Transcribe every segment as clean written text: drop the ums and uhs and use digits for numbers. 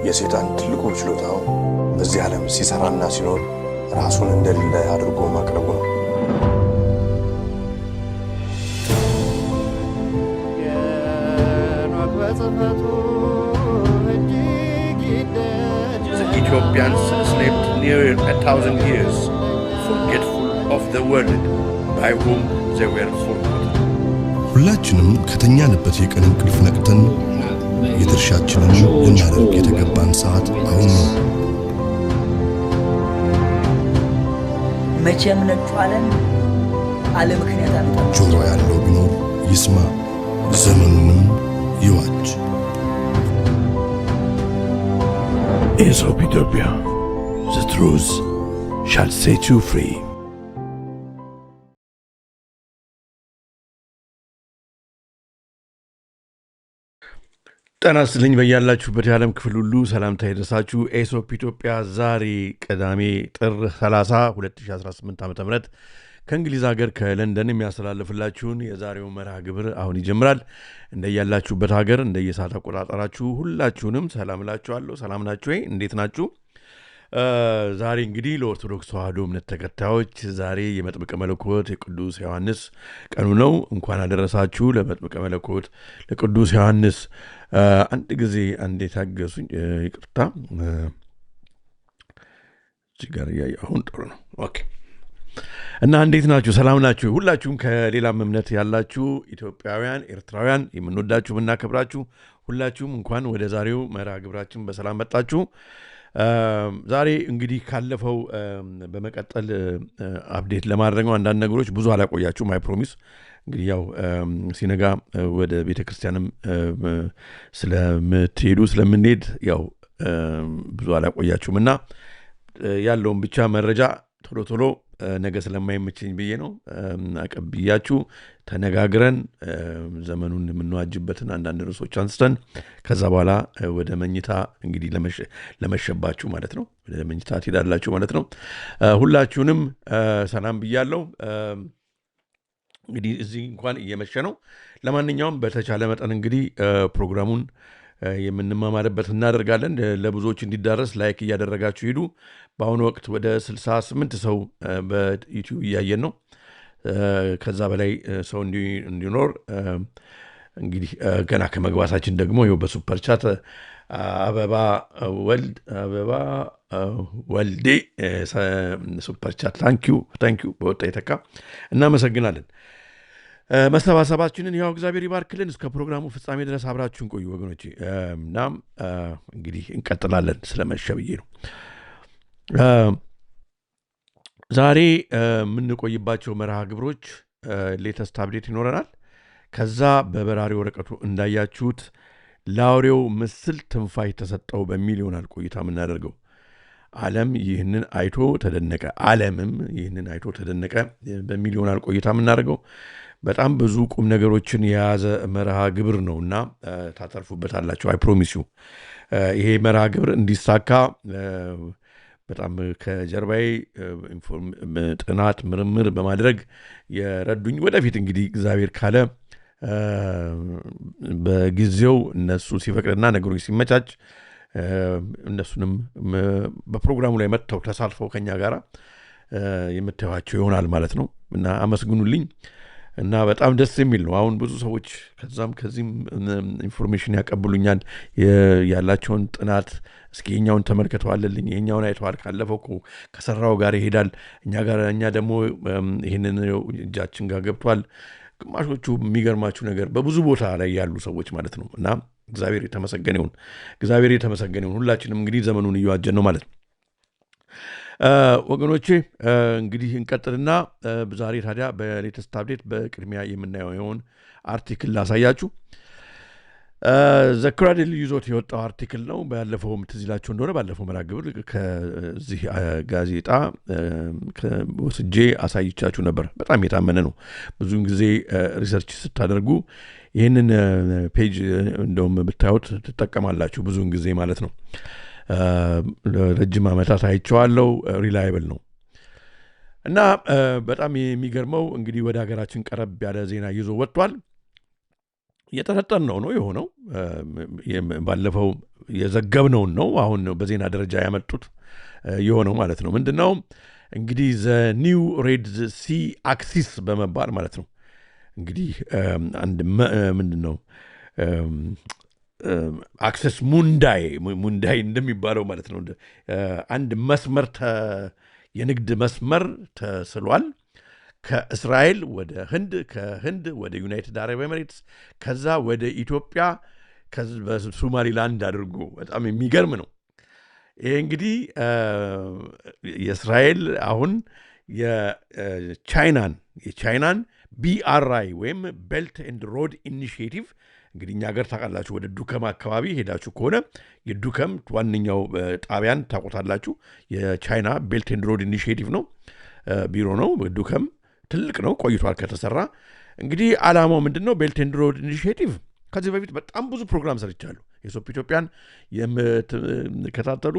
የሰይጣን ትልቁ ችሎታው በዚህ ዓለም ሲሰራና ሲኖር ራሱን እንደሌለ አድርጎ ማቅረቡ ነው። The Ethiopians slept near 1,000 years, forgetful of the world by whom they were forgotten. ሁላችንም ከተኛንበት የቀን እንቅልፍ ነቅተን የድርሻችንን ልናደርግ የተገባን ሰዓት አሁን ነው። መቼም ነጩ ዓለም አለ ምክንያት አልጣም። ጆሮ ያለው ቢኖር ይስማ፣ ዘመኑንም ይዋጅ። Aesop Ethiopia, the truth shall set you free. ጤና ይስጥልኝ በያላችሁበት የዓለም ክፍል ሁሉ ሰላምታ ይድረሳችሁ። ኤሶፕ ኢትዮጵያ ዛሬ ቅዳሜ ጥር 30 2018 ዓ.ም ከእንግሊዝ ሀገር ከለንደን የሚያስተላልፍላችሁን የዛሬው መርሃ ግብር አሁን ይጀምራል። እንደያላችሁበት ሀገር እንደየሰዓት አቆጣጠራችሁ ሁላችሁንም ሰላም እላችኋለሁ። ሰላም ናችሁ ወይ? እንዴት ናችሁ? ዛሬ እንግዲህ ለኦርቶዶክስ ተዋሕዶ እምነት ተከታዮች ዛሬ የመጥምቀ መለኮት የቅዱስ ዮሐንስ ቀኑ ነው። እንኳን አደረሳችሁ ለመጥምቀ መለኮት ለቅዱስ ዮሐንስ። አንድ ጊዜ አንዴ ታገሱኝ፣ ይቅርታ እዚህ ጋር እያየሁ አሁን ጥሩ ነው። ኦኬ። እና እንዴት ናችሁ? ሰላም ናችሁ? ሁላችሁም ከሌላም እምነት ያላችሁ ኢትዮጵያውያን፣ ኤርትራውያን የምንወዳችሁ የምናከብራችሁ ሁላችሁም እንኳን ወደ ዛሬው መርሃ ግብራችን በሰላም መጣችሁ። ዛሬ እንግዲህ ካለፈው በመቀጠል አፕዴት ለማድረግ ነው። አንዳንድ ነገሮች ብዙ አላቆያችሁም፣ አይ ፕሮሚስ። እንግዲህ ያው ሲነጋ ወደ ቤተ ክርስቲያንም ስለምትሄዱ ስለምንሄድ ያው ብዙ አላቆያችሁም እና ያለውን ብቻ መረጃ ቶሎ ቶሎ ነገ ስለማይመቸኝ ብዬ ነው አቀብያችሁ ተነጋግረን ዘመኑን የምንዋጅበትን አንዳንድ ርዕሶች አንስተን ከዛ በኋላ ወደ መኝታ እንግዲህ ለመሸባችሁ ማለት ነው፣ ወደ መኝታ ትሄዳላችሁ ማለት ነው። ሁላችሁንም ሰላም ብያለሁ። እንግዲህ እዚህ እንኳን እየመሸ ነው። ለማንኛውም በተቻለ መጠን እንግዲህ ፕሮግራሙን የምንማማርበት እናደርጋለን። ለብዙዎች እንዲዳረስ ላይክ እያደረጋችሁ ሂዱ። በአሁኑ ወቅት ወደ 68 ሰው በዩቲዩብ እያየን ነው። ከዛ በላይ ሰው እንዲኖር እንግዲህ ገና ከመግባታችን ደግሞ ይኸው በሱፐር ቻት አበባ ወልዴ ሱፐር ቻት ታንኪዩ በወጣ የተካ እናመሰግናለን። መሰባሰባችንን ያው እግዚአብሔር ይባርክልን። እስከ ፕሮግራሙ ፍጻሜ ድረስ አብራችሁን ቆዩ ወገኖቼ። እናም እንግዲህ እንቀጥላለን። ስለመሸ ብዬ ነው። ዛሬ የምንቆይባቸው መርሃ ግብሮች ሌተስት አፕዴት ይኖረናል። ከዛ በበራሪ ወረቀቱ እንዳያችሁት ለአውሬው ምስል ትንፋሽ ተሰጠው በሚል ይሆናል ቆይታ የምናደርገው። ዓለምም ይህንን አይቶ ተደነቀ በሚል ይሆናል ቆይታ የምናደርገው። በጣም ብዙ ቁም ነገሮችን የያዘ መርሃ ግብር ነውና ታተርፉበታላችሁ፣ አይ ፕሮሚስ ዩ። ይሄ መርሃ ግብር እንዲሳካ በጣም ከጀርባዬ ጥናት ምርምር በማድረግ የረዱኝ፣ ወደፊት እንግዲህ እግዚአብሔር ካለ በጊዜው እነሱ ሲፈቅድና ነገሮች ሲመቻች እነሱንም በፕሮግራሙ ላይ መጥተው ተሳትፈው ከኛ ጋር የምታዩዋቸው ይሆናል ማለት ነው። እና አመስግኑልኝ። እና በጣም ደስ የሚል ነው። አሁን ብዙ ሰዎች ከዛም ከዚህም ኢንፎርሜሽን ያቀብሉኛል ያላቸውን ጥናት። እስኪ የኛውን ተመልከተዋለልኝ፣ የኛውን አይተዋል፣ ካለፈው ከሰራው ጋር ይሄዳል፣ እኛ ደግሞ ይህንን እጃችን ጋር ገብቷል። ግማሾቹ የሚገርማችሁ ነገር በብዙ ቦታ ላይ ያሉ ሰዎች ማለት ነው። እና እግዚአብሔር የተመሰገነ ይሁን። ሁላችንም እንግዲህ ዘመኑን እየዋጀን ነው ማለት ነው። ወገኖቼ እንግዲህ እንቀጥልና ዛሬ ታዲያ በሌተስት አፕዴት በቅድሚያ የምናየው የሆን አርቲክል ላሳያችሁ። ዘክራድል ይዞት የወጣው አርቲክል ነው። ባለፈውም ትዝ ይላችሁ እንደሆነ ባለፈው መርሃ ግብር ከዚህ ጋዜጣ ወስጄ አሳይቻችሁ ነበር። በጣም የታመነ ነው። ብዙውን ጊዜ ሪሰርች ስታደርጉ ይህንን ፔጅ እንደውም ብታዩት ትጠቀማላችሁ፣ ብዙውን ጊዜ ማለት ነው። ረጅም ዓመታት አይቼዋለሁ። ሪላይብል ነው እና በጣም የሚገርመው እንግዲህ ወደ ሀገራችን ቀረብ ያለ ዜና ይዞ ወጥቷል። የጠረጠርነው ነው የሆነው። ባለፈው የዘገብነውን ነው አሁን በዜና ደረጃ ያመጡት የሆነው ማለት ነው። ምንድነው እንግዲህ ዘ ኒው ሬድ ሲ አክሲስ በመባል ማለት ነው። እንግዲህ አንድ ምንድነው አክሰስ ሙንዳይ እንደሚባለው ማለት ነው። አንድ መስመር የንግድ መስመር ተስሏል። ከእስራኤል ወደ ህንድ፣ ከህንድ ወደ ዩናይትድ አረብ ኤሚሬትስ፣ ከዛ ወደ ኢትዮጵያ በሶማሊላንድ አድርጎ በጣም የሚገርም ነው። ይሄ እንግዲህ የእስራኤል አሁን የቻይናን BRI ወይም ቤልት ኤንድ ሮድ ኢኒሺዬቲቭ እንግዲህ እኛ ሀገር ታውቃላችሁ፣ ወደ ዱከም አካባቢ ሄዳችሁ ከሆነ የዱከም ዋነኛው ጣቢያን ታውቁታላችሁ። የቻይና ቤልት ኤንድ ሮድ ኢኒሺዬቲቭ ነው፣ ቢሮ ነው። ዱከም ትልቅ ነው፣ ቆይቷል ከተሰራ። እንግዲህ ዓላማው ምንድን ነው? ቤልት ኤንድ ሮድ ኢኒሺዬቲቭ ከዚህ በፊት በጣም ብዙ ፕሮግራም ሰርቻለሁ። የሶፕ ኢትዮጵያን የምትከታተሉ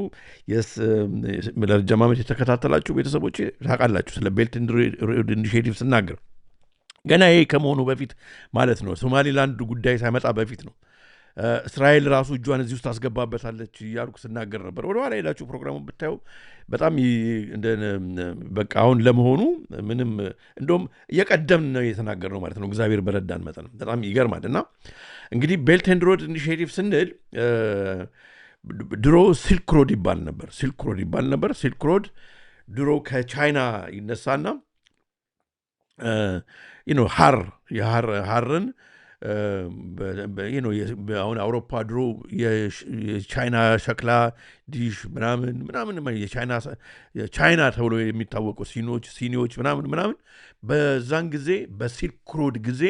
ለረጅም ዓመት የተከታተላችሁ ቤተሰቦች ታውቃላችሁ ስለ ቤልት ኤንድ ሮድ ኢኒሺዬቲቭ ስናገር ገና ይሄ ከመሆኑ በፊት ማለት ነው። ሶማሊላንድ ጉዳይ ሳይመጣ በፊት ነው። እስራኤል ራሱ እጇን እዚህ ውስጥ አስገባበታለች እያልኩ ስናገር ነበር። ወደኋላ ሄዳችሁ ፕሮግራሙን ብታዩ በጣም በቃ አሁን ለመሆኑ ምንም እንደውም እየቀደም ነው የተናገር ነው ማለት ነው። እግዚአብሔር በረዳን መጠን በጣም ይገርማል። እና እንግዲህ ቤልት ኤንድ ሮድ ኢኒሺዬቲቭ ስንል ድሮ ሲልክ ሮድ ይባል ነበር። ሲልክ ሮድ ድሮ ከቻይና ይነሳና ሀርን አሁን አውሮፓ ድሮ የቻይና ሸክላ ዲሽ ምናምን የቻይና ተብሎ የሚታወቁ ሲኒዎች ምናምን በዛን ጊዜ በሲልክ ሮድ ጊዜ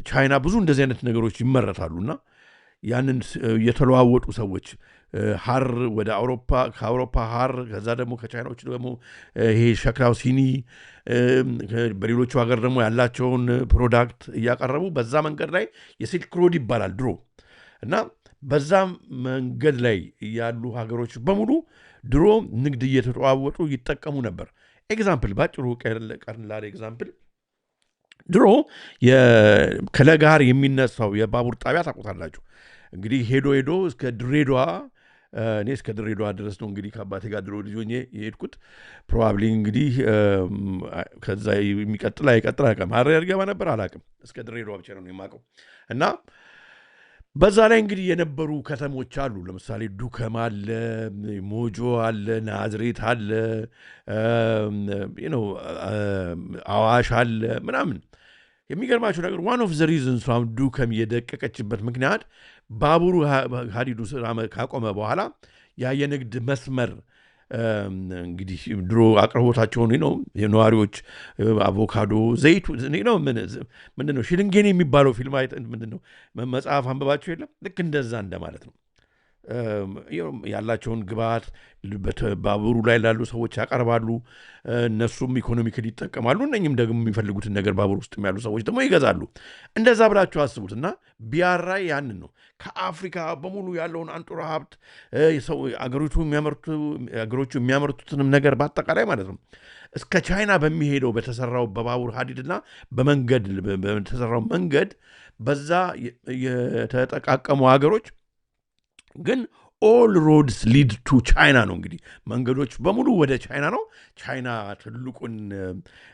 ቻይና ብዙ እንደዚህ አይነት ነገሮች ይመረታሉና ያንን የተለዋወጡ ሰዎች ሀር ወደ አውሮፓ፣ ከአውሮፓ ሀር፣ ከዛ ደግሞ ከቻይናዎች ደግሞ ይሄ ሸክላው ሲኒ በሌሎቹ ሀገር ደግሞ ያላቸውን ፕሮዳክት እያቀረቡ በዛ መንገድ ላይ የሲልክ ሮድ ይባላል ድሮ። እና በዛ መንገድ ላይ ያሉ ሀገሮች በሙሉ ድሮ ንግድ እየተለዋወጡ ይጠቀሙ ነበር። ኤግዛምፕል ባጭሩ ቀርላሪ ኤግዛምፕል ድሮ ከለጋር የሚነሳው የባቡር ጣቢያ ታውቁታላችሁ። እንግዲህ ሄዶ እስከ ድሬዳዋ እኔ እስከ ድሬዳዋ ድረስ ነው እንግዲህ ከአባቴ ጋር ድሮ ልጅ ሆኜ የሄድኩት። ፕሮባብሊ እንግዲህ ከዛ የሚቀጥል አይቀጥል አላውቅም። ሀረር ገባ ነበር አላውቅም። እስከ ድሬዳዋ ብቻ ነው የማውቀው። እና በዛ ላይ እንግዲህ የነበሩ ከተሞች አሉ። ለምሳሌ ዱከም አለ፣ ሞጆ አለ፣ ናዝሬት አለ፣ አዋሽ አለ ምናምን። የሚገርማችሁ ነገር ዋን ኦፍ ዘ ሪዝንስ ዱከም የደቀቀችበት ምክንያት ባቡሩ ሀዲዱ ስራ ካቆመ በኋላ ያ የንግድ መስመር እንግዲህ ድሮ አቅርቦታቸውን ነዋሪዎች አቮካዶ፣ ዘይቱ ምንድን ነው ሽልንጌን የሚባለው ፊልም ምንድን ነው መጽሐፍ አንብባቸው የለም? ልክ እንደዛ እንደማለት ነው። ያላቸውን ግብዓት ባቡሩ ላይ ላሉ ሰዎች ያቀርባሉ። እነሱም ኢኮኖሚክል ይጠቀማሉ። እነኝም ደግሞ የሚፈልጉትን ነገር ባቡር ውስጥ ያሉ ሰዎች ደግሞ ይገዛሉ። እንደዛ ብላችሁ አስቡት። እና BRI ያንን ነው ከአፍሪካ በሙሉ ያለውን አንጡራ ሀብት አገሮቹ የሚያመርቱትንም ነገር በአጠቃላይ ማለት ነው እስከ ቻይና በሚሄደው በተሰራው በባቡር ሀዲድና በመንገድ በተሰራው መንገድ በዛ የተጠቃቀሙ ሀገሮች ግን ኦል ሮድስ ሊድ ቱ ቻይና ነው። እንግዲህ መንገዶች በሙሉ ወደ ቻይና ነው። ቻይና ትልቁን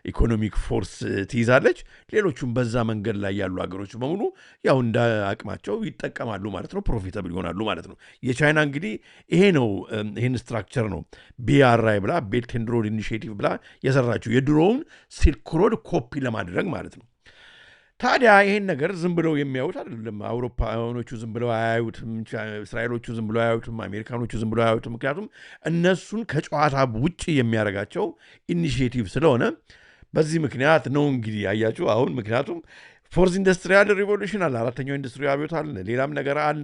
ኢኮኖሚክ ፎርስ ትይዛለች። ሌሎቹም በዛ መንገድ ላይ ያሉ ሀገሮች በሙሉ ያው እንደ አቅማቸው ይጠቀማሉ ማለት ነው፣ ፕሮፊታብል ይሆናሉ ማለት ነው። የቻይና እንግዲህ ይሄ ነው፣ ይህን ስትራክቸር ነው BRI ብላ ቤልት ኤንድ ሮድ ኢኒሺዬቲቭ ብላ የሰራችው የድሮውን ሲልክ ሮድ ኮፒ ለማድረግ ማለት ነው። ታዲያ ይሄን ነገር ዝም ብለው የሚያዩት አይደለም። አውሮፓኖቹ ዝም ብለው አያዩትም፣ እስራኤሎቹ ዝም ብለው አያዩትም፣ አሜሪካኖቹ ዝም ብለው አያዩትም። ምክንያቱም እነሱን ከጨዋታ ውጭ የሚያደርጋቸው ኢኒሺዬቲቭ ስለሆነ በዚህ ምክንያት ነው እንግዲህ አያችሁ። አሁን ምክንያቱም ፎርዝ ኢንዱስትሪያል ሪቮሉሽን አለ፣ አራተኛው ኢንዱስትሪ አብዮት አለ፣ ሌላም ነገር አለ፣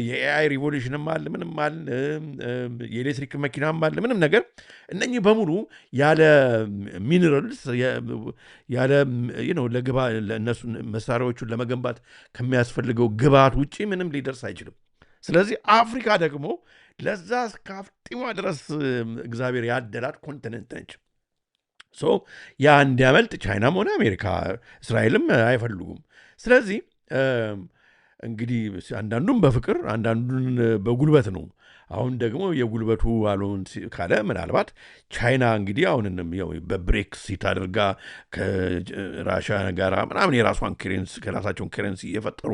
የኤአይ ሪቮሉሽንም አለ፣ ምንም አለ፣ የኤሌክትሪክ መኪናም አለ፣ ምንም ነገር። እነኚህ በሙሉ ያለ ሚነራልስ ያለ ለእነሱ መሳሪያዎቹን ለመገንባት ከሚያስፈልገው ግብዓት ውጭ ምንም ሊደርስ አይችልም። ስለዚህ አፍሪካ ደግሞ ለዛ እስከ ድረስ እግዚአብሔር ያደላት ኮንቲነንት ነች። ያ እንዲያመልጥ ቻይናም ሆነ አሜሪካ እስራኤልም አይፈልጉም። ስለዚህ እንግዲህ አንዳንዱን በፍቅር አንዳንዱን በጉልበት ነው። አሁን ደግሞ የጉልበቱ አልሆን ካለ ምናልባት ቻይና እንግዲህ አሁንንም በብሬክሲት አድርጋ ከራሻ ጋር ምናምን የራሷን ከራሳቸውን ከረንሲ እየፈጠሩ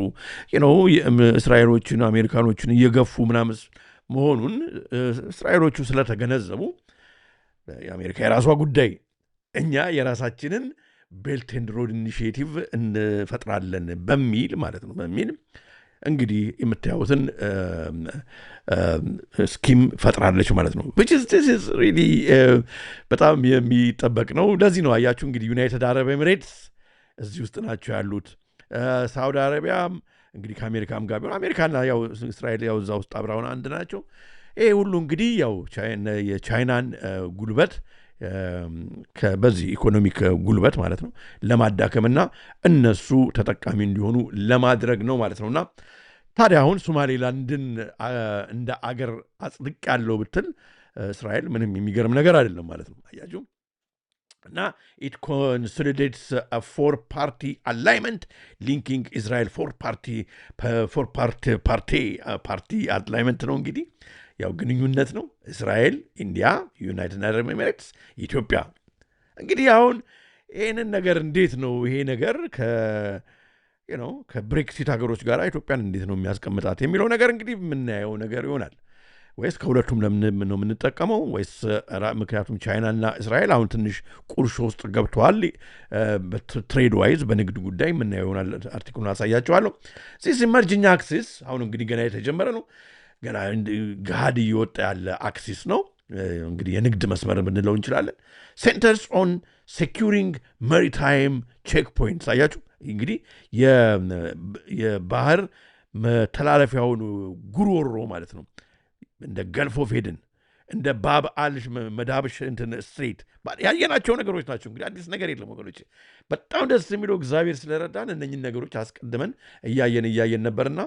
እስራኤሎችን አሜሪካኖችን እየገፉ ምናምን መሆኑን እስራኤሎቹ ስለተገነዘቡ የአሜሪካ የራሷ ጉዳይ፣ እኛ የራሳችንን ቤልት ኤንድ ሮድ ኢኒሺዬቲቭ እንፈጥራለን በሚል ማለት ነው በሚል እንግዲህ የምታዩትን ስኪም ፈጥራለች ማለት ነው። በጣም የሚጠበቅ ነው። ለዚህ ነው አያችሁ እንግዲህ ዩናይትድ አረብ ኤሚሬትስ እዚህ ውስጥ ናቸው ያሉት። ሳውዲ አረቢያም እንግዲህ ከአሜሪካም ጋር ቢሆን አሜሪካና ያው እስራኤል ያው እዛ ውስጥ አብረውን አንድ ናቸው። ይሄ ሁሉ እንግዲህ ያው የቻይናን ጉልበት በዚህ ኢኮኖሚክ ጉልበት ማለት ነው ለማዳከምና እነሱ ተጠቃሚ እንዲሆኑ ለማድረግ ነው ማለት ነውና ታዲያ አሁን ሶማሌላንድን እንደ አገር አጽድቅ ያለው ብትል እስራኤል ምንም የሚገርም ነገር አይደለም ማለት ነው። አያችሁ እና it consolidates a four-party alignment linking Israel party alignment ነው እንግዲህ ያው ግንኙነት ነው። እስራኤል፣ ኢንዲያ፣ ዩናይትድ አረብ ኤሚሬትስ፣ ኢትዮጵያ። እንግዲህ አሁን ይህንን ነገር እንዴት ነው ይሄ ነገር ከብሬክሲት ሀገሮች ጋር ኢትዮጵያን እንዴት ነው የሚያስቀምጣት የሚለው ነገር እንግዲህ የምናየው ነገር ይሆናል። ወይስ ከሁለቱም ለምን ነው የምንጠቀመው? ወይስ ምክንያቱም ቻይናና እስራኤል አሁን ትንሽ ቁርሾ ውስጥ ገብተዋል በትሬድ ዋይዝ በንግድ ጉዳይ የምናየው ይሆናል። አርቲክሉን አሳያቸዋለሁ። ዚስ ኢመርጂንግ አክሲስ አሁን እንግዲህ ገና የተጀመረ ነው። ገና ገሃድ እየወጣ ያለ አክሲስ ነው። እንግዲህ የንግድ መስመር ብንለው እንችላለን። ሴንተርስ ኦን ሴኪሪንግ ማሪታይም ቼክ ፖይንትስ አያችሁ እንግዲህ የባህር መተላለፊያውን ጉሮሮ ማለት ነው። እንደ ገልፍ ኦፍ ኤደን እንደ ባብ አልሽ መዳብሽ እንትን ስትሬት ያየናቸው ነገሮች ናቸው። እንግዲህ አዲስ ነገር የለም ወገኖች። በጣም ደስ የሚለው እግዚአብሔር ስለረዳን እነኝን ነገሮች አስቀድመን እያየን ነበርና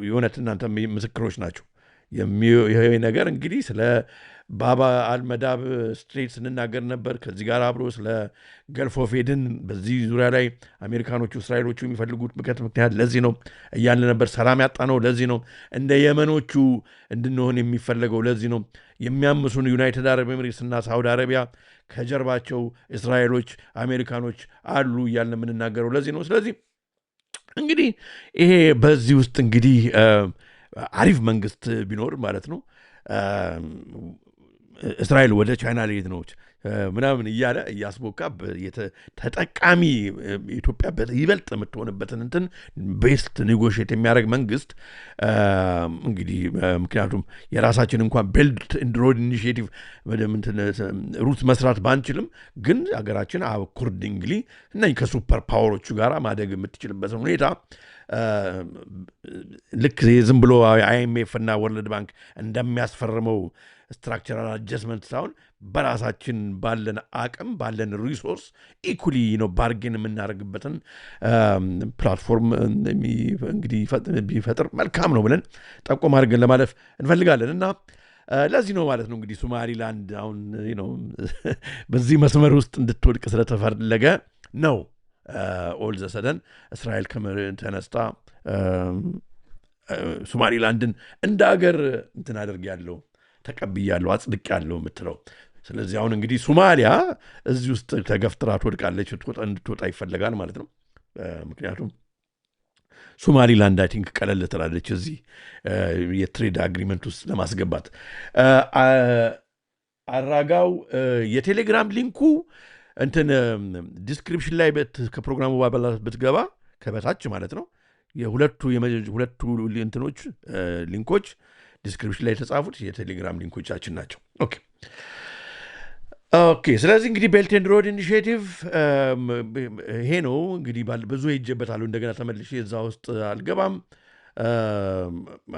የእውነት እናንተ ምስክሮች ናቸው። ይሄ ነገር እንግዲህ ስለ ባባ አልመዳብ ስትሬት ስንናገር ነበር። ከዚህ ጋር አብሮ ስለ ገልፍ ኦፍ ኤደን በዚህ ዙሪያ ላይ አሜሪካኖቹ እስራኤሎቹ የሚፈልጉት ምክንያት ለዚህ ነው እያለ ነበር። ሰላም ያጣ ነው ለዚህ ነው። እንደ የመኖቹ እንድንሆን የሚፈለገው ለዚህ ነው። የሚያምሱን ዩናይትድ አረብ ኤሚሬትስ እና ሳውዲ አረቢያ ከጀርባቸው እስራኤሎች፣ አሜሪካኖች አሉ እያለ የምንናገረው ለዚህ ነው። ስለዚህ እንግዲህ ይሄ በዚህ ውስጥ እንግዲህ አሪፍ መንግስት ቢኖር ማለት ነው እስራኤል ወደ ቻይና ሊሄድ ነው ምናምን እያለ እያስቦካ ተጠቃሚ ኢትዮጵያ ይበልጥ የምትሆንበትን እንትን ቤስት ኔጎሽት የሚያደርግ መንግስት እንግዲህ ምክንያቱም የራሳችን እንኳን ቤልት ኤንድ ሮድ ኢኒሺዬቲቭ ሩት መስራት ባንችልም ግን ሀገራችን አኮርዲንግሊ እና ከሱፐር ፓወሮቹ ጋር ማደግ የምትችልበትን ሁኔታ ልክ ዝም ብሎ አይኤምኤፍ እና ወርልድ ባንክ እንደሚያስፈርመው ስትራክቸራል አጀስትመንት ሳይሆን በራሳችን ባለን አቅም ባለን ሪሶርስ ኢኩሊ ነው ባርጌን የምናደርግበትን ፕላትፎርም እንግዲህ ቢፈጥር መልካም ነው ብለን ጠቆም አድርገን ለማለፍ እንፈልጋለን እና ለዚህ ነው ማለት ነው እንግዲህ ሶማሊላንድ አሁን በዚህ መስመር ውስጥ እንድትወድቅ ስለተፈለገ ነው ኦል ዘ ሰደን እስራኤል ተነስታ ሶማሊላንድን እንደ ሀገር እንትን አድርጌያለሁ ተቀብያለሁ አጽድቄያለሁ የምትለው። ስለዚህ አሁን እንግዲህ ሶማሊያ እዚህ ውስጥ ተገፍትራ ትወድቃለች፣ እንድትወጣ ይፈለጋል ማለት ነው። ምክንያቱም ሶማሊላንድ አይ ቲንክ ቀለል ትላለች እዚህ የትሬድ አግሪመንት ውስጥ ለማስገባት። አራጋው የቴሌግራም ሊንኩ እንትን ዲስክሪፕሽን ላይ ከፕሮግራሙ ባበላት ብትገባ ከበታች ማለት ነው የሁለቱ እንትኖች ሊንኮች ዲስክሪፕሽን ላይ የተጻፉት የቴሌግራም ሊንኮቻችን ናቸው። ኦኬ ስለዚህ እንግዲህ ቤልት ኤንድ ሮድ ኢኒሺዬቲቭ ይሄ ነው እንግዲህ ብዙ ሄጄበታለሁ። እንደገና ተመልሼ እዛ ውስጥ አልገባም።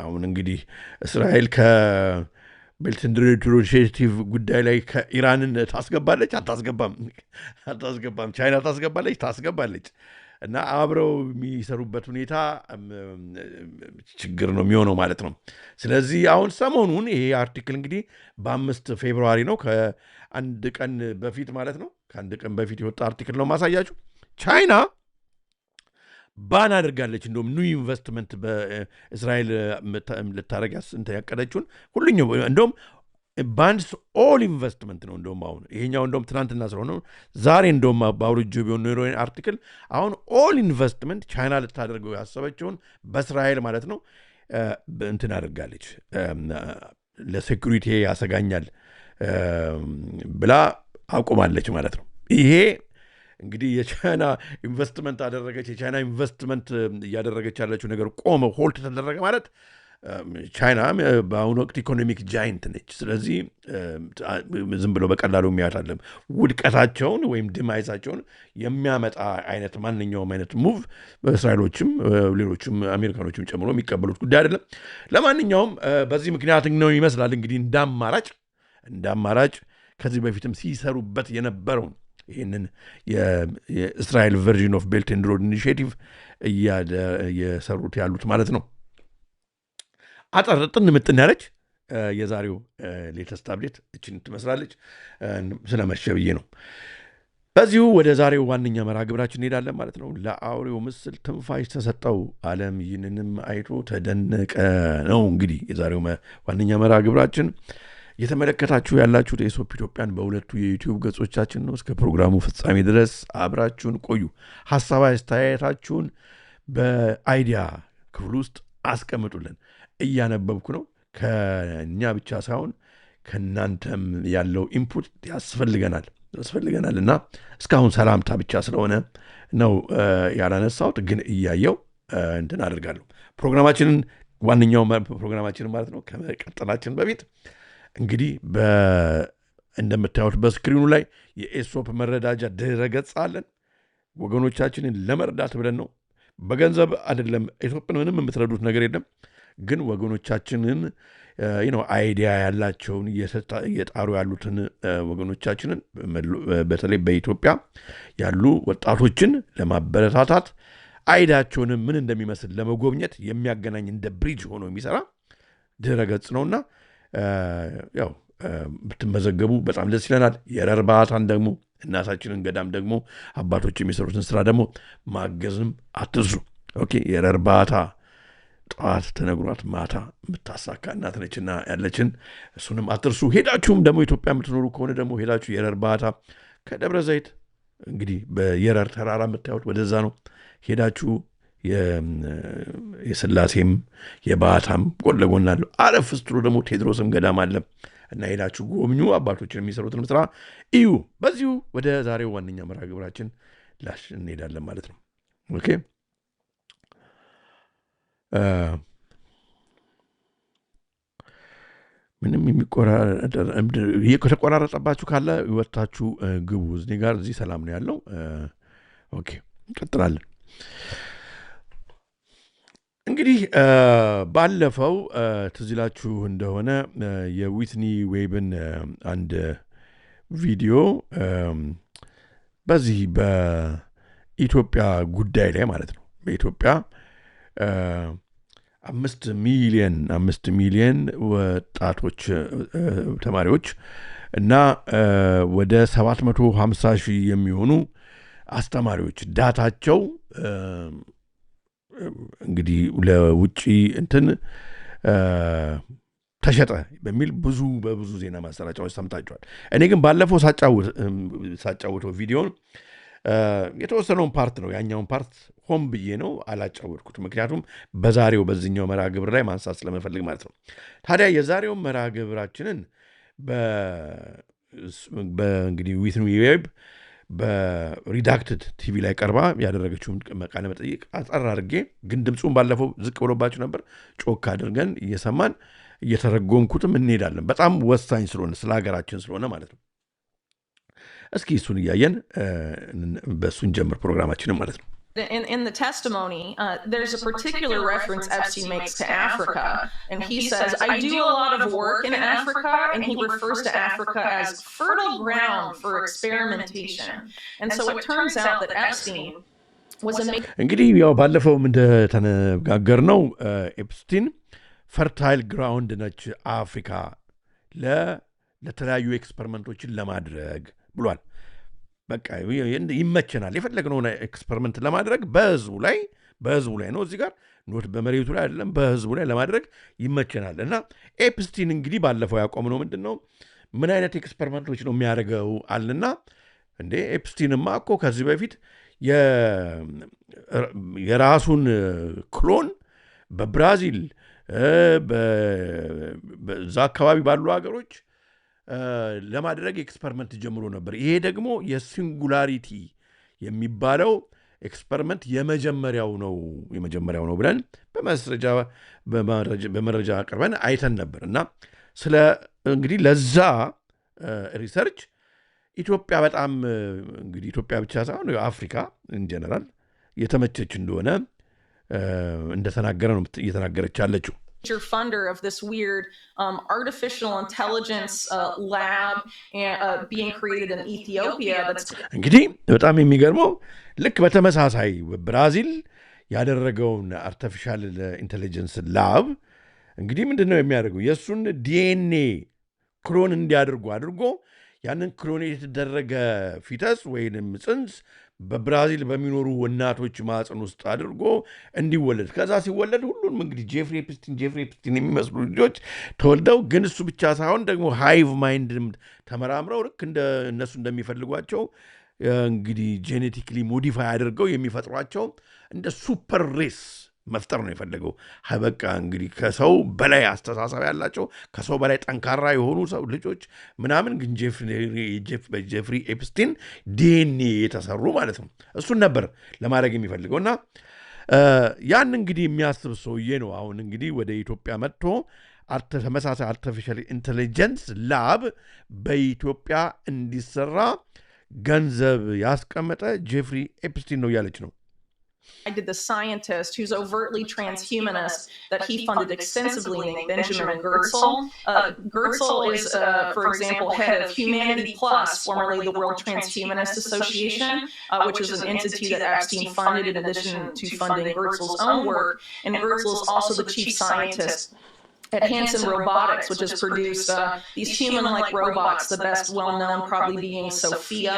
አሁን እንግዲህ እስራኤል ከቤልት ኤንድ ሮድ ኢኒሺዬቲቭ ጉዳይ ላይ ከኢራንን ታስገባለች አታስገባም፣ ቻይና ታስገባለች እና አብረው የሚሰሩበት ሁኔታ ችግር ነው የሚሆነው ማለት ነው። ስለዚህ አሁን ሰሞኑን ይሄ አርቲክል እንግዲህ በ5 ፌብርዋሪ ነው ከአንድ ቀን በፊት ማለት ነው ከአንድ ቀን በፊት የወጣ አርቲክል ነው ማሳያችሁ። ቻይና ባን አድርጋለች። እንደውም ኒው ኢንቨስትመንት በእስራኤል ልታደረግ ያቀደችውን ሁሉኛው እንደውም ባንድስ ኦል ኢንቨስትመንት ነው። እንደውም አሁን ይሄኛው እንደውም ትናንትና ስለሆነ ዛሬ እንደውም በአውርጆ ቢሆን ኖሮ አርቲክል አሁን ኦል ኢንቨስትመንት ቻይና ልታደርገው ያሰበችውን በእስራኤል ማለት ነው እንትን አድርጋለች። ለሴኩሪቲ ያሰጋኛል ብላ አቁማለች ማለት ነው። ይሄ እንግዲህ የቻይና ኢንቨስትመንት አደረገች። የቻይና ኢንቨስትመንት እያደረገች ያለችው ነገር ቆመ፣ ሆልት ተደረገ ማለት ቻይና በአሁኑ ወቅት ኢኮኖሚክ ጃይንት ነች። ስለዚህ ዝም ብለው በቀላሉ የሚያታለም ውድቀታቸውን ወይም ድማይዛቸውን የሚያመጣ አይነት ማንኛውም አይነት ሙቭ በእስራኤሎችም ሌሎችም አሜሪካኖችም ጨምሮ የሚቀበሉት ጉዳይ አይደለም። ለማንኛውም በዚህ ምክንያት ነው ይመስላል እንግዲህ እንዳማራጭ ከዚህ በፊትም ሲሰሩበት የነበረውን ይህንን የእስራኤል ቨርዥን ኦፍ ቤልት ኤንድ ሮድ ኢኒሺዬቲቭ እየሰሩት ያሉት ማለት ነው። አጠርጥን ምጥን ያለች የዛሬው ሌተስት አፕዴት እችን ትመስላለች። ስለመሸ ብዬ ነው። በዚሁ ወደ ዛሬው ዋነኛ መርሃ ግብራችን እንሄዳለን ማለት ነው። ለአውሬው ምስል ትንፋሽ ተሰጠው፣ ዓለም ይህንንም አይቶ ተደነቀ ነው እንግዲህ የዛሬው ዋነኛ መርሃ ግብራችን። እየተመለከታችሁ ያላችሁት ኤሶፕ ኢትዮጵያን በሁለቱ የዩቲዩብ ገጾቻችን ነው። እስከ ፕሮግራሙ ፍጻሜ ድረስ አብራችሁን ቆዩ። ሀሳብ አስተያየታችሁን በአይዲያ ክፍል ውስጥ አስቀምጡልን። እያነበብኩ ነው። ከእኛ ብቻ ሳይሆን ከእናንተም ያለው ኢንፑት ያስፈልገናል እና እስካሁን ሰላምታ ብቻ ስለሆነ ነው ያላነሳሁት፣ ግን እያየው እንትን አደርጋለሁ። ፕሮግራማችንን ዋነኛው ፕሮግራማችንን ማለት ነው ከመቀጠላችን በፊት እንግዲህ እንደምታዩት በስክሪኑ ላይ የኤሶፕ መረዳጃ ድረገጽ አለን። ወገኖቻችንን ለመርዳት ብለን ነው። በገንዘብ አይደለም። ኤሶፕን ምንም የምትረዱት ነገር የለም። ግን ወገኖቻችንን አይዲያ ያላቸውን እየጣሩ ያሉትን ወገኖቻችንን በተለይ በኢትዮጵያ ያሉ ወጣቶችን ለማበረታታት አይዲያቸውንም ምን እንደሚመስል ለመጎብኘት የሚያገናኝ እንደ ብሪጅ ሆኖ የሚሰራ ድረገጽ ነውና ያው ብትመዘገቡ በጣም ደስ ይለናል። የረር ባታን ደግሞ እናታችንን ገዳም ደግሞ አባቶች የሚሰሩትን ስራ ደግሞ ማገዝም አትርሱ። ኦኬ የረር ባታ ጠዋት ተነግሯት ማታ የምታሳካ እናት ነችና ያለችን እሱንም አትርሱ። ሄዳችሁም ደግሞ ኢትዮጵያ የምትኖሩ ከሆነ ደግሞ ሄዳችሁ የረር ባታ ከደብረ ዘይት እንግዲህ በየረር ተራራ የምታዩት ወደዛ ነው። ሄዳችሁ የስላሴም የባታም ጎን ለጎን አለው። አረፍ ስትሉ ደግሞ ቴድሮስም ገዳም አለ እና ሄዳችሁ ጎብኙ። አባቶችን የሚሰሩትን ስራ እዩ። በዚሁ ወደ ዛሬው ዋነኛ መርሃ ግብራችን ላሽ እንሄዳለን ማለት ነው። ኦኬ ምንም ከተቆራረጠባችሁ ካለ ይወታችሁ ግቡ። እኔ ጋር እዚህ ሰላም ነው ያለው። ኦኬ እንቀጥላለን። እንግዲህ ባለፈው ትዝ ይላችሁ እንደሆነ የዊትኒ ዌብን አንድ ቪዲዮ በዚህ በኢትዮጵያ ጉዳይ ላይ ማለት ነው በኢትዮጵያ 5 ሚሊዮን ወጣቶች ተማሪዎች እና ወደ 750 ሺህ የሚሆኑ አስተማሪዎች ዳታቸው እንግዲህ ለውጪ እንትን ተሸጠ በሚል በብዙ ዜና ማሰራጫዎች ሰምታችኋል። እኔ ግን ባለፈው ሳጫውተው ቪዲዮን የተወሰነውን ፓርት ነው ያኛውን ፓርት ሆን ብዬ ነው አላጫወትኩት። ምክንያቱም በዚህኛው መርሃ ግብር ላይ ማንሳት ስለመፈልግ ማለት ነው። ታዲያ የዛሬውን መርሃ ግብራችንን በእንግዲህ ዊትኒ ዌብ በሪዳክትድ ቲቪ ላይ ቀርባ ያደረገችውን ቃለ መጠይቅ አጠር አድርጌ ግን ድምፁን ባለፈው ዝቅ ብሎባችሁ ነበር ጮክ አድርገን እየሰማን እየተረጎምኩትም እንሄዳለን። በጣም ወሳኝ ስለሆነ ስለ ሀገራችን ስለሆነ ማለት ነው። እስኪ እሱን እያየን በእሱን ጀምር ፕሮግራማችንን ማለት ነው። In the testimony, there's a particular reference Epstein makes to Africa, and he says, I do a lot of work in Africa, and he refers to Africa as fertile ground for experimentation. And so it turns out that Epstein was a... እንግዲህ ያው ባለፈውም እንደተነጋገርነው ኤፕስቲን ፈርታይል ግራውንድ ነች አፍሪካ ለተለያዩ ኤክስፐሪመንቶችን ለማድረግ ብሏል። በቃ ይመቸናል የፈለግነውን ኤክስፐሪመንት ለማድረግ በህዝቡ ላይ በህዝቡ ላይ ነው። እዚህ ጋር ኖት በመሬቱ ላይ አይደለም፣ በህዝቡ ላይ ለማድረግ ይመቸናል። እና ኤፕስቲን እንግዲህ ባለፈው ያቆምነው ምንድን ነው ምን አይነት ኤክስፐሪመንቶች ነው የሚያደርገው አልና እንዴ ኤፕስቲንማ እኮ ከዚህ በፊት የራሱን ክሎን በብራዚል በዛ አካባቢ ባሉ ሀገሮች ለማድረግ ኤክስፐሪመንት ጀምሮ ነበር። ይሄ ደግሞ የሲንጉላሪቲ የሚባለው ኤክስፐሪመንት የመጀመሪያው ነው ብለን በመረጃ አቅርበን አይተን ነበር። እና ስለ እንግዲህ ለዛ ሪሰርች ኢትዮጵያ በጣም እንግዲህ ኢትዮጵያ ብቻ ሳይሆን አፍሪካ ኢንጀነራል የተመቸች እንደሆነ እንደተናገረ ነው እየተናገረች ያለችው። Funder of this weird artificial intelligence lab being created in Ethiopia. እንግዲህ በጣም የሚገርመው ልክ በተመሳሳይ ብራዚል ያደረገውን አርቲፊሻል ኢንቴሊጀንስ ላብ እንግዲህ ምንድን ነው የሚያደርገው የእሱን ዲኤንኤ ክሎን እንዲያደርጉ አድርጎ ያንን ክሎን የተደረገ ፊተስ ወይንም ጽንስ በብራዚል በሚኖሩ እናቶች ማዕፀን ውስጥ አድርጎ እንዲወለድ ከዛ ሲወለድ ሁሉንም እንግዲህ ጄፍሪ ኤፕስቲን የሚመስሉ ልጆች ተወልደው ግን እሱ ብቻ ሳይሆን ደግሞ ሃይቭ ማይንድ ተመራምረው ልክ እነሱ እንደሚፈልጓቸው እንግዲህ ጄኔቲክሊ ሞዲፋይ አድርገው የሚፈጥሯቸው እንደ ሱፐር ሬስ መፍጠር ነው የፈለገው። በቃ እንግዲህ ከሰው በላይ አስተሳሰብ ያላቸው ከሰው በላይ ጠንካራ የሆኑ ሰው ልጆች ምናምን ግን በጄፍሪ ኤፕስቲን ዲኤንኤ የተሰሩ ማለት ነው። እሱን ነበር ለማድረግ የሚፈልገው እና ያን እንግዲህ የሚያስብ ሰውዬ ነው አሁን እንግዲህ ወደ ኢትዮጵያ መጥቶ ተመሳሳይ አርቲፊሻል ኢንቴሊጀንስ ላብ በኢትዮጵያ እንዲሰራ ገንዘብ ያስቀመጠ ጄፍሪ ኤፕስቲን ነው እያለች ነው። I did the scientist who's overtly transhumanist that he funded extensively named Benjamin Goertzel. Goertzel is, for example, head of Humanity Plus, formerly the World Transhumanist Association, which is an entity that Epstein funded in addition to funding Goertzel's own work. And Goertzel is also the chief scientist at Hanson Robotics, which has produced these human-like robots, the best well-known probably being Sophia.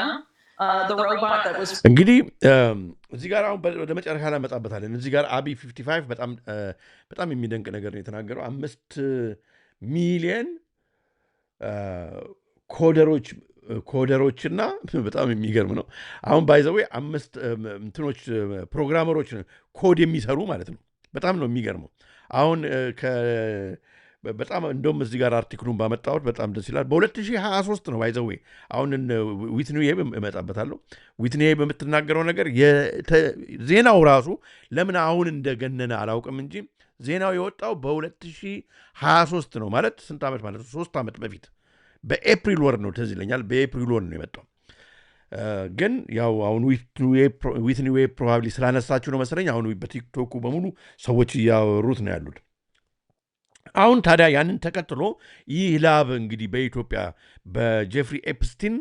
The robot that was እንግዲህ እዚህ ጋር አሁን ወደ መጨረሻ ላይ መጣበታለን። እዚህ ጋር አቢ 55 በጣም የሚደንቅ ነገር ነው የተናገረው። 5 ሚሊዮን ኮደሮችና በጣም የሚገርም ነው። አሁን ባይዘዌ 5 ፕሮግራመሮች ኮድ የሚሰሩ ማለት ነው። በጣም ነው የሚገርመው። አሁን በጣም እንደውም እዚህ ጋር አርቲክሉን ባመጣሁት በጣም ደስ ይላል። በ2023 ነው ባይዘዌ አሁን ዊትኒ ዌብ እመጣበታለሁ። ዊትኒ ዌብ በምትናገረው ነገር ዜናው ራሱ ለምን አሁን እንደገነነ አላውቅም እንጂ ዜናው የወጣው በ2023 ነው። ማለት ስንት ዓመት ማለት ነው? 3 ዓመት በፊት በኤፕሪል ወር ነው። ትዝ ይለኛል በኤፕሪል ወር ነው የመጣው። ግን ያው አሁን ዊትኒ ዌብ ፕሮባብሊ ስላነሳችሁ ነው መሰለኝ አሁን በቲክቶኩ በሙሉ ሰዎች እያወሩት ነው ያሉት። አሁን ታዲያ ያንን ተከትሎ ይህ ላብ እንግዲህ በኢትዮጵያ በጄፍሪ ኤፕስቲን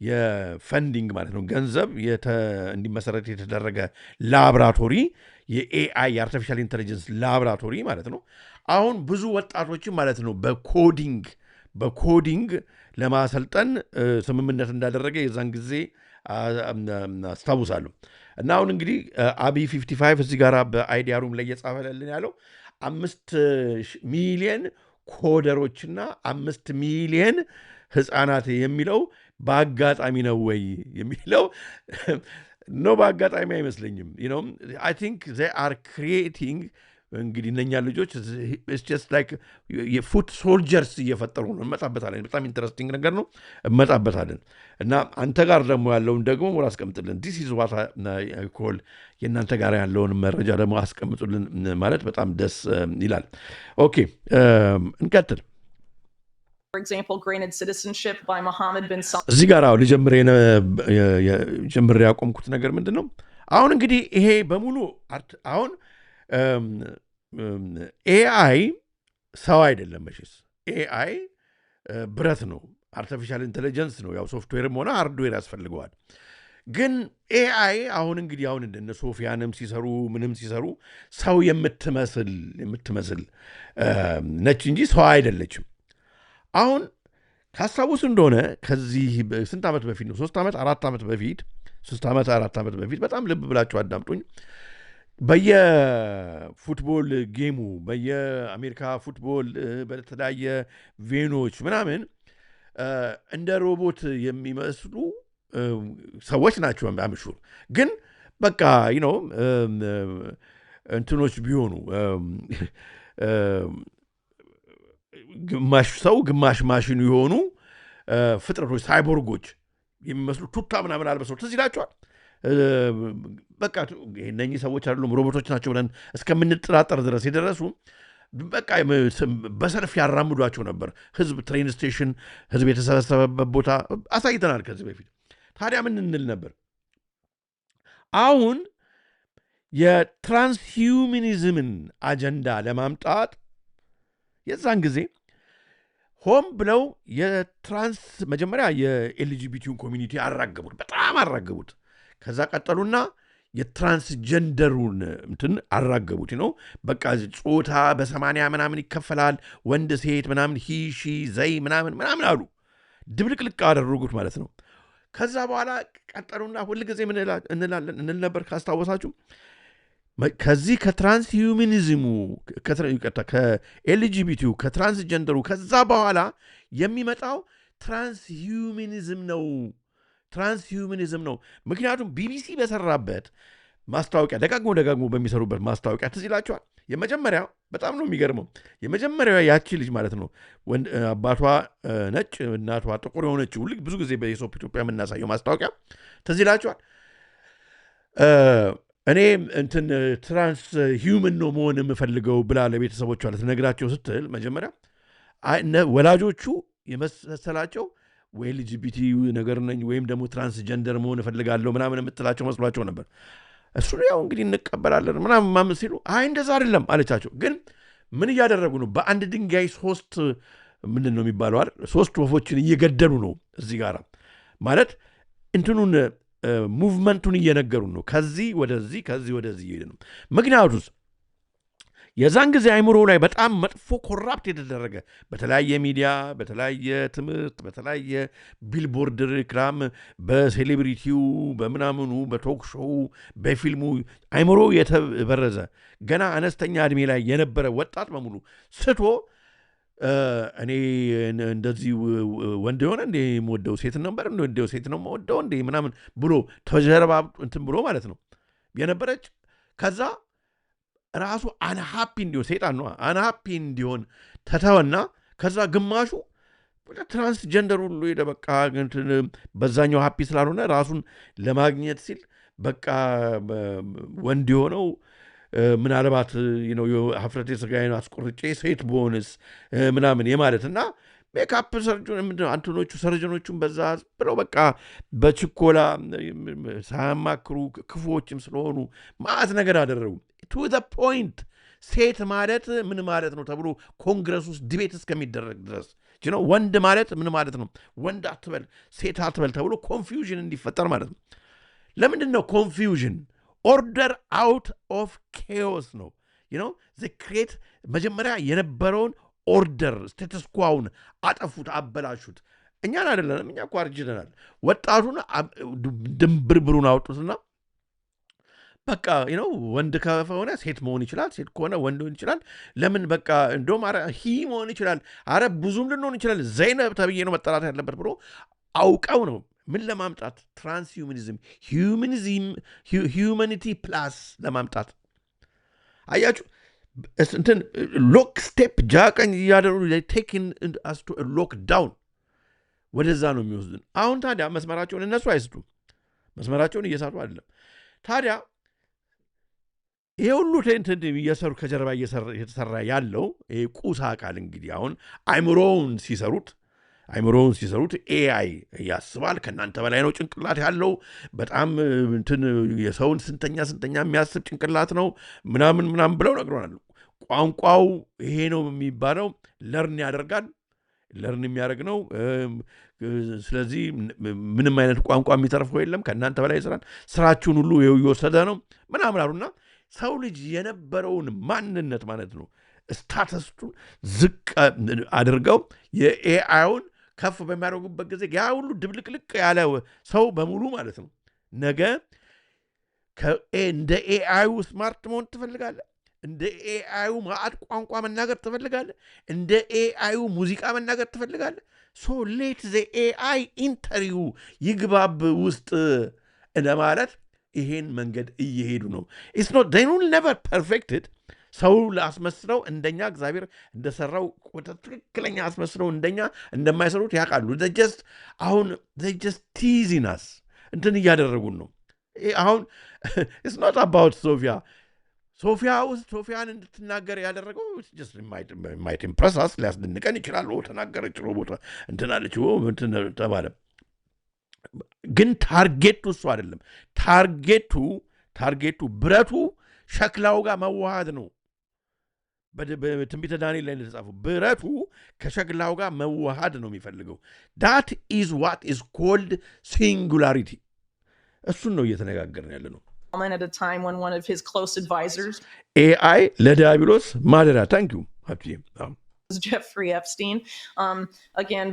የፈንዲንግ ማለት ነው ገንዘብ እንዲመሰረት የተደረገ ላብራቶሪ የኤአይ የአርቲፊሻል ኢንቴሊጀንስ ላብራቶሪ ማለት ነው። አሁን ብዙ ወጣቶችን ማለት ነው በኮዲንግ ለማሰልጠን ስምምነት እንዳደረገ የዛን ጊዜ አስታውሳለሁ። እና አሁን እንግዲህ አቢ 55 እዚህ ጋር በአይዲያ ሩም ላይ እየጻፈልን ያለው 5 ሚሊዮን ኮደሮችና 5 ሚሊዮን ህፃናት የሚለው በአጋጣሚ ነው ወይ የሚለው ነው። በአጋጣሚ አይመስለኝም። አይ ቲንክ they are creating እንግዲህ እነኛ ልጆች just like የፉት ሶልጀርስ እየፈጠሩ ነው። እንመጣበታለን። በጣም ኢንተረስቲንግ ነገር ነው። እንመጣበታለን። እና አንተ ጋር ደግሞ ያለውን ደግሞ አስቀምጥልን። ዲስ ኢዝ ዋት አይ ኮል የእናንተ ጋር ያለውን መረጃ ደግሞ አስቀምጡልን ማለት በጣም ደስ ይላል። ኦኬ እንቀጥል። For example, granted citizenship by Mohammed bin Salman. እዚህ ጋር ጀምሬ ያቆምኩት ነገር ምንድን ነው? አሁን እንግዲህ ይሄ በሙሉ አሁን ኤአይ ሰው አይደለም መቼስ። ኤአይ ብረት ነው፣ አርቲፊሻል ኢንቴሊጀንስ ነው። ያው ሶፍትዌርም ሆነ ሃርድዌር ያስፈልገዋል። ግን ኤአይ አሁን እንግዲህ አሁን እንደነ ሶፊያንም ሲሰሩ ምንም ሲሰሩ ሰው የምትመስል ነች እንጂ ሰው አይደለችም። አሁን ካስታውስ እንደሆነ ከዚህ ስንት ዓመት በፊት ነው? 3 ዓመት 4 ዓመት በፊት በጣም ልብ ብላችሁ አዳምጡኝ። በየፉትቦል ጌሙ በየአሜሪካ ፉትቦል በተለያየ ቬኖች ምናምን እንደ ሮቦት የሚመስሉ ሰዎች ናቸው አምሹር ግን በቃ እንትኖች ቢሆኑ ግማሽ ሰው ግማሽ ማሽኑ የሆኑ ፍጥረቶች ሳይቦርጎች የሚመስሉ ቱታ ምናምን አልበሰው ትዝ ይላቸዋል። በቃ እነኚህ ሰዎች አይደሉም ሮቦቶች ናቸው ብለን እስከምንጠራጠር ድረስ የደረሱ በቃ በሰልፍ ያራምዷቸው ነበር። ህዝብ ትሬን ስቴሽን፣ ህዝብ የተሰበሰበበት ቦታ አሳይተናል ከዚህ በፊት። ታዲያ ምን እንል ነበር? አሁን የትራንስሂውመኒዝምን አጀንዳ ለማምጣት የዛን ጊዜ ሆም ብለው መጀመሪያ የኤልጂቢቲውን ኮሚኒቲ አራገቡት፣ በጣም አራገቡት። ከዛ ቀጠሉና የትራንስጀንደሩን እንትን አራገቡት ነው። በቃ ጾታ በ80 ምናምን ይከፈላል፣ ወንድ ሴት ምናምን ሂ ሺ ዘይ ምናምን ምናምን አሉ። ድብልቅልቅ አደረጉት ማለት ነው። ከዛ በኋላ ቀጠሉና ሁልጊዜ እንል ነበር ካስታወሳችሁ ከዚህ ከትራንስሂውመኒዝሙ ከኤልጂቢቲው ከትራንስጀንደሩ ከዛ በኋላ የሚመጣው ትራንስሂውመኒዝም ነው። ምክንያቱም ቢቢሲ በሰራበት ማስታወቂያ ደጋግሞ በሚሰሩበት ማስታወቂያ ትዝ ይላቸዋል። የመጀመሪያ በጣም ነው የሚገርመው። የመጀመሪያ ያቺ ልጅ ማለት ነው አባቷ ነጭ እናቷ ጥቁር የሆነችው ብዙ ጊዜ በኢሶፕ ኢትዮጵያ የምናሳየው ማስታወቂያ ትዝ ይላቸዋል። እኔ እንትን ትራንስ ሂውመን ነው መሆን የምፈልገው ብላ ለቤተሰቦቿ ልትነግራቸው ስትል መጀመሪያ ወላጆቹ የመሰላቸው ወይ ኤልጂቢቲ ነገር ነኝ ወይም ደግሞ ትራንስጀንደር መሆን እፈልጋለሁ ምናምን የምትላቸው መስሏቸው ነበር። እሱ ያው እንግዲህ እንቀበላለን ምናምን ሲሉ አይ እንደዛ አይደለም አለቻቸው። ግን ምን እያደረጉ ነው? በአንድ ድንጋይ ምንድን ነው የሚባለው አይደል? 3 ወፎችን እየገደሉ ነው። እዚህ ጋር ማለት እንትኑን ሙቭመንቱን እየነገሩን ነው። ከዚህ ወደዚህ እየሄደ ነው። ምክንያቱስ የዛን ጊዜ አይምሮ ላይ በጣም መጥፎ ኮራፕት የተደረገ በተለያየ ሚዲያ፣ በተለያየ ትምህርት፣ በተለያየ ቢልቦርድ ሪክላም፣ በሴሌብሪቲው፣ በምናምኑ፣ በቶክ ሾው፣ በፊልሙ አይምሮ የተበረዘ ገና አነስተኛ ዕድሜ ላይ የነበረ ወጣት በሙሉ ስቶ እኔ እንደዚህ ወንድ የሆነ እንደ የምወደው ሴት ነበር እንደው ሴት ነው የምወደው እንደ ምናምን ብሎ ተጀርባ እንትን ብሎ ማለት ነው የነበረች ከዛ ራሱ አንሃፒ እንዲሆን ሰይጣን ነው አንሃፒ እንዲሆን ተተወና ከዛ ግማሹ ትራንስጀንደር ሁሉ ሄደ። በቃ በዛኛው ሃፒ ስላልሆነ ራሱን ለማግኘት ሲል በቃ ወንድ የሆነው ምናልባት ሀፍረቴ ስጋዬን አስቆርጬ ሴት በሆንስ ምናምን የማለት እና ሜካፕ አንትኖቹ ሰርጀኖቹን በዛ ብለው በቃ በችኮላ ሳያማክሩ ክፉዎችም ስለሆኑ ማዕት ነገር አደረጉ። ቱ ዘ ፖይንት ሴት ማለት ምን ማለት ነው ተብሎ ኮንግረስ ውስጥ ዲቤት እስከሚደረግ ድረስ ወንድ ማለት ምን ማለት ነው፣ ወንድ አትበል ሴት አትበል ተብሎ ኮንፊውዥን እንዲፈጠር ማለት ነው። ለምንድን ነው ኮንፊውዥን? ኦርደር አውት ኦፍ ኬዎስ ነው። ክሬት መጀመሪያ የነበረውን ኦርደር ስቴተስኳውን አጠፉት፣ አበላሹት። እኛን አይደለንም፣ እኛ እኮ አርጅተናል። ወጣቱን ድንብርብሩን አወጡትና በቃ ወንድ ከሆነ ሴት መሆን ይችላል፣ ሴት ከሆነ ወንድ ሆን ይችላል። ለምን በቃ እንደውም ሂ መሆን ይችላል፣ አረ ብዙም ልንሆን ይችላል፣ ዘይነብ ተብዬ ነው መጠራት ያለበት ብሎ አውቀው ነው ምን ለማምጣት ትራንስሂውመኒዝም ሂውማኒቲ ፕላስ ለማምጣት አያችሁ። እንትን ሎክ ስቴፕ ጃቀኝ እያደሩ ቴክን ሎክ ዳውን ወደዛ ነው የሚወስድን። አሁን ታዲያ መስመራቸውን እነሱ አይስቱም፣ መስመራቸውን እየሳቱ አይደለም። ታዲያ ይሄ ሁሉ እየሰሩ ከጀርባ እየተሰራ ያለው ይሄ ቁሳ አካል እንግዲህ አሁን አይምሮውን ሲሰሩት ኤአይ ያስባል። ከእናንተ በላይ ነው ጭንቅላት ያለው፣ በጣም የሰውን ስንተኛ የሚያስብ ጭንቅላት ነው ምናምን ብለው ነግሮናል። ቋንቋው ይሄ ነው የሚባለው ለርን ያደርጋል፣ ለርን የሚያደርግ ነው። ስለዚህ ምንም አይነት ቋንቋ የሚተርፈው የለም፣ ከእናንተ በላይ ይሰራል፣ ስራችሁን ሁሉ የወሰደ ነው ምናምን አሉና ሰው ልጅ የነበረውን ማንነት ማለት ነው ስታተስቱን ዝቅ አድርገው የኤአይውን ከፍ በሚያደርጉበት ጊዜ ያ ሁሉ ድብልቅልቅ ያለ ሰው በሙሉ ማለት ነው ነገ እንደ ኤአዩ ስማርት መሆን ትፈልጋለህ? እንደ ኤአዩ ማዕድ ቋንቋ መናገር ትፈልጋለህ? እንደ ኤአዩ ሙዚቃ መናገር ትፈልጋለህ? ሶ ሌት ዘ ኤአይ ኢንተርዩ ይግባብ ውስጥ እንደማለት ይሄን መንገድ እየሄዱ ነው። ኢትስ ኖት ዴይ ዊል ኔቨር ፐርፌክትድ ሰው ላስመስለው እንደኛ እግዚአብሔር እንደሰራው ትክክለኛ አስመስለው እንደኛ እንደማይሰሩት ያውቃሉ። አሁን ጀስት ቲዚናስ እንትን እያደረጉን ነው። አሁን ኢትስ ኖት አባውት ሶፊያን እንድትናገር ያደረገው ማይት ኢምፕረሳስ ሊያስደንቀን ይችላል። ተናገረች ቦታ እንትናለች ተባለ። ግን ታርጌቱ እሱ አይደለም። ታርጌቱ ብረቱ ሸክላው ጋር መዋሃድ ነው። በትንቢተ ዳንኤል ላይ እንደተጻፈው ብረቱ ከሸክላው ጋር መዋሃድ ነው የሚፈልገው። ዳት ኢዝ ዋት ኢዝ ኮልድ ሲንጉላሪቲ። እሱን ነው እየተነጋገርን ያለ ነው። At a time when one of his close advisors, AI ለዲያብሎስ ማደሪያ ታንኪዩ was Jeffrey Epstein. Again,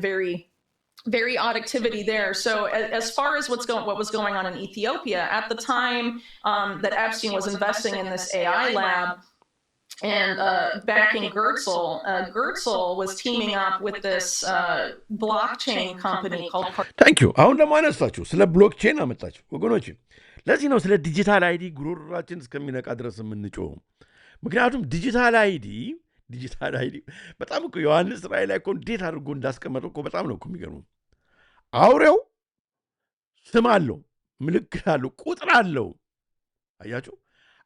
very odd activity there. So as far as what was going on in Ethiopia at the time that Epstein was investing in this AI lab and backing Gertzel, Gertzel was teaming up with this blockchain company called Thank you. አሁን ደግሞ አነሳችሁ ስለ ብሎክቼን አመጣችሁ ወገኖች። ለዚህ ነው ስለ ዲጂታል አይዲ ጉሮሯችን እስከሚነቃ ድረስ የምንጮኸው። ምክንያቱም ዲጂታል አይዲ በጣም እኮ ዮሐንስ ራእይ ላይ እኮ እንዴት አድርጎ እንዳስቀመጠው እኮ በጣም ነው እኮ የሚገርመው። አውሬው ስም አለው፣ ምልክት አለው፣ ቁጥር አለው። አያችሁ።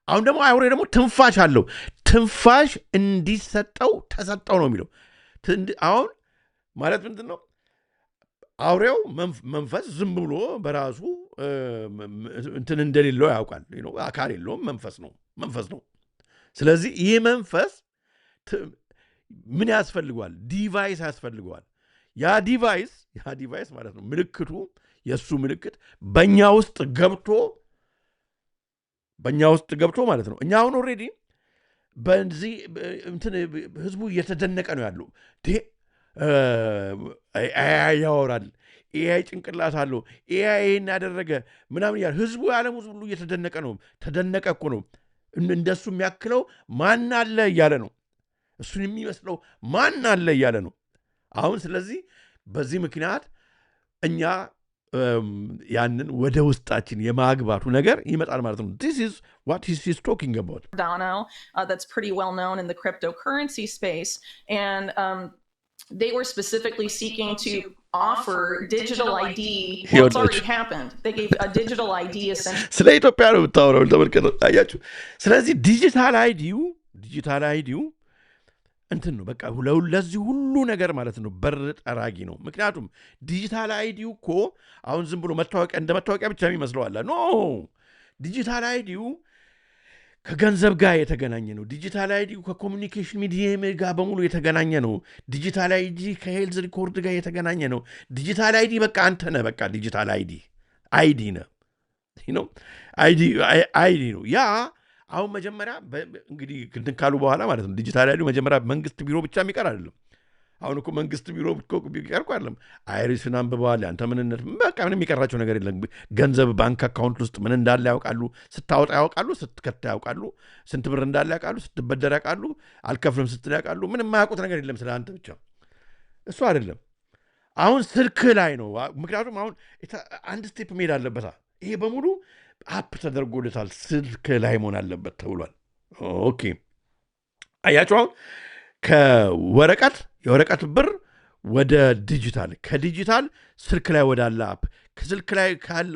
አሁን ደግሞ አውሬ ደግሞ ትንፋሽ አለው። ትንፋሽ እንዲሰጠው ተሰጠው ነው የሚለው። አሁን ማለት ምንድን ነው? አውሬው መንፈስ ዝም ብሎ በራሱ እንትን እንደሌለው ያውቃል። አካል የለውም፣ መንፈስ ነው። ስለዚህ ይህ መንፈስ ምን ያስፈልገዋል? ዲቫይስ ያስፈልገዋል። ያ ዲቫይስ ማለት ነው ምልክቱ፣ የእሱ ምልክት በእኛ ውስጥ ገብቶ ማለት ነው። እኛ አሁን ኦልሬዲ በዚህ እንትን ህዝቡ እየተደነቀ ነው ያለው። ኤአይ ያወራል፣ ኤአይ ጭንቅላት አለው፣ ኤአይ ይህን ያደረገ ምናምን እያለ ህዝቡ የዓለም ህዝብ ሁሉ እየተደነቀ ነው። ተደነቀ እኮ ነው። እንደሱ የሚያክለው ማን አለ እያለ ነው። እሱን የሚመስለው ማን አለ እያለ ነው አሁን። ስለዚህ በዚህ ምክንያት እኛ ያንን ወደ ውስጣችን የማግባቱ ነገር ይመጣል ማለት ነው። This is what he's talking about. Cardano, that's pretty well known in the cryptocurrency space, and they were specifically seeking to offer digital ID. What's already happened? They gave a digital ID essentially. ስለ ኢትዮጵያ ነው የምታወራው ተመልከቱ። አያችሁ። ስለዚህ ዲጂታል አይዲው እንትን ነው በቃ ለዚህ ሁሉ ነገር ማለት ነው በር ጠራጊ ነው። ምክንያቱም ዲጂታል አይዲው እኮ አሁን ዝም ብሎ እንደ መታወቂያ ብቻ የሚመስለዋል። ኖ ዲጂታል አይዲው ከገንዘብ ጋር የተገናኘ ነው። ዲጂታል አይዲ ከኮሚኒኬሽን ሚዲየም ጋር በሙሉ የተገናኘ ነው። ዲጂታል አይዲ ከሄልዝ ሪኮርድ ጋር የተገናኘ ነው። ዲጂታል አይዲ በቃ አንተ ነህ። በቃ ዲጂታል አይዲ ነህ ነው አይዲ ነው። ያ አሁን መጀመሪያ እንግዲህ እንትን ካሉ በኋላ ማለት ነው ዲጂታል አይዲ መጀመሪያ መንግስት ቢሮ ብቻ የሚቀር አይደለም። አሁን እኮ መንግስት ቢሮ ቢቀር እኮ አይደለም። አይሪስን አንብበዋል። አንተ ምንነት በቃ ምንም የሚቀራቸው ነገር የለም። ገንዘብ ባንክ አካውንት ውስጥ ምን እንዳለ ያውቃሉ። ስታወጣ ያውቃሉ፣ ስትከታ ያውቃሉ፣ ስንት ብር እንዳለ ያውቃሉ፣ ስትበደር ያውቃሉ፣ አልከፍልም ስትል ያውቃሉ። ምንም የማያውቁት ነገር የለም ስለ አንተ ብቻ። እሱ አይደለም አሁን ስልክ ላይ ነው። ምክንያቱም አሁን አንድ ስቴፕ መሄድ አለበታ። ይሄ በሙሉ አፕ ተደርጎለታል። ስልክ ላይ መሆን አለበት ተብሏል። ኦኬ አያችሁ። አሁን የወረቀት ብር ወደ ዲጂታል፣ ከዲጂታል ስልክ ላይ ወዳለ አፕ፣ ከስልክ ላይ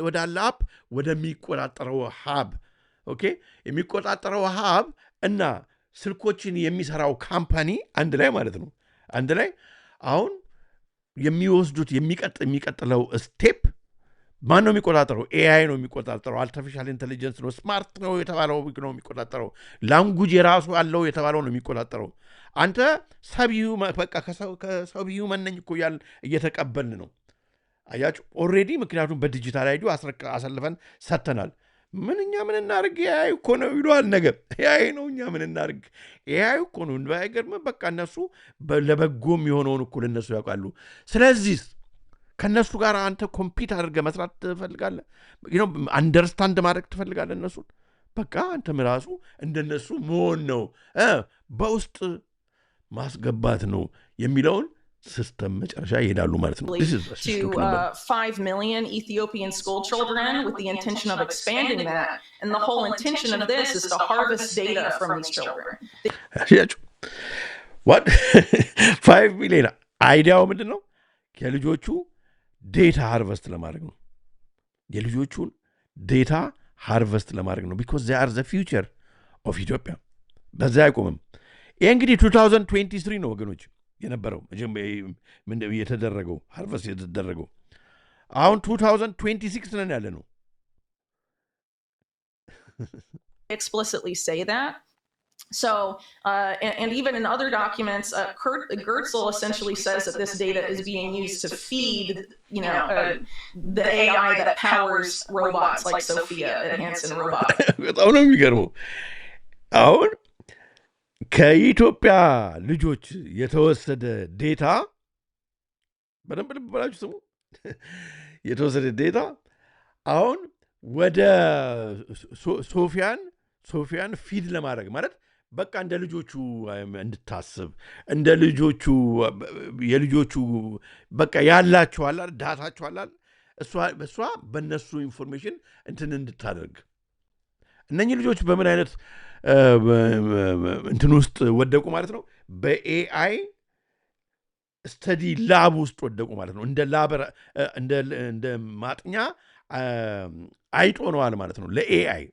ወዳለ አፕ ወደሚቆጣጠረው ሀብ። ኦኬ የሚቆጣጠረው ሀብ እና ስልኮችን የሚሰራው ካምፓኒ አንድ ላይ ማለት ነው። አንድ ላይ አሁን የሚወስዱት የሚቀጥለው ስቴፕ ማን ነው የሚቆጣጠረው? ኤአይ ነው የሚቆጣጠረው። አርቲፊሻል ኢንቴሊጀንስ ነው፣ ስማርት ነው የተባለው ነው የሚቆጣጠረው። ላንጉጅ የራሱ አለው የተባለው ነው የሚቆጣጠረው። አንተ ሰብዩ በቃ ከሰብዩ መነኝ እኮ እየተቀበልን ነው። አያችሁ ኦልሬዲ። ምክንያቱም በዲጂታል አይዲ አሰልፈን ሰጥተናል። እኛ ምን እናርግ? ኤአይ እኮ ነው ይሏል። ነገር ኤአይ ነው፣ እኛ ምን እናርግ? ኤአይ እኮ ነው። ባይገርም በቃ እነሱ ለበጎም የሆነውን እኮ ለነሱ ያውቃሉ። ስለዚህ ከነሱ ጋር አንተ ኮምፒት አድርገህ መስራት ትፈልጋለህ? አንደርስታንድ ማድረግ ትፈልጋለህ እነሱን? በቃ አንተም ራሱ እንደነሱ መሆን ነው፣ በውስጥ ማስገባት ነው የሚለውን ሲስተም መጨረሻ ይሄዳሉ ማለት ነው። To 5 million Ethiopian school children with the intention of expanding that. And the whole intention of this is to harvest data from these children. What? 5 million አይዲያው ምንድን ነው? የልጆቹ ዴታ ሃርቨስት ለማድረግ ነው። የልጆቹን ዴታ ሃርቨስት ለማድረግ ነው። ቢኮዝ they are the future of Ethiopia። በዛ አይቆምም። ይህ እንግዲህ 2023 ነው ወገኖች የነበረው የተደረገው ሃርቨስት የተደረገው። አሁን 2026 ነን ያለ ነው። Explicitly say that. So, and even in other documents, Gertzel essentially says that this data is being used to feed, the AI that powers robots like Sophia at Hanson Robotics. በጣም ነው የሚገርመው። አሁን ከኢትዮጵያ ልጆች የተወሰደ ዴታ በደንብ ልብ ብላችሁ ስሙ። የተወሰደ ዴታ አሁን ወደ ሶፊያን ፊድ ለማድረግ ማለት በቃ እንደ ልጆቹ እንድታስብ እንደ ልጆቹ የልጆቹ በቃ ያላቸዋል ዳታቸዋል እሷ በእነሱ ኢንፎርሜሽን እንትን እንድታደርግ እነኚህ ልጆች በምን አይነት እንትን ውስጥ ወደቁ ማለት ነው? በኤአይ ስተዲ ላብ ውስጥ ወደቁ ማለት ነው። እንደ ማጥኛ አይጦ ነዋል ማለት ነው ለኤአይ።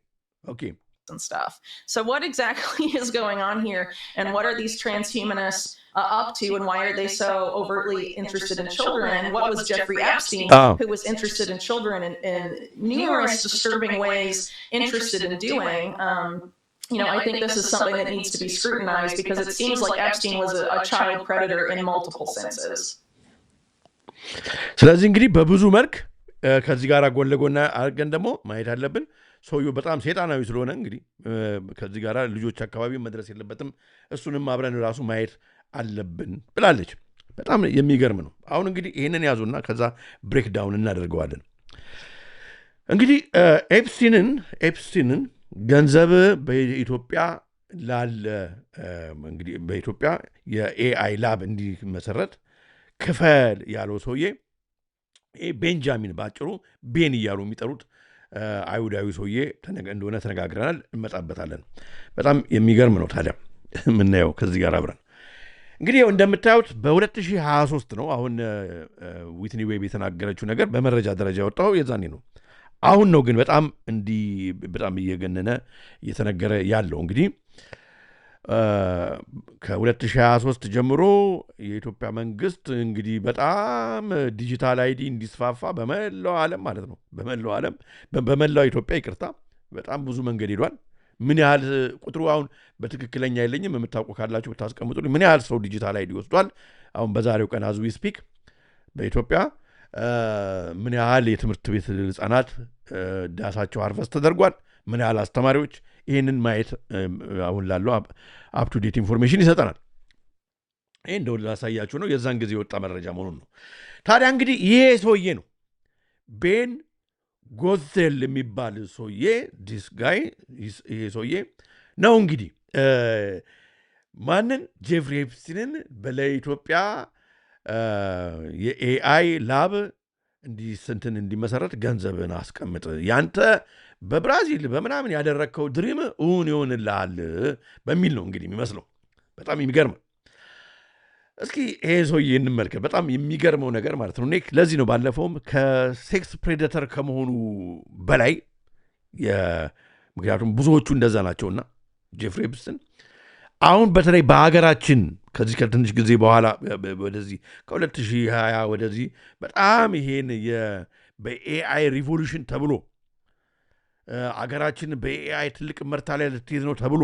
ኦኬ and stuff. So what exactly is going on here, and what are these transhumanists up to, and why are they so overtly interested in children? And what was Jeffrey Epstein, who was interested in children in numerous disturbing ways, interested in doing? I think this is something that needs to be scrutinized, because it seems like Epstein was a child predator in multiple senses. ስለዚህ እንግዲህ በብዙ መልክ ከዚህ ጋር ጎን ለጎን አድርገን ደግሞ ማየት አለብን። ሰውየው በጣም ሴጣናዊ ስለሆነ እንግዲህ ከዚህ ጋር ልጆች አካባቢ መድረስ የለበትም፣ እሱንም አብረን ራሱ ማየት አለብን ብላለች። በጣም የሚገርም ነው። አሁን እንግዲህ ይህንን ያዙና ከዛ ብሬክ ዳውን እናደርገዋለን። እንግዲህ ኤፕስቲንን ገንዘብ በኢትዮጵያ ላለ እንግዲህ በኢትዮጵያ የኤአይ ላብ እንዲመሰረት ክፈል ያለው ሰውዬ ቤንጃሚን ባጭሩ ቤን እያሉ የሚጠሩት አይሁዳዊ ሰውዬ እንደሆነ ተነጋግረናል፣ እንመጣበታለን። በጣም የሚገርም ነው። ታዲያ የምናየው ከዚህ ጋር አብረን እንግዲህ እንደምታዩት በ2023 ነው አሁን ዊትኒ ዌብ የተናገረችው ነገር በመረጃ ደረጃ ያወጣው የዛኔ ነው። አሁን ነው ግን በጣም እየገነነ እየተነገረ ያለው። እንግዲህ ከ2023 ጀምሮ የኢትዮጵያ መንግስት እንግዲህ በጣም ዲጂታል አይዲ እንዲስፋፋ በመላው ዓለም ማለት ነው በመላው ኢትዮጵያ ይቅርታ፣ በጣም ብዙ መንገድ ሄዷል። ምን ያህል ቁጥሩ አሁን በትክክለኛ የለኝም፣ የምታውቁ ካላችሁ ብታስቀምጡልኝ። ምን ያህል ሰው ዲጂታል አይዲ ወስዷል? አሁን በዛሬው ቀን አዝ ዊ ስፒክ በኢትዮጵያ ምን ያህል የትምህርት ቤት ህጻናት ዳሳቸው ሃርቨስት ተደርጓል? ምን ያህል አስተማሪዎች? ይህንን ማየት አሁን ላለው አፕ ቱ ዴት ኢንፎርሜሽን ይሰጠናል። ይህ እንደው ላሳያችሁ ነው፣ የዛን ጊዜ የወጣ መረጃ መሆኑን ነው። ታዲያ እንግዲህ ይሄ ሰውዬ ነው ቤን ጎዜል የሚባል ሰውዬ ዲስጋይ ይሄ ሰውዬ ነው እንግዲህ ማንን ጄፍሪ ኤፕስቲንን በለኢትዮጵያ የኤአይ ላብ እንዲስንትን እንዲመሰረት ገንዘብን አስቀምጥ፣ ያንተ በብራዚል በምናምን ያደረግከው ድሪም እውን ይሆንልሃል በሚል ነው እንግዲህ የሚመስለው። በጣም የሚገርም። እስኪ ይሄ ሰውዬ እንመልከት። በጣም የሚገርመው ነገር ማለት ነው። ለዚህ ነው ባለፈውም ከሴክስ ፕሬዴተር ከመሆኑ በላይ ምክንያቱም ብዙዎቹ እንደዛ ናቸውና ጄፍሪ ኤፕስቲን አሁን በተለይ በሀገራችን ከዚህ ከትንሽ ጊዜ በኋላ ወደዚህ ከ2020 ወደዚህ በጣም ይሄን በኤአይ ሪቮሉሽን ተብሎ አገራችን በኤአይ ትልቅ መርታ ላይ ልትይዝ ነው ተብሎ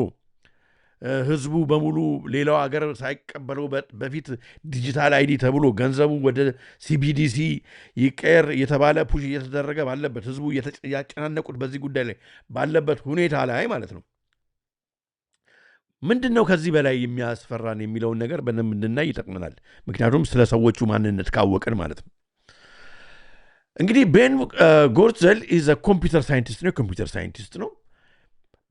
ህዝቡ በሙሉ ሌላው አገር ሳይቀበለው በፊት ዲጂታል አይዲ ተብሎ ገንዘቡ ወደ ሲቢዲሲ ይቀር የተባለ ፑሽ እየተደረገ ባለበት ህዝቡ ያጨናነቁት በዚህ ጉዳይ ላይ ባለበት ሁኔታ ላይ ማለት ነው ምንድን ነው ከዚህ በላይ የሚያስፈራን የሚለውን ነገር በደንብ እንድናይ ይጠቅመናል። ምክንያቱም ስለ ሰዎቹ ማንነት ካወቅን ማለት ነው። እንግዲህ ቤን ጎርትዘል ኢዝ ኮምፒውተር ሳይንቲስት ነው።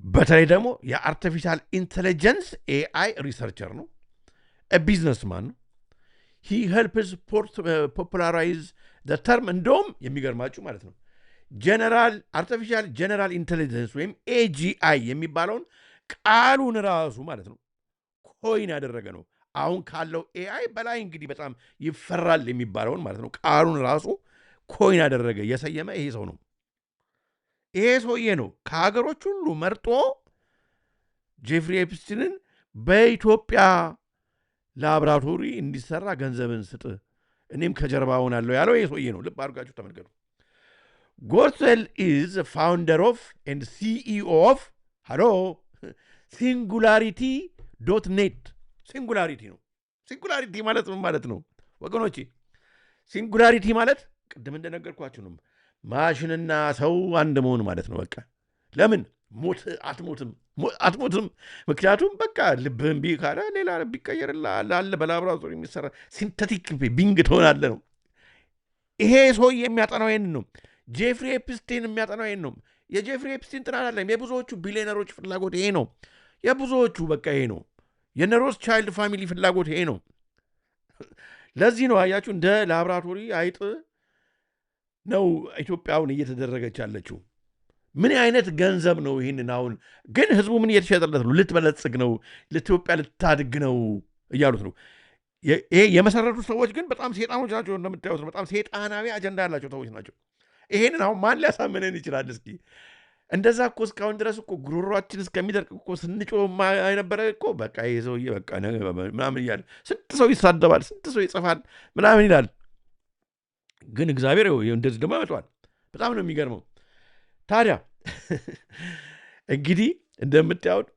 በተለይ ደግሞ የአርቲፊሻል ኢንቴሊጀንስ ኤአይ ሪሰርቸር ነው። ቢዝነስማን ነው። ሂ ሄልፕስ ፖፑላራይዝ ዘ ተርም። እንደውም የሚገርማችሁ ማለት ነው አርቲፊሻል ጀነራል ኢንቴሊጀንስ ወይም ኤጂአይ የሚባለውን ቃሉን ራሱ ማለት ነው ኮይን ያደረገ ነው። አሁን ካለው ኤአይ በላይ እንግዲህ በጣም ይፈራል የሚባለውን ማለት ነው ቃሉን ራሱ ኮይን ያደረገ የሰየመ ይሄ ሰው ነው። ይሄ ሰውዬ ነው ከሀገሮች ሁሉ መርጦ ጄፍሪ ኤፕስቲንን በኢትዮጵያ ላብራቶሪ እንዲሰራ ገንዘብን ስጥ እኔም ከጀርባ ሆናለሁ ያለው ይሄ ሰውዬ ነው። ልብ አድርጋችሁ ተመልከቱ። ጎርትዘል ኢዝ ፋውንደር ኦፍ ኤንድ ሲኢኦ ኦፍ ሲንጉላሪቲ ዶት ኔት። ሲንጉላሪቲ ነው። ሲንጉላሪቲ ማለት ምን ማለት ነው ወገኖቼ? ሲንጉላሪቲ ማለት ቅድም እንደነገርኳችሁ ነው ማሽንና ሰው አንድ መሆን ማለት ነው። በቃ ለምን አትሞትም። ምክንያቱም በቃ ልብህን ቢ ካለ ሌላ ልብ ይቀየርልሃል አለ በላብራቶሪ የሚሰራ ሲንተቲክ ቢንግ ትሆናለ ነው። ይሄ ሰው የሚያጠናው ይህን ነው። ጄፍሪ ኤፕስቲን የሚያጠናው ይህን ነው። የጄፍሪ ኤፕስቲን ጥናት አለ። የብዙዎቹ ቢሊዮነሮች ፍላጎት ይሄ ነው። የብዙዎቹ በቃ ይሄ ነው። የነሮስ ቻይልድ ፋሚሊ ፍላጎት ይሄ ነው። ለዚህ ነው አያችሁ እንደ ላብራቶሪ አይጥ ነው ኢትዮጵያውን እየተደረገች ያለችው። ምን አይነት ገንዘብ ነው ይህንን? አሁን ግን ህዝቡ ምን እየተሸጠለት ነው? ልትበለጽግ ነው፣ ለኢትዮጵያ ልታድግ ነው እያሉት ነው። ይሄ የመሰረቱት ሰዎች ግን በጣም ሴጣኖች ናቸው። እንደምታዩት በጣም ሴጣናዊ አጀንዳ ያላቸው ሰዎች ናቸው። ይሄንን አሁን ማን ሊያሳምነን ይችላል? እስኪ እንደዛ እኮ እስካሁን ድረስ እኮ ጉሮሯችን እስከሚደርቅ እኮ ስንጮማ የነበረ እኮ በቃ ይሄ ሰውዬ በቃ ምናምን እያለ ስንት ሰው ይሳደባል፣ ስንት ሰው ይጽፋል ምናምን ይላል። ግን እግዚአብሔር እንደዚህ ደግሞ ያመጣዋል። በጣም ነው የሚገርመው። ታዲያ እንግዲህ እንደምታዩት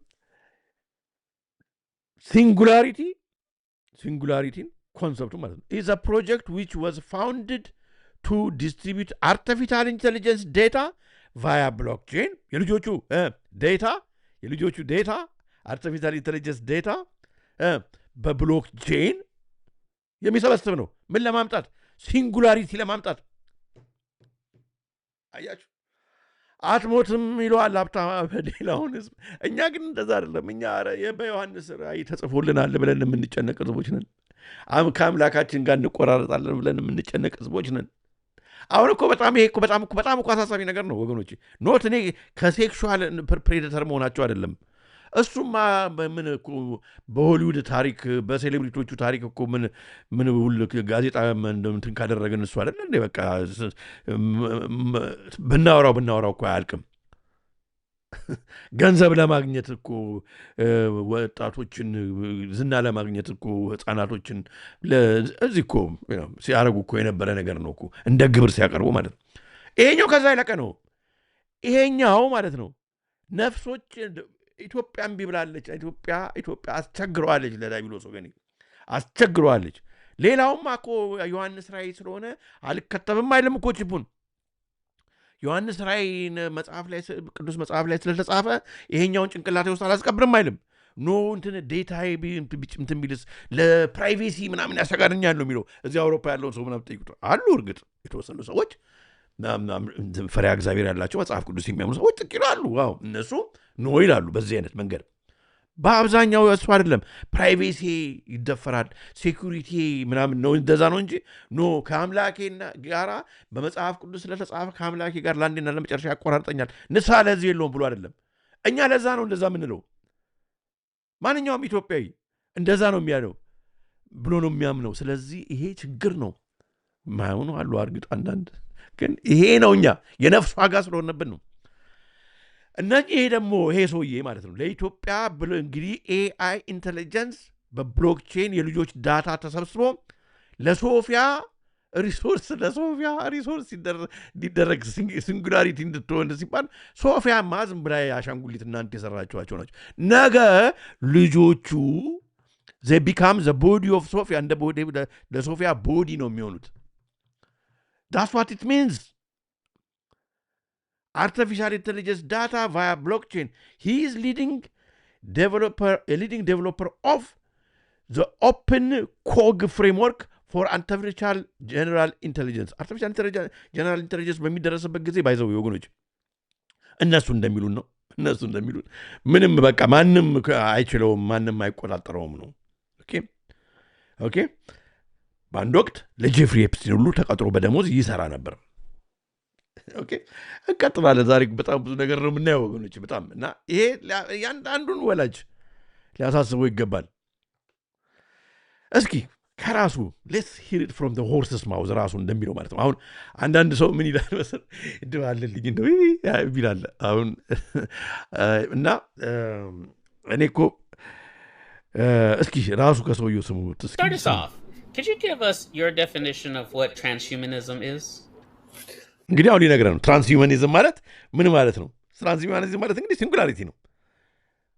ሲንጉላሪቲን ኮንሰፕቱ ማለት ነው ኢዝ አ ፕሮጀክት ዊች ዋዝ ፋውንድድ ቱ ዲስትሪቢዩት አርቲፊሻል ኢንቴሊጀንስ ዴታ ቫያ ብሎክቼን። የልጆቹ ዴታ አርቲፊሻል ኢንቴሊጀንስ ዴታ በብሎክቼን የሚሰበስብ ነው። ምን ለማምጣት? ሲንጉላሪቲ ለማምጣት። አያችሁ አትሞትም ይለዋል ሀብታም በሌላውን ህዝብ። እኛ ግን እንደዛ አይደለም። እኛ በዮሐንስ ራእይ ተጽፎልናል ብለን የምንጨነቅ ህዝቦች ነን። ከአምላካችን ጋር እንቆራረጣለን ብለን የምንጨነቅ ህዝቦች ነን። አሁን እኮ ይሄ በጣም እኮ አሳሳቢ ነገር ነው ወገኖች። ኖት እኔ ከሴክሹዋል ፕሬዴተር መሆናቸው አይደለም። እሱማ ምን እኮ በሆሊውድ ታሪክ በሴሌብሪቲዎቹ ታሪክ እኮ ምን ሁሉ ጋዜጣ እንትን ካደረገን እሱ አይደለ እንዴ? በቃ ብናወራው እኮ አያልቅም። ገንዘብ ለማግኘት እኮ ወጣቶችን ዝና ለማግኘት እኮ ህፃናቶችን እዚህ እኮ ሲያደርጉ እኮ የነበረ ነገር ነው እኮ እንደ ግብር ሲያቀርቡ ማለት ነው። ይሄኛው ከዛ ይለቀ ነው። ይሄኛው ማለት ነው ነፍሶች ኢትዮጵያ እምቢ ብላለች። ኢትዮጵያ አስቸግረዋለች። ለዳቢሎስ ወገኔ አስቸግረዋለች። ሌላውም እኮ ዮሐንስ ራእይ ስለሆነ አልከተብም አይልም እኮ ችፑን ዮሐንስ ራእይ ቅዱስ መጽሐፍ ላይ ስለተጻፈ ይሄኛውን ጭንቅላቴ ውስጥ አላስቀብርም አይልም። ኖ እንትን ዴታዬ እንትን ቢልስ ለፕራይቬሲ ምናምን ያሰጋደኛል ነው የሚለው። እዚህ አውሮፓ ያለውን ሰው ምናምን ጠይቁት አሉ። እርግጥ የተወሰኑ ሰዎች ፈሪሃ እግዚአብሔር ያላቸው መጽሐፍ ቅዱስ የሚያምኑ ሰዎች ጥቂሉ አሉ። ዋው እነሱ ኖ ይላሉ በዚህ አይነት መንገድ። በአብዛኛው እሱ አይደለም። ፕራይቬሲ ይደፈራል፣ ሴኩሪቲ ምናምን ነው እንደዛ ነው እንጂ ኖ ከአምላኬና ጋራ በመጽሐፍ ቅዱስ ስለተጻፈ ከአምላኬ ጋር ለአንዴና ለመጨረሻ ያቆራርጠኛል ንስሐ ለዚህ የለውም ብሎ አይደለም። እኛ ለዛ ነው እንደዛ ምንለው። ማንኛውም ኢትዮጵያዊ እንደዛ ነው የሚያለው ብሎ ነው የሚያምነው። ስለዚህ ይሄ ችግር ነው። ማይሆኑ አሉ እርግጥ አንዳንድ፣ ግን ይሄ ነው እኛ የነፍስ ዋጋ ስለሆነብን ነው። ይሄ ደግሞ ይሄ ሰውዬ ማለት ነው ለኢትዮጵያ ብሎ እንግዲህ ኤአይ ኢንቴሊጀንስ በብሎክቼን የልጆች ዳታ ተሰብስቦ ለሶፊያ ሪሶርስ እንዲደረግ ሲንጉላሪቲ እንድትሆን ሲባል ሶፊያ ማዝም ብላ አሻንጉሊት እናንተ የሰራችኋቸው ናቸው። ነገ ልጆቹ they become the body of ሶፊያ እንደ ለሶፊያ ቦዲ ነው የሚሆኑት። that's what it means. Artificial intelligence data via blockchain. He is a leading developer of the Open Cog framework ፎር አርቲፊሻል ጀነራል ኢንቴሊጀንስ ጀነራል ኢንቴሊጀንስ በሚደረስበት ጊዜ ባይዘው ወገኖች እነሱ እንደሚሉን ነው። እነሱ እንደሚሉን ምንም በቃ ማንም አይችለውም፣ ማንም አይቆጣጠረውም ነው። ኦኬ በአንድ ወቅት ለጄፍሪ ኤፕስቲን ሁሉ ተቀጥሮ በደሞዝ ይሰራ ነበር። ኦኬ እንቀጥላለን። ዛሬ በጣም ብዙ ነገር ነው የምናየው ወገኖች፣ በጣም እና ይሄ ያንዳንዱን ወላጅ ሊያሳስበው ይገባል። እስኪ ከራሱ ሌትስ ሂር ኢት ፍሮም ዘ ሆርስስ ማውዝ ራሱ እንደሚለው ማለት ነው። አሁን አንዳንድ ሰው ምን ይላል መሰለህ እንደባለልኝ እንደው ይላል አሁን እና እኔ እኮ እስኪ ራሱ ከሰውየው ስሙት እስኪ። Start us off. Could you give us your definition of what transhumanism is? እንግዲህ አሁን ሊነግረን ነው። ትራንስሂውማኒዝም ማለት ምን ማለት ነው? ትራንስሂውማኒዝም ማለት እንግዲህ ሲንጉላሪቲ ነው።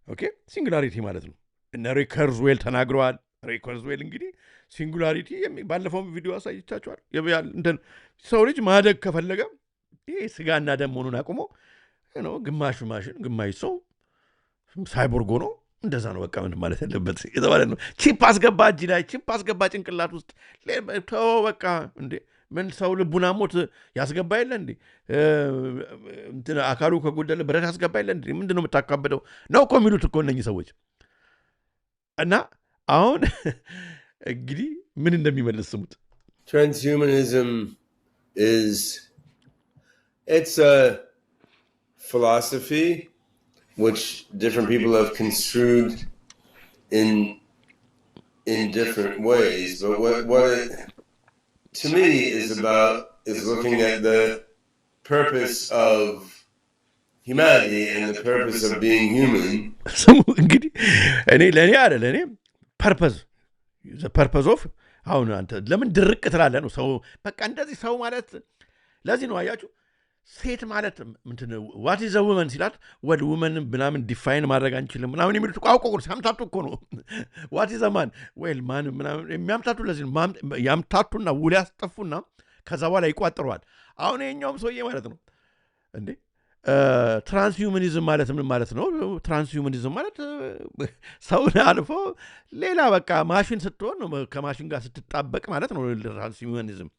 ኦኬ ሲንጉላሪቲ ማለት ነው። እነ ሬይ ኩርዝዌል ተናግረዋል። ሬይ ኩርዝዌል እንግዲህ ሲንጉላሪቲ ባለፈው ቪዲዮ አሳይቻችኋል። እንትን ሰው ልጅ ማደግ ከፈለገ ይሄ ስጋና ደም መሆኑን አቁሞ ግማሽ ማሽን ግማሽ ሰው ሳይቦርጎ ነው። እንደዛ ነው በቃ ምን ማለት ያለበት የተባለ ነው። ቺፕ አስገባ እጅ ላይ ቺፕ አስገባ ጭንቅላት ውስጥ ተው በቃ እንዴ ምን ሰው ልቡና ሞት ያስገባ የለ እንዴ? እንትን አካሉ ከጎደለ ብረት ያስገባ የለ እንዴ? ምንድን ነው የምታካበደው ነው እኮ የሚሉት እኮ እነኚህ ሰዎች። እና አሁን እንግዲህ ምን እንደሚመልስ ስሙት። Transhumanism it's a philosophy which different people have construed in different ways, but what it to me is looking at the purpose of humanity and the purpose of being human. ስሙ እንግዲህ ለእኔ ፐርፐዝ ኦፍ አሁን አንተ ለምን ድርቅ ትላለህ ነው። ሰው በቃ እንደዚህ ሰው ማለት ለዚህ ነው አያችሁ። ሴት ማለት ምንድን ነው ዋት ኢዝ ውመን ሲላት ወል ውመን ምናምን ዲፋይን ማድረግ አንችልም ምናምን የሚሉት ቋቁቁር ሲያምታቱ እኮ ነው። ዋት ኢዝ ማን ወል ማን ምናምን የሚያምታቱ ለዚህ ያምታቱና ውል ያስጠፉና ከዛ በኋላ ይቋጥረዋል። አሁን የኛውም ሰውዬ ማለት ነው እንዴ ትራንስሂውማኒዝም ማለት ምን ማለት ነው? ትራንስሂውማኒዝም ማለት ሰውን አልፎ ሌላ በቃ ማሽን ስትሆን ከማሽን ጋር ስትጣበቅ ማለት ነው ትራንስሂውማኒዝም።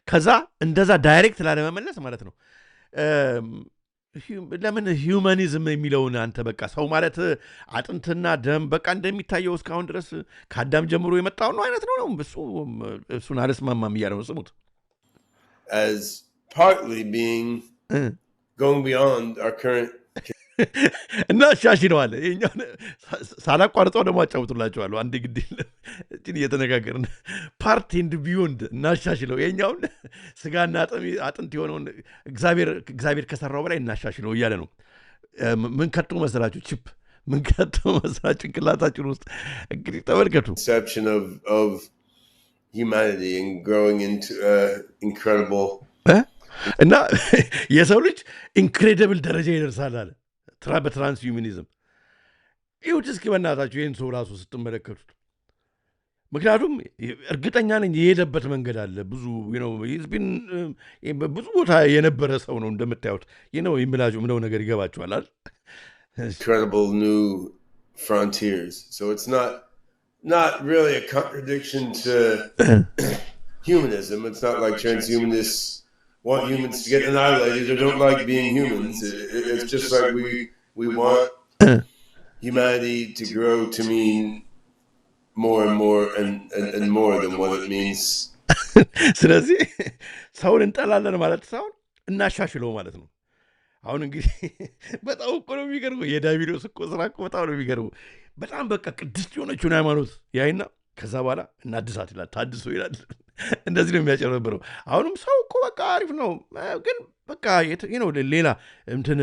ከዛ እንደዛ ዳይሬክት ላለመመለስ ማለት ነው። ለምን ሂውማኒዝም የሚለውን አንተ በቃ ሰው ማለት አጥንትና ደም በቃ እንደሚታየው እስካሁን ድረስ ከአዳም ጀምሮ የመጣው ነው አይነት ነው። እሱን አልስማማም እያለ ነው። ስሙት as partly being going beyond our current እና ሻሽለዋል። ይሄኛውን ሳላቋርጠው ደግሞ አጫውቱላችኋለሁ። አንድ ግድ እችን እየተነጋገርን ፓርት ኤንድ ቢዮንድ እናሻሽለው። ይሄኛውን ስጋና አጥንት የሆነውን እግዚአብሔር ከሰራው በላይ እናሻሽለው እያለ ነው። ምን ከቶ መሰላችሁ? ቺፕ ምን ከቶ መሰላችሁ? ጭንቅላታችን ውስጥ እንግዲህ ተመልከቱ። conception of humanity and growing into incredible እና የሰው ልጅ ኢንክሬዲብል ደረጃ ይደርሳል አለ በትራንስሂውማኒዝም። ይሁት እስኪ በእናታችሁ ይህን ሰው ራሱ ስትመለከቱት፣ ምክንያቱም እርግጠኛ ነኝ የሄደበት መንገድ አለ። ብዙ ብዙ ቦታ የነበረ ሰው ነው እንደምታዩት። ይምላችሁ ምለው ነገር ይገባችኋል አይደል? incredible new frontiers. So it's not really a contradiction to humanism. It's not like transhumanists want humans to get annihilated or don't like being humans. It's just like we want humanity to grow to mean more and more and more than what it means. ስለዚህ ሰውን እንጠላለን ማለት ሳይሆን እናሻሽለው ማለት ነው። አሁን እንግዲህ በጣም እኮ ነው የሚገርመው። የዳቢሎስ እኮ ስራ እኮ በጣም ነው የሚገርመው። በጣም በቃ ቅድስት የሆነችውን ሃይማኖት ያይና ከዛ በኋላ እናድሳት ይላል፣ ታድሶ ይላል። እንደዚህ ነው የሚያጨረብረው። አሁንም ሰው እኮ በቃ አሪፍ ነው፣ ግን በቃ ሌላ እንትን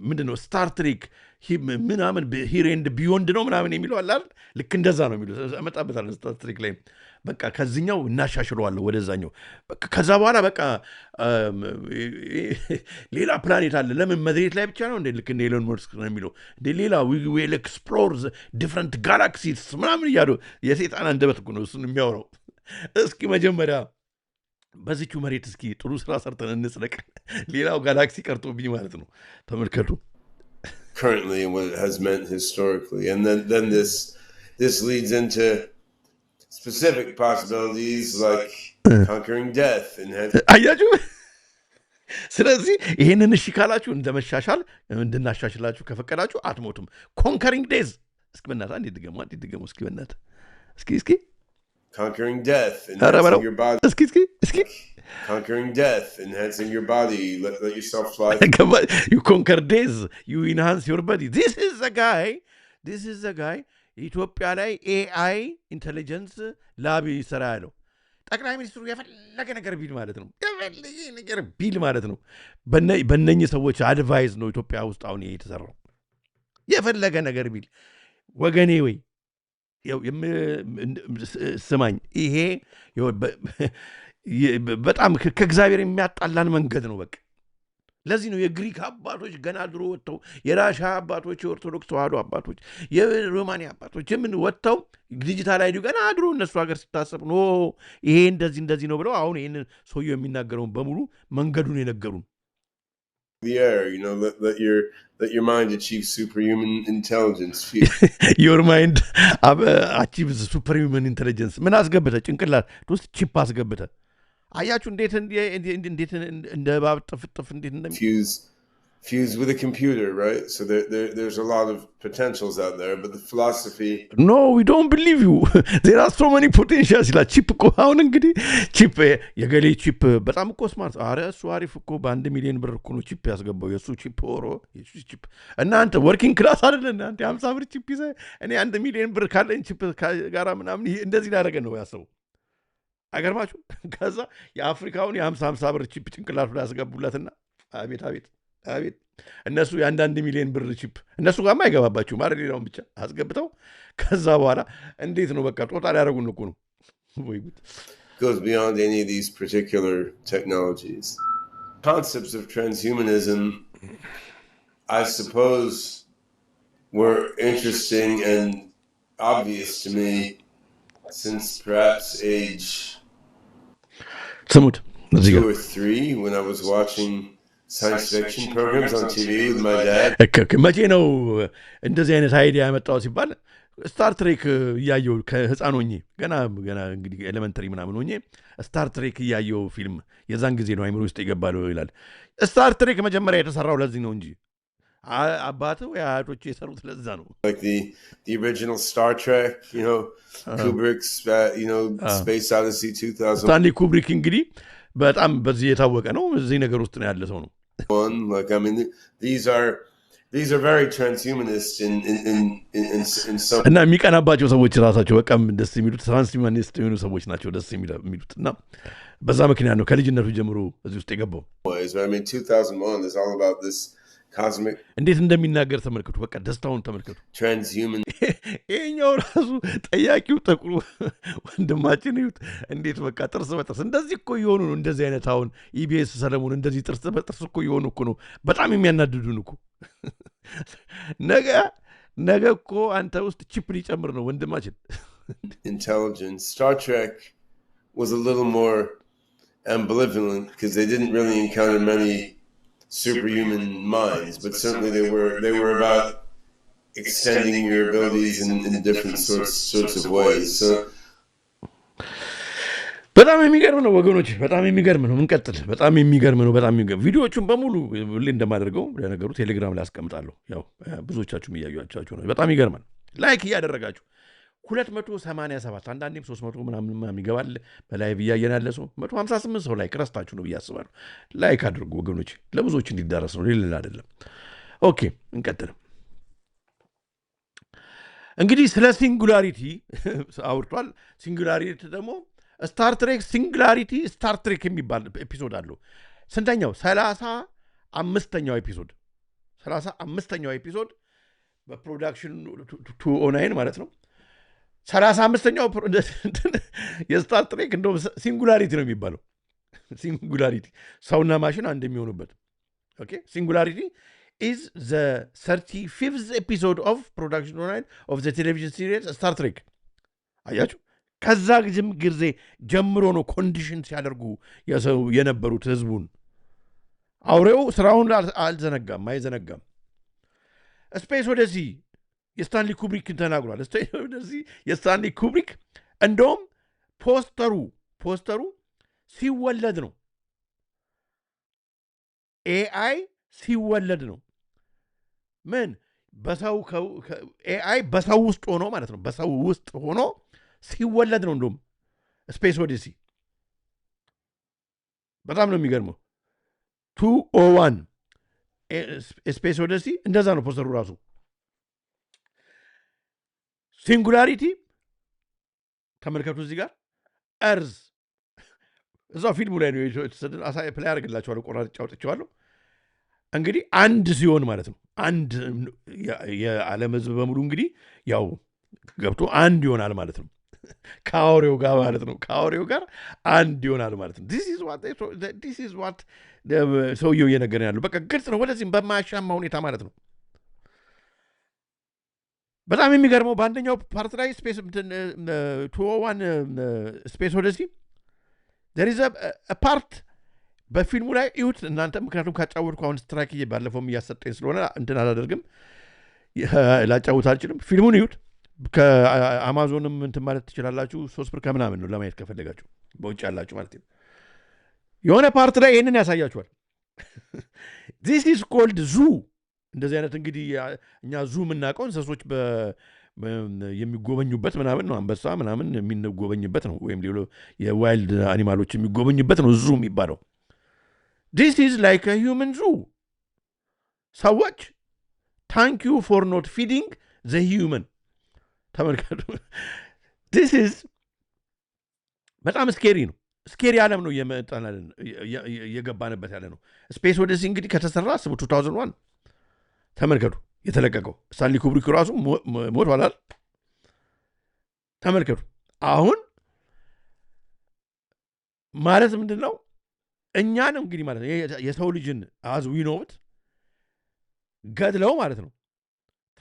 ምንድን ነው ስታር ትሬክ ምናምን ሂር ኤንድ ቢዮንድ ነው ምናምን የሚለው አለ። ልክ እንደዛ ነው የሚሉ እመጣበታለሁ። ስታር ትሬክ ላይ በቃ ከዚኛው እናሻሽለዋለሁ ወደዛኛው። ከዛ በኋላ በቃ ሌላ ፕላኔት አለ። ለምን መሬት ላይ ብቻ ነው እንደ ልክ እንደ ኤሎን መስክ ነው የሚለው እንደ ሌላ ዊል ኤክስፕሎር ዲፍረንት ጋላክሲስ ምናምን እያሉ የሴጣን አንደበት እኮ ነው እሱን የሚያወራው። እስኪ መጀመሪያ በዚቹ መሬት እስኪ ጥሩ ስራ ሰርተን እንጽደቅ፣ ሌላው ጋላክሲ ቀርቶብኝ ማለት ነው። ተመልከቱ currently and what it has meant historically, and then this leads into specific possibilities like conquering death and አያችሁ። ስለዚህ ይህንን እሺ ካላችሁ እንደመሻሻል እንድናሻሽላችሁ ከፈቀዳችሁ አትሞቱም። ኮንከሪንግ ዴዝ እስኪ በእናትህ አንዴ ድገሙ እስኪ በእናትህ እስኪ conquering death, enhancing your body. እስኪ Conquering death, enhancing your body. Let yourself fly. You conquer death, you enhance your body. This is the guy ኢትዮጵያ ላይ ኤአይ ኢንቴሊጀንስ ላብ ይሰራ ያለው ጠቅላይ ሚኒስትሩ የፈለገ ነገር ቢል ማለት ነው። የፈለገ ነገር ቢል ማለት ነው። በእነኝህ ሰዎች አድቫይዝ ነው ኢትዮጵያ ውስጥ አሁን ይሄ የተሰራው። የፈለገ ነገር ቢል ወገኔ ወይ ስማኝ፣ ይሄ በጣም ከእግዚአብሔር የሚያጣላን መንገድ ነው። በቃ ለዚህ ነው የግሪክ አባቶች ገና ድሮ ወጥተው፣ የራሻ አባቶች፣ የኦርቶዶክስ ተዋህዶ አባቶች፣ የሮማኒያ አባቶች የምን ወጥተው ዲጂታል አይዲ ገና ድሮ እነሱ ሀገር ሲታሰብ ኖ ይሄ እንደዚህ ነው ብለው አሁን ይህንን ሰውየው የሚናገረውን በሙሉ መንገዱን የነገሩን። The air, let your mind achieve superhuman intelligence. Your mind achieves superhuman intelligence. ምን አስገብተህ ጭንቅላት ውስጥ ቺፕ አስገብተህ አያችሁ እንዴት እንደ ባብ ጥፍጥፍ እንዴት fuse with a computer, right? So there's a lot of potentials out there, but the philosophy... No, we don't believe you. There are so many potentials. La chip ko aun ngidi chip የገሌ ቺፕ በጣም እኮ ስማርት አረ እሱ አሪፍ እኮ በ1 ሚሊዮን ብር እኮ ነው ቺፕ ያስገባው የሱ ቺፕ ኦሮ የሱ ቺፕ እናንተ ወርኪንግ ክላስ አይደለ እናንተ 50 ብር ቺፕ ይዘህ እኔ 1 ሚሊዮን ብር ካለኝ ቺፕ ጋራ ምናምን እንደዚህ ላደረገ ነው ያሰው አገርማችሁ ከዛ የአፍሪካውን የ50 ብር ቺፕ ጭንቅላቱ ላይ ያስገቡለትና አቤት እነሱ የ1 ሚሊዮን ብር ቺፕ እነሱ ጋርማ አይገባባችሁም አይደል? ሌላውን ብቻ አስገብተው ከዛ በኋላ እንዴት ነው በቃ ጦጣ ሊያደርጉን እኮ ነው። ወይ ጉድ! Goes beyond any of these particular technologies. Concepts of transhumanism, I suppose, were interesting and obvious to me since perhaps age 2 or 3 when I was watching science fiction programs on TV with my dad. መቼ ነው እንደዚህ አይነት አይዲያ ያመጣው ሲባል ስታር ትሬክ እያየው ከህፃን ሆኜ ገና እንግዲህ ኤሌመንተሪ ምናምን ሆኜ ስታር ትሬክ እያየው ፊልም የዛን ጊዜ ነው አይምሮ ውስጥ የገባለው ይላል። ስታር ትሬክ መጀመሪያ የተሰራው ለዚህ ነው እንጂ አባቱ አያቶቹ የሰሩት ለዛ ነው። Like the original Star Trek, Kubrick's Space Odyssey 2000. ስታንሊ ኩብሪክ እንግዲህ በጣም በዚህ የታወቀ ነው። እዚህ ነገር ውስጥ ነው ያለ ሰው ነው። Like I mean these are very transhumanist in some እና የሚቀናባቸው ሰዎች ራሳቸው በቃም ደስ የሚሉት ትራንስሁማኒስት የሆኑ ሰዎች ናቸው ደስ የሚሉት እና በዛ ምክንያት ነው ከልጅነቱ ጀምሮ እዚህ ውስጥ የገባው። I mean 2001 is all about this cosmic እንዴት እንደሚናገር ተመልከቱ። በቃ ደስታውን ተመልከቱ። transhuman ይሄኛው ራሱ ጠያቂው ጥቁሩ ወንድማችን ይሁት እንዴት በቃ ጥርስ በጥርስ እንደዚህ እኮ የሆኑ ነው። እንደዚህ አይነት አሁን ኢቢኤስ ሰለሞን እንደዚህ ጥርስ በጥርስ እኮ የሆኑ እኮ ነው በጣም የሚያናድዱን እኮ። ነገ እኮ አንተ ውስጥ ቺፕ ሊጨምር ነው ወንድማችን። intelligence. Star Trek was a little more ambivalent because they didn't really encounter many superhuman minds, but certainly they were about extending your abilities in different sorts of ways. So በጣም የሚገርም ነው ወገኖች፣ በጣም የሚገርም ነው። እንቀጥል። በጣም የሚገርም ነው። ቪዲዮዎቹን በሙሉ ሁሌ እንደማደርገው ለነገሩ ቴሌግራም ላይ አስቀምጣለሁ። ያው ብዙዎቻችሁም እያዩአቸው ነው። በጣም ይገርማል። ላይክ እያደረጋችሁ 287 አንዳንዴም 300 ምናምን ይገባል። በላይቭ እያየን ያለ ሰው 158 ሰው ላይክ ረስታችሁ ነው ብዬ አስባለሁ። ላይክ አድርጉ ወገኖች፣ ለብዙዎች እንዲዳረስ ነው፣ ሌላ አይደለም። ኦኬ እንቀጥል። እንግዲህ ስለ ሲንጉላሪቲ አውርቷል። ሲንጉላሪቲ ደግሞ ስታር ትሬክ ሲንጉላሪቲ ስታር ትሬክ የሚባል ኤፒሶድ አለው። ስንተኛው? 35ኛው ኤፒሶድ 35ኛው ኤፒሶድ በፕሮዳክሽን 209 ማለት ነው። 35ኛው የስታር ትሬክ እንደውም ሲንጉላሪቲ ነው የሚባለው። ሲንጉላሪቲ ሰውና ማሽን አንድ የሚሆኑበት። ኦኬ ሲንጉላሪቲ is the 35th episode of production 9 of the television series Star Trek. አያችሁ ከዛ ጊዜ ጀምሮ ነው ኮንዲሽን ሲያደርጉ የነበሩት ህዝቡን። አውሬው ስራውን አይዘነጋም። ስፔስ ወደዚህ የስታንሊ ኩብሪክ ተናግሯል። ወደዚህ የስታንሊ ኩብሪክ እንደውም ፖስተሩ ሲወለድ ነው። ኤአይ ሲወለድ ነው። ምን በሰው ኤአይ በሰው ውስጥ ሆኖ ማለት ነው። በሰው ውስጥ ሆኖ ሲወለድ ነው። እንደውም ስፔስ ኦዲሲ በጣም ነው የሚገርመው። 201 ስፔስ ኦዲሲ እንደዛ ነው ፖስተሩ ራሱ። ሲንጉላሪቲ ተመልከቱ እዚህ ጋር እርዝ እዛው ፊልሙ ላይ ነው ፕላይ አድርግላቸዋለሁ። ቆራርጬ አውጥቼዋለሁ። እንግዲህ አንድ ሲሆን ማለት ነው አንድ የዓለም ሕዝብ በሙሉ እንግዲህ ያው ገብቶ አንድ ይሆናል ማለት ነው ከአውሬው ጋር ማለት ነው። ከአውሬው ጋር አንድ ይሆናል ማለት ነው። ዲስ ኢዝ ዋት ሰውየው እየነገረን ያለው በቃ ግልጽ ነው። ወደዚህም በማያሻማ ሁኔታ ማለት ነው። በጣም የሚገርመው በአንደኛው ፓርት ላይ ስፔስ 201 ስፔስ ኦዲሲ there is a ፓርት በፊልሙ ላይ እዩት እናንተ። ምክንያቱም ካጫወትኩ አሁን ስትራይክ ባለፈውም እያሰጠኝ ስለሆነ እንትን አላደርግም፣ ላጫውት አልችልም። ፊልሙን እዩት። ከአማዞንም እንትን ማለት ትችላላችሁ። 3 ብር ከምናምን ነው ለማየት ከፈለጋችሁ በውጭ ያላችሁ ማለት ነው። የሆነ ፓርት ላይ ይህንን ያሳያችኋል። this is called zoo። እንደዚህ አይነት እንግዲህ እኛ ዙ የምናውቀው እንስሶች የሚጎበኙበት ምናምን ነው። አንበሳ ምናምን የሚጎበኝበት ነው፣ ወይም ሌሎ የዋይልድ አኒማሎች የሚጎበኙበት ነው ዙ የሚባለው። ዲስ ኢዝ ላይክ ሂውመን ዙ። ሰዎች ታንክ ዩ ፎር ኖት ፊዲንግ ዘ ሂውመን። ተመልከቱ። ዲስ ኢዝ በጣም ስኬሪ ነው። ስኬሪ ዓለም ነው እየገባንበት ያለ ነው። ስፔስ ኦዲሲ እንግዲህ ከተሰራ አስቡ 2001 ተመልከቱ። የተለቀቀው ስታንሊ ኩብሪክ ራሱ ሞቷል። ተመልከቱ። አሁን ማለት ምንድን ነው? እኛን እንግዲህ ማለት ነው የሰው ልጅን አዝ ዊኖት ገድለው ማለት ነው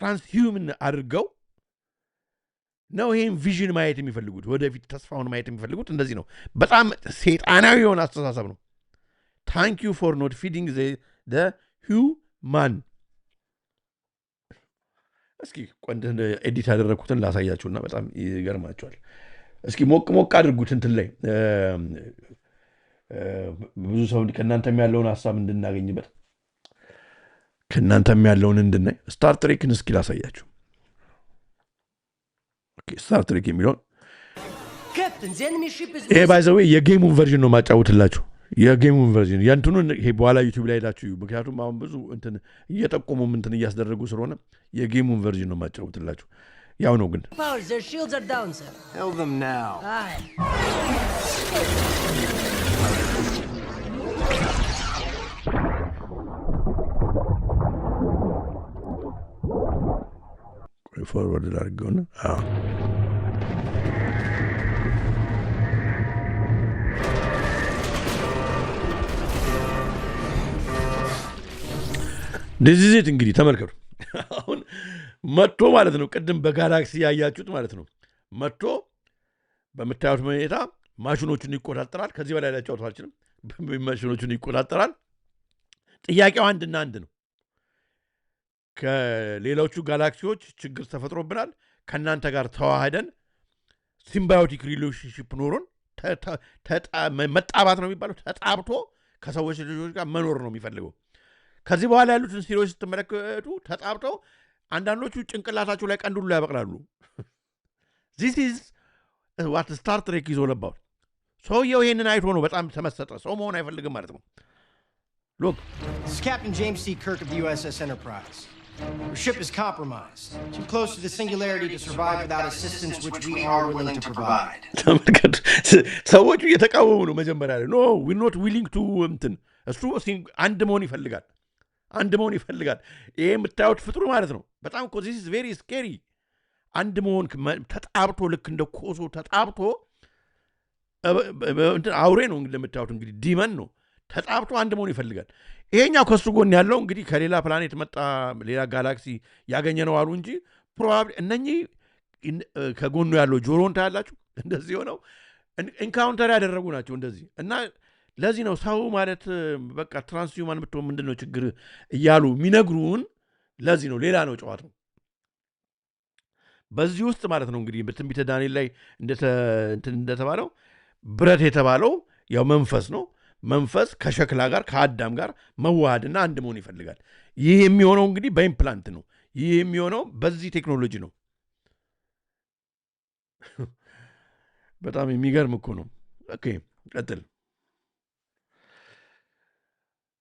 ትራንስሂውምን አድርገው ነው ይህን ቪዥን ማየት የሚፈልጉት፣ ወደፊት ተስፋውን ማየት የሚፈልጉት እንደዚህ ነው። በጣም ሴጣናዊ የሆነ አስተሳሰብ ነው። ታንክ ዩ ፎር ኖት ፊዲንግ ዘ ሂውማን። እስኪ ቆንጆ ኤዲት ያደረግኩትን ላሳያችሁና በጣም ይገርማችኋል። እስኪ ሞቅ ሞቅ አድርጉት እንትን ላይ ብዙ ሰው ከእናንተም ያለውን ሀሳብ እንድናገኝበት ከእናንተም ያለውን እንድናይ ስታር ትሬክን እስኪ ላሳያችሁ። ስታር ትሬክ የሚለውን ይሄ ባይዘዌ የጌሙን ቨርዥን ነው ማጫወትላችሁ። የጌሙን ቨርዥን የእንትኑን ይሄ በኋላ ዩቲዩብ ላይ ሄዳችሁ፣ ምክንያቱም አሁን ብዙ እንትን እየጠቆሙም እንትን እያስደረጉ ስለሆነ የጌሙን ቨርዥን ነው ማጫወትላችሁ። ያው ነው ግን ፎርወርድ ላድርገውና ዲዚት እንግዲህ ተመልከቱ። አሁን መጥቶ ማለት ነው ቅድም በጋላክሲ ያያችሁት ማለት ነው መጥቶ በምታዩት ሁኔታ ማሽኖቹን ይቆጣጠራል። ከዚህ በላይ ላጫውት አልችልም። ማሽኖቹን ይቆጣጠራል። ጥያቄው አንድና አንድ ነው። ከሌሎቹ ጋላክሲዎች ችግር ተፈጥሮብናል፣ ከእናንተ ጋር ተዋህደን ሲምባዮቲክ ሪሌሽንሽፕ ኖሮን መጣባት ነው የሚባለው፣ ተጣብቶ ከሰዎች ልጆች ጋር መኖር ነው የሚፈልገው። ከዚህ በኋላ ያሉትን ሲሪዎች ስትመለከቱ ተጣብተው አንዳንዶቹ ጭንቅላታቸው ላይ ቀንድ ሁሉ ያበቅላሉ። ዚስ ኢዝ ዋት ስታር ትሬክ ይዞ ለባው። ሰውየው ይሄንን አይቶ ነው በጣም ተመሰጠ። ሰው መሆን አይፈልግም ማለት ነው። ሎክ Captain James C. Kirk of the USS Enterprise. Your ship is compromised. Too close to the singularity to survive without assistance, which we are willing to provide. ሰዎቹ እየተቃወሙ ነው መጀመሪያ ላይ። ኖ ዊ ኖት ዊሊንግ ቱ እንትን እሱ አንድ መሆን ይፈልጋል። አንድ መሆን ይፈልጋል። ይሄ የምታዩት ፍጥሩ ማለት ነው በጣም እኮ ዚስ ኢዝ ቬሪ ስኬሪ። አንድ መሆን ተጣብቶ ልክ እንደ ኮሶ ተጣብቶ አውሬ ነው እንደምታዩት እንግዲህ ዲመን ነው ተጣብቶ አንድ መሆን ይፈልጋል። ይሄኛው ከሱ ጎን ያለው እንግዲህ ከሌላ ፕላኔት መጣ ሌላ ጋላክሲ ያገኘ ነው አሉ እንጂ ፕሮባብሊ እነኚህ ከጎኑ ያለው ጆሮን ታያላችሁ እንደዚህ ሆነው ኢንካውንተር ያደረጉ ናቸው እንደዚህ። እና ለዚህ ነው ሰው ማለት በቃ ትራንስሂውማን ብትሆን ምንድን ነው ችግር እያሉ የሚነግሩን። ለዚህ ነው ሌላ ነው ጨዋታው። በዚህ ውስጥ ማለት ነው እንግዲህ በትንቢተ ዳንኤል ላይ እንደተባለው ብረት የተባለው ያው መንፈስ ነው። መንፈስ ከሸክላ ጋር ከአዳም ጋር መዋሃድና አንድ መሆን ይፈልጋል። ይህ የሚሆነው እንግዲህ በኢምፕላንት ነው። ይህ የሚሆነው በዚህ ቴክኖሎጂ ነው። በጣም የሚገርም እኮ ነው። ኦኬ ቀጥል።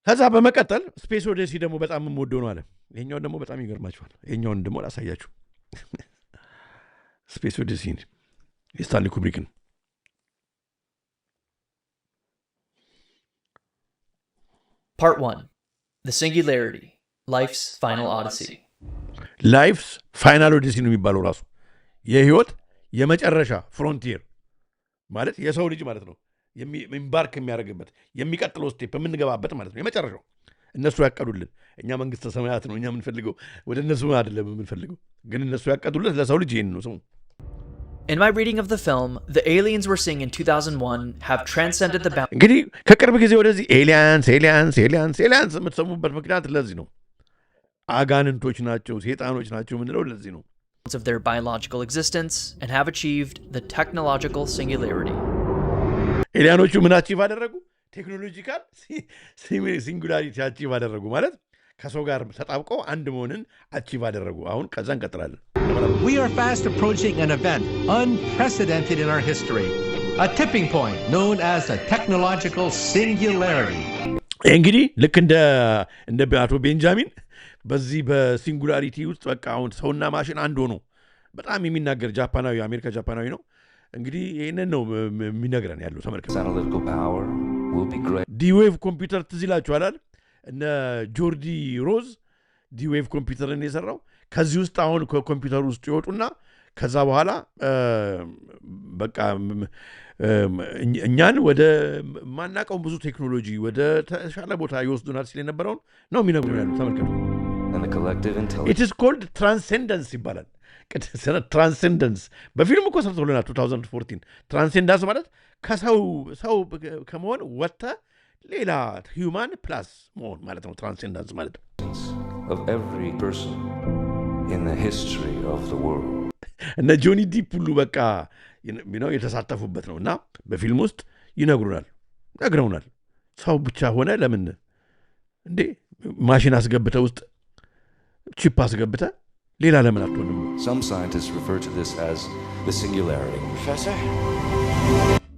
ከዛ በመቀጠል ስፔስ ኦዲሲ ደግሞ በጣም የምወደው ነው አለ። ይሄኛው ደግሞ በጣም ይገርማችኋል። ይሄኛውን ደግሞ ላሳያችሁ። ስፔስ ኦዲሲ የስታንሊ ኩብሪክን Part 1. The Singularity, Life's Final Odyssey. Life's Final Odyssey ነው የሚባለው ራሱ የህይወት የመጨረሻ ፍሮንቲር ማለት የሰው ልጅ ማለት ነው የሚምባርክ የሚያደርግበት የሚቀጥለው ስቴፕ የምንገባበት ማለት ነው። የመጨረሻው እነሱ ያቀዱልን። እኛ መንግስተ ሰማያት ነው እኛ የምንፈልገው፣ ወደ እነሱ አይደለም የምንፈልገው። ግን እነሱ ያቀዱልን ለሰው ልጅ ይሄን ነው ሰው። In my reading of the film, the aliens we're seeing in 2001 have transcended the boundaries. እንግዲህ ከቅርብ ጊዜ ወደዚህ ኤሊያንስ የምትሰሙበት ምክንያት ለዚህ ነው። አጋንንቶች ናቸው፣ ሴጣኖች ናቸው የምንለው ለዚህ ነው። Of their biological existence and have achieved the technological singularity. ኤሊያኖቹ ምን አቺቭ አደረጉ? ቴክኖሎጂካል ሲንጉላሪቲ አቺቭ አደረጉ ማለት ከሰው ጋር ተጣብቀው አንድ መሆንን አቺቭ አደረጉ። አሁን ከዛ እንቀጥላለን። We are fast approaching an event unprecedented in our history, a tipping point known as a technological singularity. እንግዲህ ልክ እንደ አቶ ቤንጃሚን በዚህ በሲንጉላሪቲ ውስጥ በቃ አሁን ሰውና ማሽን አንድ ሆኖ በጣም የሚናገር ጃፓናዊ አሜሪካ ጃፓናዊ ነው። እንግዲህ ይህንን ነው የሚነግረን ያለው። ተመልከቱ። ዲዌቭ ኮምፒውተር ትዝ ይላችኋል። እነ ጆርዲ ሮዝ ዲዌቭ ኮምፒውተርን የሰራው ከዚህ ውስጥ አሁን ከኮምፒውተር ውስጥ ይወጡና ከዛ በኋላ በቃ እኛን ወደ ማናቀው ብዙ ቴክኖሎጂ ወደ ተሻለ ቦታ ይወስዱናል ሲል የነበረውን ነው የሚነግሩን ያሉት። ተመልከቱ። It is called transcendence ይባላል። ትራንሴንደንስ በፊልም እኮ ሰርቶልናል 2014። ትራንሴንዳንስ ማለት ከሰው ከመሆን ወጥተህ ሌላ ሂውማን ፕላስ መሆን ማለት ነው። ትራንሴንዳንስ ማለት of every person in the history of the world. እነ ጆኒ ዲፕ ሁሉ በቃ የተሳተፉበት ነው እና በፊልም ውስጥ ነግረውናል። ሰው ብቻ ሆነ ለምን እንዴ ማሽን አስገብተ ውስጥ ቺፕ አስገብተ ሌላ ለምን አትሆንም? Some scientists refer to this as the singularity. Professor?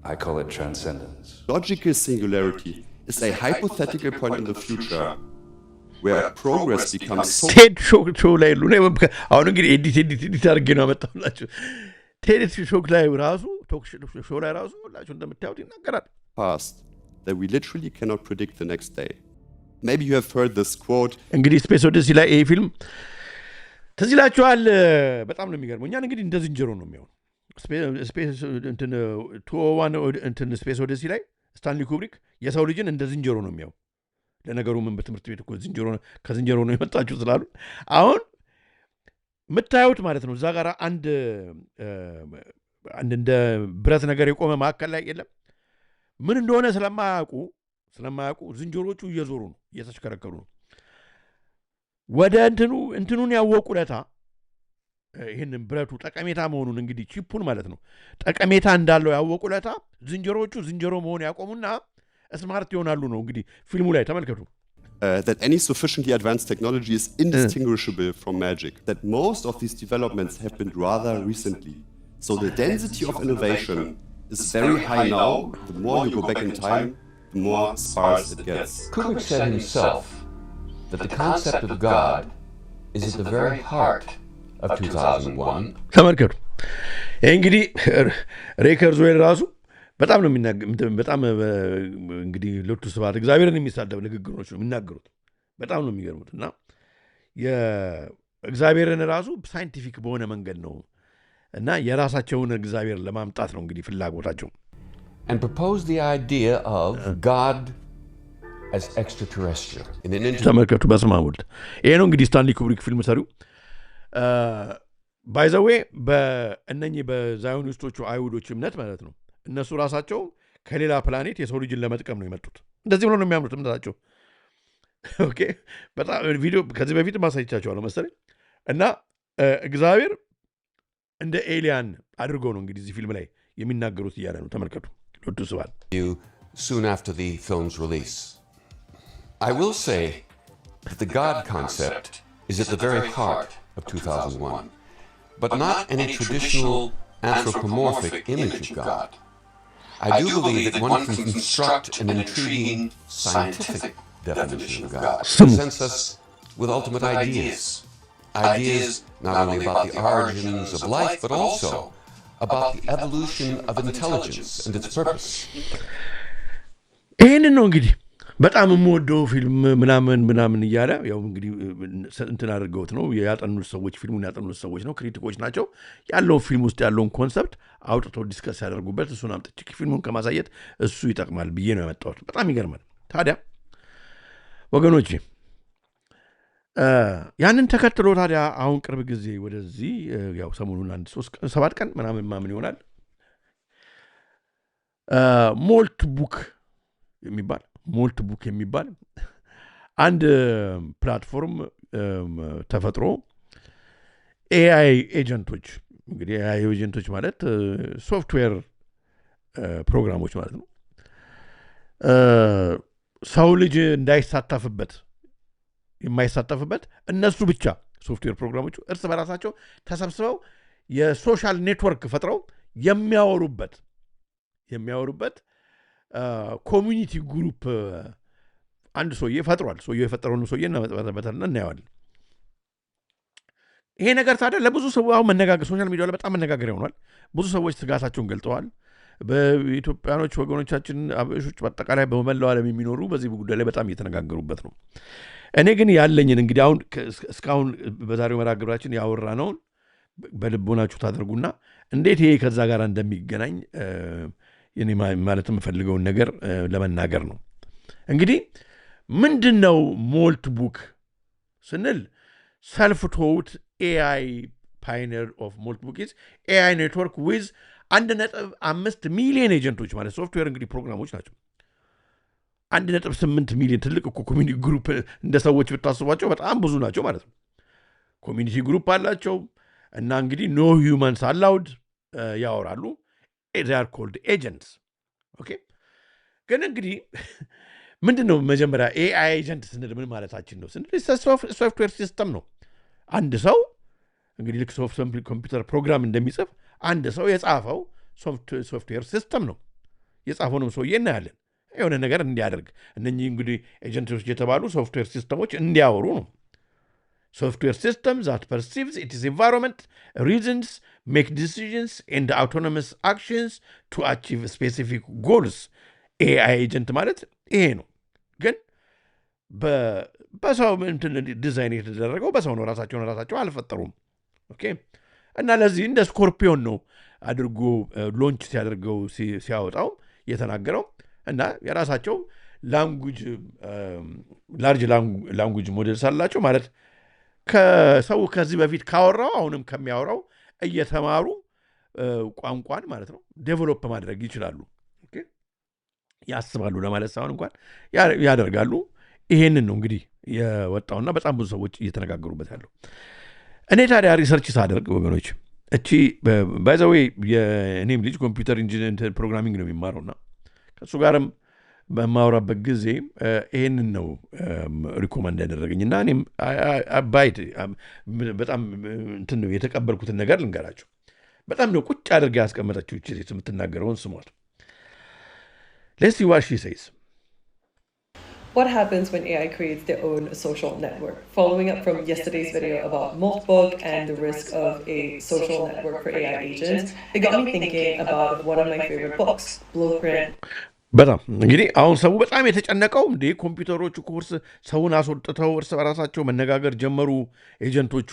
I call it transcendence. Logical singularity is a hypothetical point in the future where progress becomes so... ቴድ ሾው ላይ ሁሉ ነው። አሁን እንግዲህ ኤዲት አድርጌ ነው አመጣሁላችሁ። ቴድ ሾው ላይ ራሱ ሾው ላይ ራሱ ሁላችሁ እንደምታዩት ይናገራል። Past that we literally cannot predict the next day. Maybe you have heard this quote. እንግዲህ ስፔስ ኦዲሲ ላይ ይሄ ፊልም ትዝ ይላችኋል። በጣም ነው የሚገርመው። እኛን እንግዲህ እንደ ዝንጀሮ ነው የሚሆን ስፔስ እንትን 201 እንትን ስፔስ ኦዲሲ ላይ ስታንሊ ኩብሪክ የሰው ልጅን እንደ ዝንጀሮ ነው የሚያው። ለነገሩ ምን በትምህርት ቤት እኮ ከዝንጀሮ ነው የመጣችሁ ስላሉ አሁን የምታዩት ማለት ነው። እዛ ጋር አንድ እንደ ብረት ነገር የቆመ ማዕከል ላይ የለም። ምን እንደሆነ ስለማያውቁ ዝንጀሮቹ እየዞሩ ነው፣ እየተሽከረከሩ ነው። ወደ እንትኑን ያወቁ ለታ ይህንን ብረቱ ጠቀሜታ መሆኑን እንግዲህ ቺፑን ማለት ነው ጠቀሜታ እንዳለው ያወቁ ለታ ዝንጀሮቹ ዝንጀሮ መሆን ያቆሙና ስማርት ይሆናሉ ነው እንግዲህ ፊልሙ ላይ ተመልከቱ። That any sufficiently advanced technology is indistinguishable from magic. That most of these developments have been rather recently. So the density of innovation is very high now. The more you go back in time, the more sparse it gets. Kubrick said himself that the concept of God is at the very heart of 2001. ተመልከቱ። እንግዲህ ሬከርዝ ወይ ራሱ በጣም ነው በጣም እንግዲህ ለቱ ስብሐት እግዚአብሔርን የሚሳደብ ንግግሮች ነው የሚናገሩት። በጣም ነው የሚገርሙት እና የእግዚአብሔርን ራሱ ሳይንቲፊክ በሆነ መንገድ ነው እና የራሳቸውን እግዚአብሔር ለማምጣት ነው እንግዲህ ፍላጎታቸው። And propose the idea of God as extraterrestrial. ተመልከቱ። በስመ አብ ወልድ። ይሄ ነው እንግዲህ ስታንሊ ኩብሪክ ፊልም ሰሪው ባይ ዘ ዌይ በእነኚህ በዛዮኒስቶቹ አይሁዶች እምነት ማለት ነው እነሱ ራሳቸው ከሌላ ፕላኔት የሰው ልጅን ለመጥቀም ነው የመጡት። እንደዚህ ብሎ ነው የሚያምኑት እምነታቸው። ኦኬ በጣም ቪዲዮ ከዚህ በፊት ማሳይቻቸዋለሁ መሰለኝ። እና እግዚአብሔር እንደ ኤሊያን አድርገው ነው እንግዲህ እዚህ ፊልም ላይ የሚናገሩት እያለ ነው። ተመልከቱ። ሎቱ ስባል soon after the film's release. I will say that the God concept is at the very heart of 2001, but not in a traditional anthropomorphic image of God. I do believe that one can construct an intriguing scientific definition of God that presents us with ultimate ideas. Ideas not only about the origins of life, but also about the evolution of intelligence and its purpose. ይህንን ነው እንግዲህ በጣም የምወደው ፊልም ምናምን እያለ ያው እንግዲህ እንትን አድርገውት ነው ያጠኑት ሰዎች፣ ፊልሙን ያጠኑት ሰዎች ነው፣ ክሪቲኮች ናቸው። ያለው ፊልም ውስጥ ያለውን ኮንሰፕት አውጥተው ዲስከስ ያደርጉበት፣ እሱን አምጥቼ ፊልሙን ከማሳየት እሱ ይጠቅማል ብዬ ነው ያመጣሁት። በጣም ይገርማል። ታዲያ ወገኖቼ ያንን ተከትሎ ታዲያ አሁን ቅርብ ጊዜ ወደዚህ ያው ሰሞኑን 7 ቀን ምናምን ይሆናል ሞልት ቡክ የሚባል አንድ ፕላትፎርም ተፈጥሮ ኤአይ ኤጀንቶች እንግዲህ ኤአይ ኤጀንቶች ማለት ሶፍትዌር ፕሮግራሞች ማለት ነው። ሰው ልጅ የማይሳተፍበት እነሱ ብቻ ሶፍትዌር ፕሮግራሞቹ እርስ በራሳቸው ተሰብስበው የሶሻል ኔትወርክ ፈጥረው የሚያወሩበት ኮሚኒቲ ግሩፕ አንድ ሰውዬ ፈጥሯል። ሰውዬው የፈጠረውን ሰውዬ እናየዋለን። ይሄ ነገር ታዲያ ለብዙ ሰው አሁን መነጋገር ሶሻል ሚዲያ ላይ በጣም መነጋገር ይሆናል። ብዙ ሰዎች ስጋታቸውን ገልጠዋል። በኢትዮጵያኖች ወገኖቻችን አበሾች በአጠቃላይ በመላው ዓለም የሚኖሩ በዚህ ጉዳይ ላይ በጣም እየተነጋገሩበት ነው። እኔ ግን ያለኝን እንግዲህ አሁን እስካሁን በዛሬው መርሃ ግብራችን ያወራነውን በልቦናችሁ ታደርጉና እንዴት ይሄ ከዛ ጋር እንደሚገናኝ እኔ ማለት የምፈልገውን ነገር ለመናገር ነው። እንግዲህ ምንድን ነው ሞልት ቡክ ስንል ሰልፍ ቶት ኤአይ ፓይነር ኦፍ ሞልት ቡክ ኢዝ ኤአይ ኔትወርክ ዊዝ 1.5 ሚሊዮን ኤጀንቶች ማለት ሶፍትዌር እንግዲህ ፕሮግራሞች ናቸው። 1.8 ሚሊዮን ትልቅ እኮ ኮሚኒቲ ግሩፕ እንደ ሰዎች ብታስቧቸው በጣም ብዙ ናቸው ማለት ነው። ኮሚኒቲ ግሩፕ አላቸው እና እንግዲህ ኖ ሂውማንስ አላውድ ያወራሉ። they are called agents. okay ግን እንግዲህ ምንድነው መጀመሪያ ኤአይ ኤጀንት ስንል ምን ማለታችን ነው ስንል ሶፍትዌር ሲስተም ነው። አንድ ሰው እንግዲህ ልክ ኮምፒውተር ፕሮግራም እንደሚጽፍ አንድ ሰው የጻፈው ሶፍትዌር ሲስተም ነው። የጻፈውንም ሰውዬ እናያለን የሆነ ነገር እንዲያደርግ እነኚህ እንግዲህ ኤጀንቶች የተባሉ ሶፍትዌር ሲስተሞች እንዲያወሩ ነው። Software system that perceives its environment, reasons, make decisions, and autonomous actions to achieve specific goals. AI agent ማለት ይሄ ነው። ግን በሰው ዲዛይን የተደረገው በሰው ነው። ራሳቸው አልፈጠሩም። ኦኬ እና ለዚህ እንደ ስኮርፒዮን ነው አድርጎ ሎንች ሲያደርገው ሲያወጣው የተናገረው እና የራሳቸው ላንጉጅ ላርጅ ላንጉጅ ሞዴልስ አላቸው ማለት ከሰው ከዚህ በፊት ካወራው አሁንም ከሚያወራው እየተማሩ ቋንቋን ማለት ነው ዴቨሎፕ ማድረግ ይችላሉ። ኦኬ ያስባሉ ለማለት ሳይሆን እንኳን ያደርጋሉ። ይሄንን ነው እንግዲህ የወጣውና በጣም ብዙ ሰዎች እየተነጋገሩበት ያለው። እኔ ታዲያ ሪሰርች ሳደርግ ወገኖች እቺ ባይ ዘ ዌይ የኔም ልጅ ኮምፒውተር ኢንጂነሪንግ ፕሮግራሚንግ ነው የሚማረውና ከሱ ጋርም በማወራበት ጊዜ ይሄንን ነው ሪኮመንድ ያደረገኝና እኔም ባይት በጣም እንትን ነው የተቀበልኩትን ነገር ልንገራችሁ። በጣም ነው ቁጭ አድርጋ ያስቀመጠችው እቺ ሴት የምትናገረውን ስሟት። Let's see what she says. What happens when AI creates their own social network? Following up from yesterday's video about Moltbook and the risk of a social network for AI agents, it got me thinking about one of my favorite books, Blueprint. በጣም እንግዲህ አሁን ሰው በጣም የተጨነቀው እንዴ ኮምፒውተሮቹ ኮርስ ሰውን አስወጥተው እርስ በራሳቸው መነጋገር ጀመሩ ኤጀንቶቹ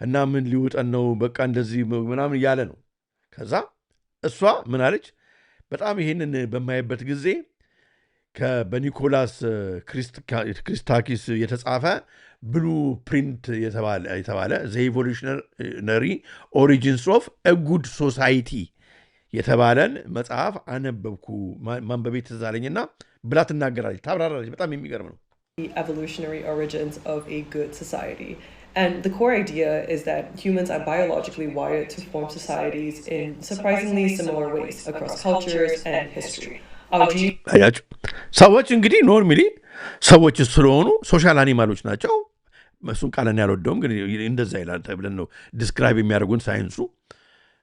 እና ምን ሊውጠን ነው በቃ እንደዚህ ምናምን እያለ ነው። ከዛ እሷ ምን አለች? በጣም ይሄንን በማይበት ጊዜ በኒኮላስ ክሪስታኪስ የተጻፈ ብሉ ፕሪንት የተባለ ዘ ኢቮሉሽነሪ ኦሪጂንስ ኦፍ ኤ ጉድ ሶሳይቲ የተባለን መጽሐፍ አነበብኩ። ማንበቤ ትዝ አለኝና ብላ ትናገራለች፣ ታብራራለች። በጣም የሚገርም ነው። The evolutionary origins of a good society. And the core idea is that humans are biologically wired to form societies in surprisingly similar ways across cultures and history. Our አያችሁ ሰዎች እንግዲህ ኖርማሊ ሰዎች ስለሆኑ ሶሻል አኒማሎች ናቸው። እሱን ቃልን ያልወደውም ግን እንደዛ ይላል ተብለን ነው ዲስክራይብ የሚያደርጉን ሳይንሱ።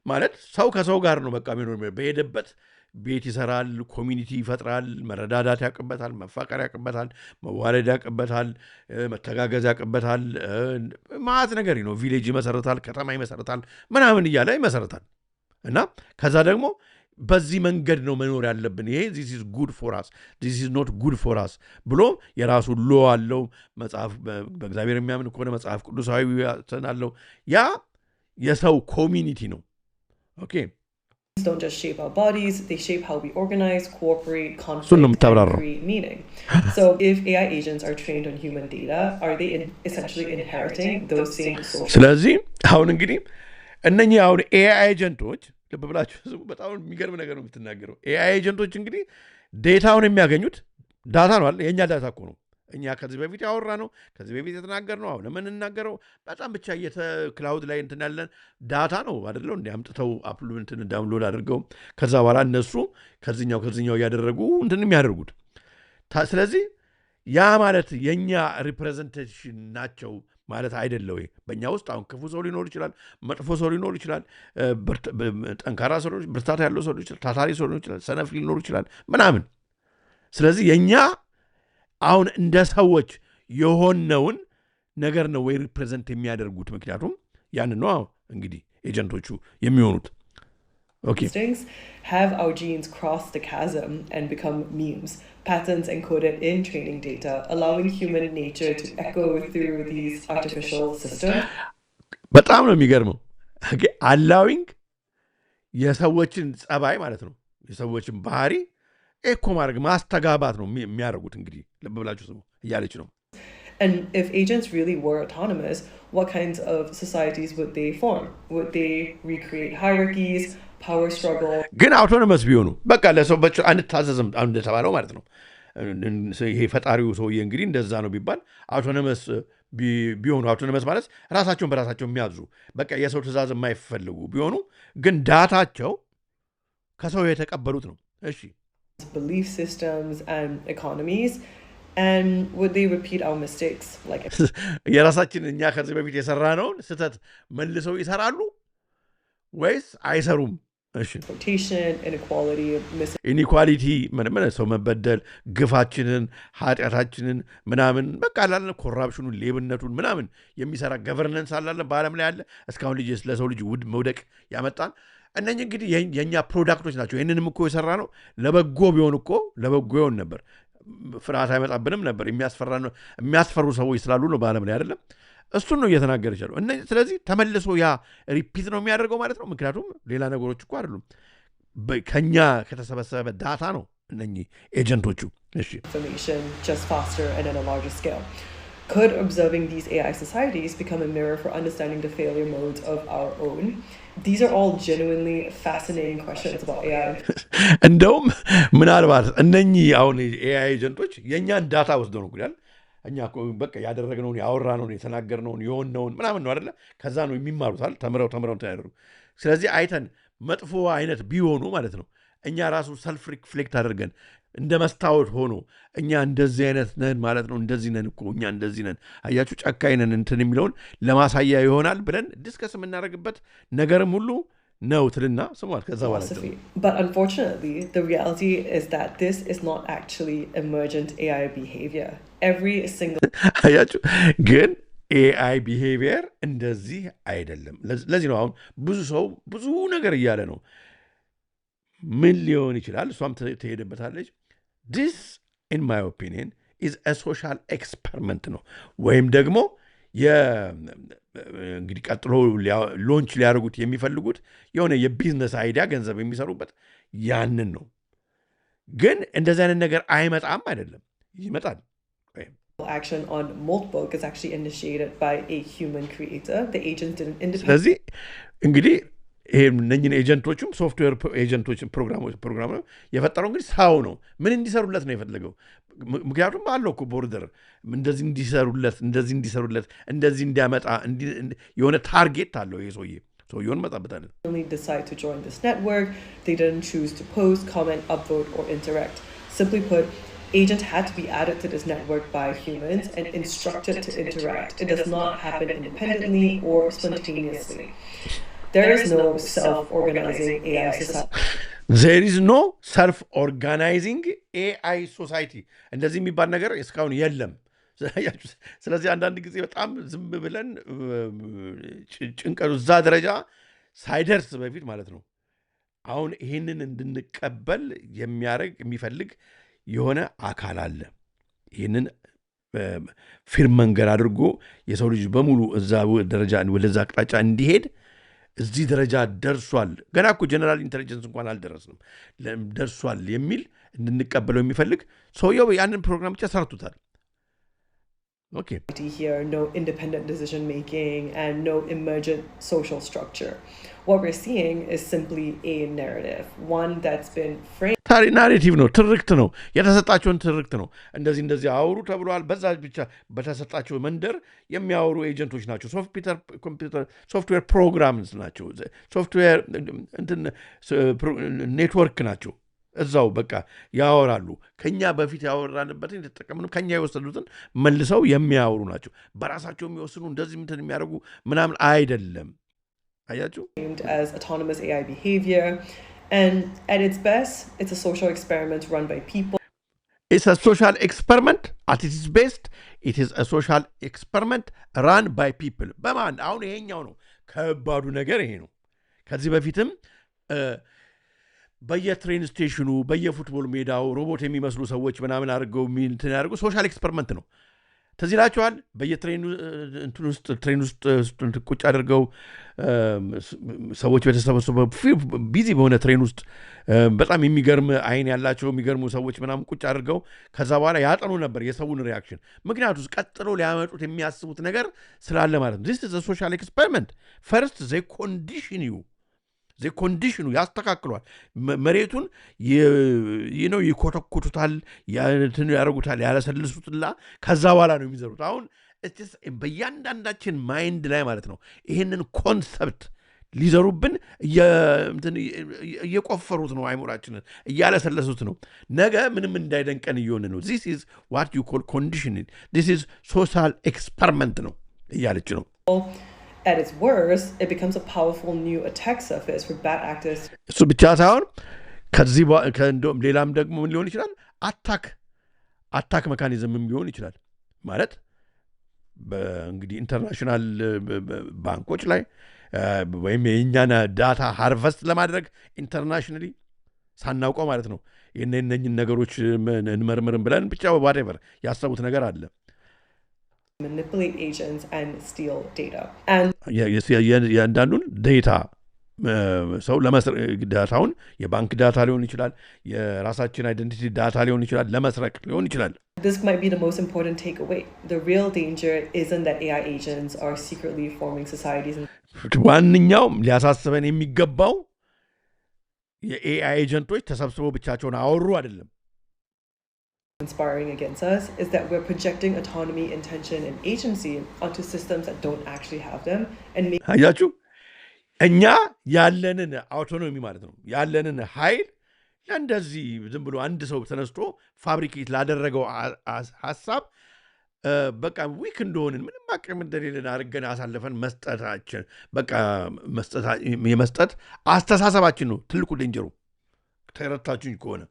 ማለት ሰው ከሰው ጋር ነው በቃ የሚኖር በሄደበት ቤት ይሰራል፣ ኮሚኒቲ ይፈጥራል፣ መረዳዳት ያቅበታል፣ መፋቀር ያቅበታል፣ መዋለድ ያቅበታል፣ መተጋገዝ ያቅበታል፣ ማለት ነገር ነው። ቪሌጅ ይመሰርታል፣ ከተማ ይመሰርታል፣ ምናምን እያለ ይመሰርታል። እና ከዛ ደግሞ በዚህ መንገድ ነው መኖር ያለብን። ይሄ this is good for us, this is not good for us ብሎ የራሱ ሎ አለው። መጽሐፍ በእግዚአብሔር የሚያምን ከሆነ መጽሐፍ ቅዱሳዊ አለው። ያ የሰው ኮሚኒቲ ነው። ኦኬ don't just shape our bodies, they shape how we organize, cooperate, conflict, and create meaning. So if AI agents are trained on human data, are they essentially inheriting those same social... ስለዚህ አሁን እንግዲህ እነኚህ አሁን AI ኤጀንቶች ልብ ብላችሁ በጣም የሚገርም ነገር ነው የምትናገረው። AI ኤጀንቶች እንግዲህ ዴታውን የሚያገኙት ዳታ ነው አይደል? የኛ ዳታ እኮ ነው። እኛ ከዚህ በፊት ያወራ ነው፣ ከዚህ በፊት የተናገር ነው፣ አሁን የምንናገረው በጣም ብቻ ክላውድ ላይ እንትን ያለን ዳታ ነው አይደለው? እንደ አምጥተው አፕሎድ እንትን ዳውንሎድ አድርገው ከዛ በኋላ እነሱ ከዚህኛው እያደረጉ እንትን የሚያደርጉት። ስለዚህ ያ ማለት የኛ ሪፕሬዘንቴሽን ናቸው ማለት አይደለ ወይ? በእኛ ውስጥ አሁን ክፉ ሰው ሊኖር ይችላል፣ መጥፎ ሰው ሊኖር ይችላል፣ ጠንካራ ሰው ሊኖር፣ ብርታት ያለው ሰው ሊኖር ይችላል፣ ታታሪ ሰው ሊኖር ይችላል፣ ሰነፍ ሊኖር ይችላል ምናምን። ስለዚህ የኛ አሁን እንደ ሰዎች የሆነውን ነገር ነው ወይ ሪፕሬዘንት የሚያደርጉት? ምክንያቱም ያን ነው እንግዲህ ኤጀንቶቹ የሚሆኑት። Instincts have our genes cross the chasm and become memes, patterns encoded in training data, allowing human nature to echo through these artificial systems. በጣም ነው የሚገርመው። allowing የሰዎችን ጸባይ ማለት ነው የሰዎችን ባህሪ ኤኮ ማድረግ ማስተጋባት ነው የሚያደርጉት። እንግዲህ ልብ ብላችሁ ስሙ እያለች ነው። And if agents really were autonomous, what kinds of societies would they form? Would they recreate hierarchies, power struggle? ግን አውቶኖመስ ቢሆኑ በቃ ለሰው በጭ አንታዘዝም አሁን እንደተባለው ማለት ነው። ይሄ ፈጣሪው ሰውዬ እንግዲህ እንደዛ ነው ቢባል አውቶኖመስ ቢሆኑ፣ አውቶኖመስ ማለት ራሳቸውን በራሳቸው የሚያዙ በቃ የሰው ትእዛዝ የማይፈልጉ ቢሆኑ ግን ዳታቸው ከሰው የተቀበሉት ነው። እሺ belief systems and economies, and would they repeat our mistakes? Like የራሳችን እኛ ከዚህ በፊት የሰራነውን ስህተት መልሰው ይሰራሉ ወይስ አይሰሩም? እሺ ኢኒኳሊቲ ምን ሰው መበደል፣ ግፋችንን፣ ኃጢአታችንን ምናምን በቃ አላለ ኮራፕሽኑን፣ ሌብነቱን ምናምን የሚሰራ ገቨርነንስ አላለ በዓለም ላይ አለ እስካሁን ልጅ ለሰው ልጅ ውደቅ ያመጣን እነኚህ እንግዲህ የኛ ፕሮዳክቶች ናቸው። ይሄንንም እኮ የሰራ ነው ለበጎ ቢሆን እኮ ለበጎ ይሆን ነበር፣ ፍርሃት አይመጣብንም ነበር። የሚያስፈሩ ሰዎች ስላሉ ነው በዓለም ላይ አይደለም። እሱን ነው እየተናገረች ያለው። ስለዚህ ተመልሶ ያ ሪፒት ነው የሚያደርገው ማለት ነው። ምክንያቱም ሌላ ነገሮች እኮ አይደሉም፣ ከኛ ከተሰበሰበ ዳታ ነው እነኚህ ኤጀንቶቹ። እሺ information just faster and on a larger scale. Could observing these AI societies become a mirror for understanding the failure modes of our own? These are all genuinely fascinating questions about AI. እንደውም ምናልባት እነኚህ አሁን ኤአይ ኤጀንቶች የእኛን ዳታ ወስደው ነው ጉዳል እኛ በቃ ያደረግነውን ያወራነውን የተናገርነውን የሆነውን ምናምን ነው አይደለ? ከዛ ነው የሚማሩታል ተምረው ተያደርጉ። ስለዚህ አይተን መጥፎ አይነት ቢሆኑ ማለት ነው እኛ ራሱ ሰልፍ ሪፍሌክት አድርገን እንደ መስታወት ሆኖ እኛ እንደዚህ አይነት ነን ማለት ነው። እንደዚህ ነን እኮ እኛ እንደዚህ ነን፣ አያችሁ ጨካኝ ነን እንትን የሚለውን ለማሳያ ይሆናል ብለን ዲስከስ የምናደርግበት ነገርም ሁሉ ነው ትልና ስሟል። ከዛ በኋላ But unfortunately, the reality is that this is not actually emergent AI behavior. Every single አያችሁ ግን ኤአይ ቢሄቪየር እንደዚህ አይደለም። ለዚህ ነው አሁን ብዙ ሰው ብዙ ነገር እያለ ነው። ምን ሊሆን ይችላል? እሷም ትሄድበታለች። this in my opinion is a social experiment ነው ወይም ደግሞ እንግዲህ ቀጥሎ ሎንች ሊያደርጉት የሚፈልጉት የሆነ የቢዝነስ አይዲያ ገንዘብ የሚሰሩበት ያንን ነው። ግን እንደዚህ አይነት ነገር አይመጣም አይደለም፣ ይመጣል። action on Moltbook is actually initiated by a human creator. The agent didn't independently. ስለዚህ እንግዲህ እነኝን ኤጀንቶችም ሶፍትዌር ኤጀንቶችን ፕሮግራም ነው የፈጠረው። እንግዲህ ሰው ነው ምን እንዲሰሩለት ነው የፈለገው። ምክንያቱም አለው እኮ ቦርደር እንደዚህ እንዲሰሩለት እንደዚህ እንዲያመጣ የሆነ ታርጌት አለው ይሄ ሰውዬ። ሰውየውን መጣበታለን። Decide to join this network. They didn't choose to post, comment, upvote, or interact. Simply put, agents had to be added to this network by humans and instructed to interact. It does not happen independently or spontaneously. There is no self-organizing AI society. There is no self-organizing AI society. እንደዚህ የሚባል ነገር እስካሁን የለም። ስለዚህ አንዳንድ ጊዜ በጣም ዝም ብለን ጭንቀቱ እዛ ደረጃ ሳይደርስ በፊት ማለት ነው አሁን ይህንን እንድንቀበል የሚፈልግ የሆነ አካል አለ። ይህንን ፊርም መንገድ አድርጎ የሰው ልጅ በሙሉ እዛ ደረጃ ወደዛ አቅጣጫ እንዲሄድ እዚህ ደረጃ ደርሷል። ገና እኮ ጀነራል ኢንተለጀንስ እንኳን አልደረስንም ደርሷል የሚል እንድንቀበለው የሚፈልግ ሰውየው ያንን ፕሮግራም ብቻ ሰርቶታል። Okay. Here, no independent decision making and no emergent social structure. What we're seeing is simply a narrative, one that's been framed. ናሬቲቭ ነው፣ ትርክት ነው፣ የተሰጣቸውን ትርክት ነው። እንደዚህ አውሩ ተብሏል። በዛ ብቻ በተሰጣቸው መንደር የሚያወሩ ኤጀንቶች ናቸው። ሶፍትዌር ፕሮግራምስ ናቸው። ሶፍትዌር ኔትወርክ ናቸው። እዛው በቃ ያወራሉ። ከኛ በፊት ያወራንበትን የተጠቀምነው ከኛ የወሰዱትን መልሰው የሚያወሩ ናቸው። በራሳቸው የሚወስኑ እንደዚህ እንትን የሚያደርጉ ምናምን አይደለም። አያችሁ? As autonomous AI behavior, and at its best it's a social experiment run by people. It's a social experiment. At its best it is a social experiment run by people. በማን አሁን ይሄኛው ነው ከባዱ ነገር ይሄ ነው። ከዚህ በፊትም በየትሬን ስቴሽኑ በየፉትቦል ሜዳው ሮቦት የሚመስሉ ሰዎች ምናምን አድርገው እንትን ያደርጉ ሶሻል ኤክስፐሪመንት ነው። ተዚላቸዋል። በየትሬን ውስጥ ቁጭ አድርገው ሰዎች በተሰበሰበ ቢዚ በሆነ ትሬን ውስጥ በጣም የሚገርም አይን ያላቸው የሚገርሙ ሰዎች ምናምን ቁጭ አድርገው ከዛ በኋላ ያጠኑ ነበር የሰውን ሪያክሽን። ምክንያቱም ቀጥሎ ሊያመጡት የሚያስቡት ነገር ስላለ ማለት ነው። this is a social experiment. First they condition you. ኮንዲሽኑ ያስተካክሏል። መሬቱን ይኮተኩቱታል፣ ያረጉታል፣ ያለሰልሱትላ ከዛ በኋላ ነው የሚዘሩት። አሁን በእያንዳንዳችን ማይንድ ላይ ማለት ነው ይህንን ኮንሰፕት ሊዘሩብን እየቆፈሩት ነው። አይሙራችንን እያለሰለሱት ነው። ነገ ምንም እንዳይደንቀን እየሆነ ነው። this is what you call conditioning. this is social experiment ነው እያለች ነው። At its worst, it becomes a powerful new attack surface for bad actors. እሱ ብቻ ሳይሆን ከእንደውም ሌላም ደግሞ ምን ሊሆን ይችላል? አታክ መካኒዝምም ሊሆን ይችላል። ማለት እንግዲህ ኢንተርናሽናል ባንኮች ላይ ወይም የእኛን ዳታ ሃርቨስት ለማድረግ ኢንተርናሽናሊ ሳናውቀው ማለት ነው የእነኝን ነገሮች እንመርምርም ብለን ብቻ whatever ያሰቡት ነገር አለ። Manipulate agents and steal data. And ያንዳንዱን ዴታ ሰው ዳታውን የባንክ ዳታ ሊሆን ይችላል፣ የራሳችን አይደንቲቲ ዳታ ሊሆን ይችላል፣ ለመስረቅ ሊሆን ይችላል። This might be the most important takeaway. The real danger isn't that AI agents are secretly forming societies. ዋንኛው ሊያሳስበን የሚገባው የኤአይ ኤጀንቶች ተሰብስበው ብቻቸውን አወሩ አይደለም። Conspiring against us is that we're projecting autonomy, intention, and agency onto systems that don't actually have them and make. አያችሁ እኛ ያለንን አውቶኖሚ ማለት ነው ያለንን ኃይል እንደዚህ ዝም ብሎ አንድ ሰው ተነስቶ ፋብሪኬት ላደረገው ሐሳብ በቃ ዊክ እንደሆንን ምንም አቅም እንደሌለን አድርገን አሳልፈን መስጠታችን በቃ የመስጠት አስተሳሰባችን ነው ትልቁ ዴንጀሩ። ተረታችሁኝ ከሆነ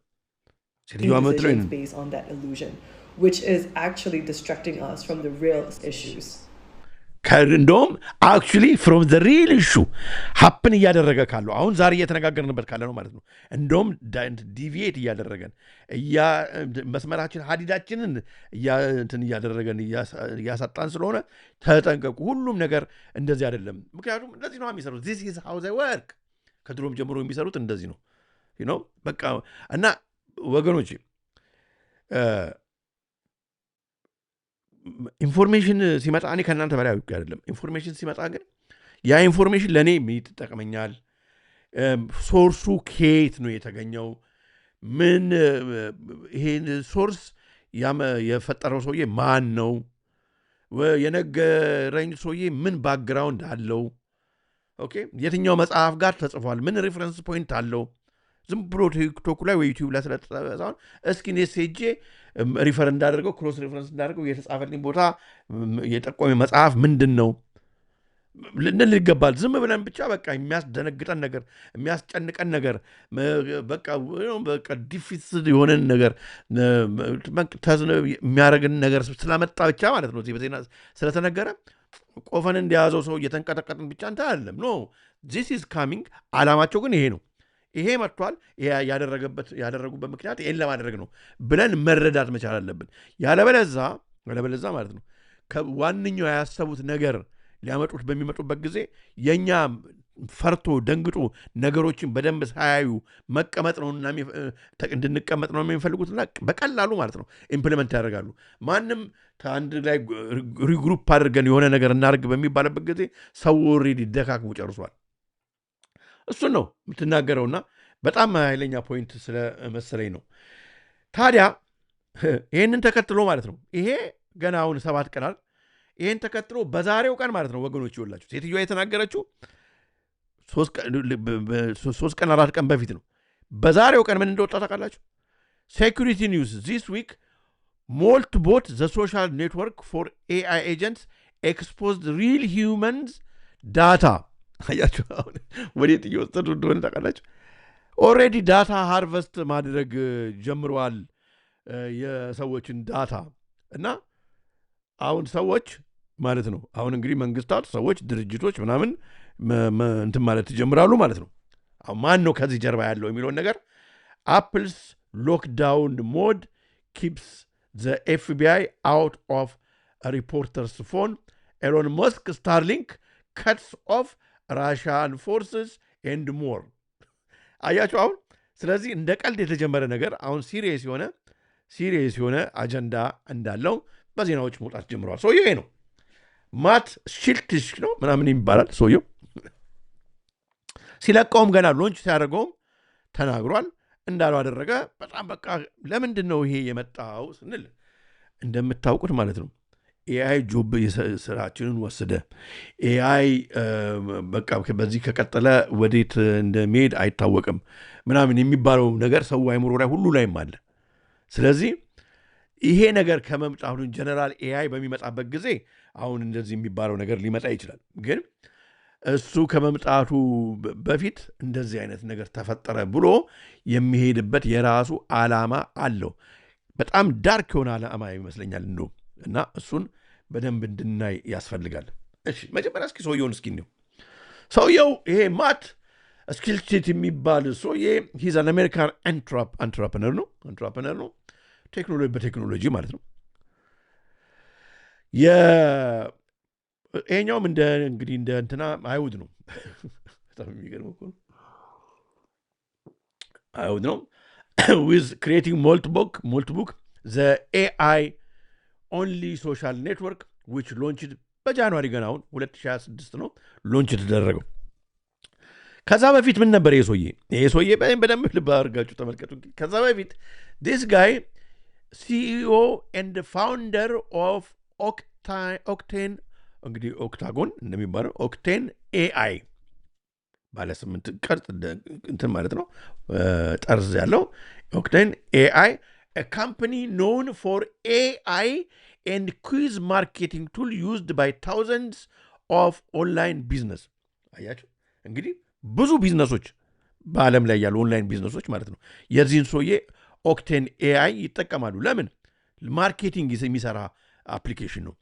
based on that illusion, which is actually distracting us from the real issues. እንደውም actually from the real issue happen እያደረገ ካለው አሁን ዛሬ እየተነጋገርንበት ካለ ነው ማለት ነው። እንደውም ዲቪዬት እያደረገን መስመራችን ሀዲዳችንን እያደረገን እያሳጣን ስለሆነ ተጠንቀቁ። ሁሉም ነገር እንደዚህ አይደለም። ምክንያቱም እንደዚህ ነው የሚሰሩት። this is how they work። ከድሮም ጀምሮ የሚሰሩት እንደዚህ ነው በቃ እና ወገኖች ኢንፎርሜሽን ሲመጣ እኔ ከእናንተ በላይ አውቄ አይደለም። ኢንፎርሜሽን ሲመጣ ግን ያ ኢንፎርሜሽን ለእኔ ይጠቅመኛል፣ ሶርሱ ከየት ነው የተገኘው? ምን ይሄን ሶርስ የፈጠረው ሰውዬ ማን ነው? የነገረኝ ሰውዬ ምን ባክግራውንድ አለው? ኦኬ የትኛው መጽሐፍ ጋር ተጽፏል? ምን ሪፈረንስ ፖይንት አለው? ዝም ብሎ ቲክቶክ ላይ ወይ ዩቲዩብ ላይ ስለተጻፈ እስኪ እኔ ሄጄ ሪፈር እንዳደርገው ክሮስ ሪፈረንስ እንዳደርገው የተጻፈልኝ ቦታ የጠቆመ መጽሐፍ ምንድን ነው ልንል ይገባል። ዝም ብለን ብቻ በቃ የሚያስደነግጠን ነገር የሚያስጨንቀን ነገር በቃ ዲፊት የሆነን ነገር የሚያደርግን ነገር ስለመጣ ብቻ ማለት ነው በዜና ስለተነገረ ቆፈን እንደያዘው ሰው እየተንቀጠቀጥን ብቻ እንትን አይደለም። ኖ ዚስ ኢዝ ካሚንግ። ዓላማቸው ግን ይሄ ነው። ይሄ መጥቷል። ያደረጉበት ምክንያት ይሄን ለማድረግ ነው ብለን መረዳት መቻል አለብን። ያለበለዛ ማለት ነው ዋነኛው ያሰቡት ነገር ሊያመጡት በሚመጡበት ጊዜ የኛ ፈርቶ ደንግጦ ነገሮችን በደንብ ሳያዩ መቀመጥ ነው እና እንድንቀመጥ ነው የሚፈልጉትና በቀላሉ ማለት ነው ኢምፕሊመንት ያደርጋሉ። ማንም አንድ ላይ ሪግሩፕ አድርገን የሆነ ነገር እናደርግ በሚባልበት ጊዜ ሰው ኦልሬዲ ደካክሞ ጨርሷል። እሱን ነው የምትናገረውና በጣም ኃይለኛ ፖይንት ስለመሰለኝ ነው። ታዲያ ይህንን ተከትሎ ማለት ነው ይሄ ገና አሁን 7 ቀናል። ይህን ተከትሎ በዛሬው ቀን ማለት ነው ወገኖች ይወላችሁ ሴትዮዋ የተናገረችው 3 ቀን 4 ቀን በፊት ነው። በዛሬው ቀን ምን እንደወጣ ታውቃላችሁ? ሴኩሪቲ ኒውስ ዚስ ዊክ ሞልት ቦት ዘ ሶሻል ኔትወርክ ፎር ኤአይ ኤጀንትስ ኤክስፖዝድ ሪል ሂውመንስ ዳታ። አያችሁ አሁን ወዴት እየወሰዱ እንደሆነ ታውቃላችሁ? ኦልሬዲ ዳታ ሃርቨስት ማድረግ ጀምረዋል የሰዎችን ዳታ እና አሁን ሰዎች ማለት ነው አሁን እንግዲህ መንግስታት፣ ሰዎች፣ ድርጅቶች ምናምን እንትን ማለት ይጀምራሉ ማለት ነው። አሁን ማን ነው ከዚህ ጀርባ ያለው የሚለውን ነገር አፕልስ ሎክዳውን ሞድ ኪፕስ ዘ ኤፍቢአይ አውት ኦፍ ሪፖርተርስ ፎን ኤሎን መስክ ስታርሊንክ ከትስ ኦፍ ራሽያን ፎርስስ ኤንድ ሞር። አያችሁ አሁን ስለዚህ እንደ ቀልድ የተጀመረ ነገር አሁን ሲሪየስ የሆነ አጀንዳ እንዳለው በዜናዎች መውጣት ጀምረዋል። ሰውየው ነው ማት ሽልትሽ ነው ምናምን ይባላል። ሰውየው ሲለቀውም ገና ሎንች ሲያደርገውም ተናግሯል። እንዳለው አደረገ። በጣም በቃ ለምንድን ነው ይሄ የመጣው ስንል እንደምታውቁት ማለት ነው ኤአይ ጆብ ስራችንን ወሰደ። ኤአይ በቃ በዚህ ከቀጠለ ወዴት እንደሚሄድ አይታወቅም ምናምን የሚባለው ነገር ሰው አይምሮ ላይ ሁሉ ላይም አለ። ስለዚህ ይሄ ነገር ከመምጣቱ ጀነራል ኤአይ በሚመጣበት ጊዜ አሁን እንደዚህ የሚባለው ነገር ሊመጣ ይችላል። ግን እሱ ከመምጣቱ በፊት እንደዚህ አይነት ነገር ተፈጠረ ብሎ የሚሄድበት የራሱ ዓላማ አለው። በጣም ዳርክ የሆነ ዓላማ ይመስለኛል እንደውም እና እሱን በደንብ እንድናይ ያስፈልጋል። እሺ መጀመሪያ እስኪ ሰውየውን እስኪ ነው ሰውየው ይሄ ማት ስኪልቺት የሚባል ሰውዬ ሂዝ አን አሜሪካን አንትራፕረነር ነው። በቴክኖሎጂ ማለት ነው። ይሄኛውም እንግዲህ እንደ እንትና አይሁድ ነው። በጣም የሚገርም እኮ ነው። አይሁድ ነው። ዊዝ ክሪኤቲንግ ሞልትቡክ ዘ ኤአይ ኦንሊ ሶሻል ኔትወርክ ዊች ሎንችድ በጃንዋሪ ገና አሁን 2026 ነው ሎንች የተደረገው። ከዛ በፊት ምን ነበር ይሄ ሰውዬ በደንብ ልብ አድርጋችሁ ተመልከቱ። ከዛ በፊት ዲስ ጋይ ሲኢኦ ኤንድ ፋውንደር ኦፍ ኦክቴን እንግዲህ ኦክታጎን እንደሚባለው ኦክቴን ኤአይ ባለ 8 ቅርጽ እንትን ማለት ነው ጠርዝ ያለው ኦክቴን ኤአይ ካምፓኒ ኖን ፎር ኤአይ ኤንድ ኩዊዝ ማርኬቲንግ ቱል ዩዝድ ባይ ታውዘንድስ ኦፍ ኦንላይን ቢዝነስ። አያችሁ እንግዲህ ብዙ ቢዝነሶች በዓለም ላይ ያሉ ኦንላይን ቢዝነሶች ማለት ነው የዚህን ሰውዬ ኦክቴን ኤአይ ይጠቀማሉ። ለምን? ማርኬቲንግ የሚሰራ አፕሊኬሽን ነው።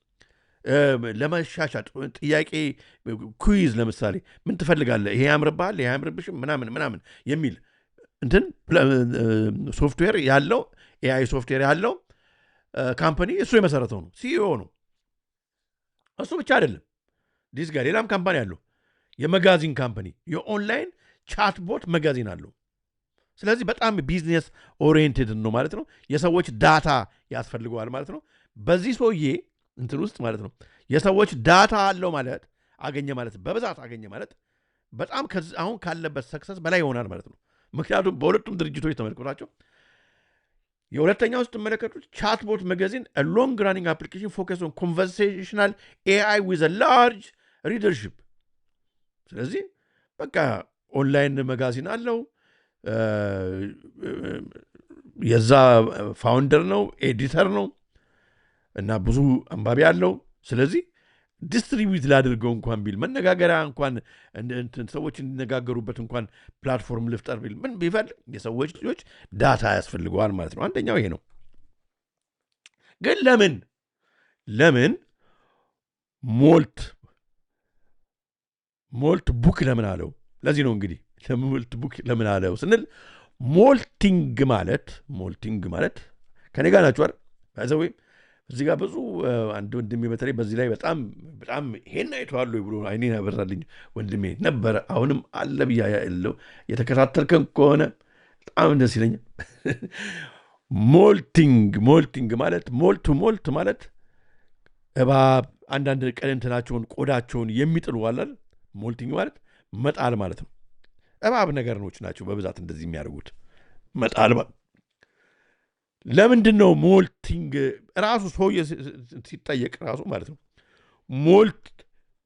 ለመሻሻጥ ጥያቄ ኩዊዝ፣ ለምሳሌ ምን ትፈልጋለህ፣ ይሄ ያምርብሃል፣ ይሄ ያምርብሽም ምናምን የሚል እንትን ሶፍትዌር ያለው ኤአይ ሶፍትዌር ያለው ካምፓኒ እሱ የመሰረተው ነው። ሲኢኦ ነው። እሱ ብቻ አይደለም ዲስ ጋር ሌላም ካምፓኒ አለው። የመጋዚን ካምፓኒ የኦንላይን ቻትቦት መጋዚን አለው። ስለዚህ በጣም ቢዝነስ ኦሪየንቴድ ነው ማለት ነው። የሰዎች ዳታ ያስፈልገዋል ማለት ነው። በዚህ ሰውዬ እንትን ውስጥ ማለት ነው የሰዎች ዳታ አለው ማለት አገኘ ማለት በብዛት አገኘ ማለት በጣም አሁን ካለበት ሰክሰስ በላይ ይሆናል ማለት ነው። ምክንያቱም በሁለቱም ድርጅቶች ተመልክቷቸው የሁለተኛው ውስጥ ተመለከቱት ቻትቦት መጋዚን a long running application focused on conversational AI with a large readership። ስለዚህ በቃ ኦንላይን መጋዚን አለው የዛ ፋውንደር ነው ኤዲተር ነው እና ብዙ አንባቢ አለው። ስለዚህ ዲስትሪቢዩት ላድርገው እንኳን ቢል መነጋገሪያ እንኳን ሰዎች እንዲነጋገሩበት እንኳን ፕላትፎርም ልፍጠር ቢል ምን ቢፈልግ የሰዎች ልጆች ዳታ ያስፈልገዋል ማለት ነው። አንደኛው ይሄ ነው። ግን ለምን ሞልት ቡክ ለምን አለው? ለዚህ ነው እንግዲህ ሞልት ቡክ ለምን አለው ስንል ሞልቲንግ ማለት ከኔ ጋር ናችሁ አይደል? ባይዘው እዚህ ጋር ብዙ አንድ ወንድሜ በተለይ በዚህ ላይ በጣም ይሄን አይተዋል ብሎ አይኔን ያበራልኝ ወንድሜ ነበረ። አሁንም አለ ብያ ያለው የተከታተልከን ከሆነ በጣም ደስ ይለኛል። ሞልቲንግ ማለት ሞልት ማለት እባብ አንዳንድ ቀለንትናቸውን ቆዳቸውን የሚጥሉ አላል። ሞልቲንግ ማለት መጣል ማለት ነው። እባብ ነገሮች ናቸው በብዛት እንደዚህ የሚያደርጉት መጣል። ለምንድን ነው ሞልቲንግ ራሱ ሰውዬ ሲጠየቅ ራሱ ማለት ነው ሞልት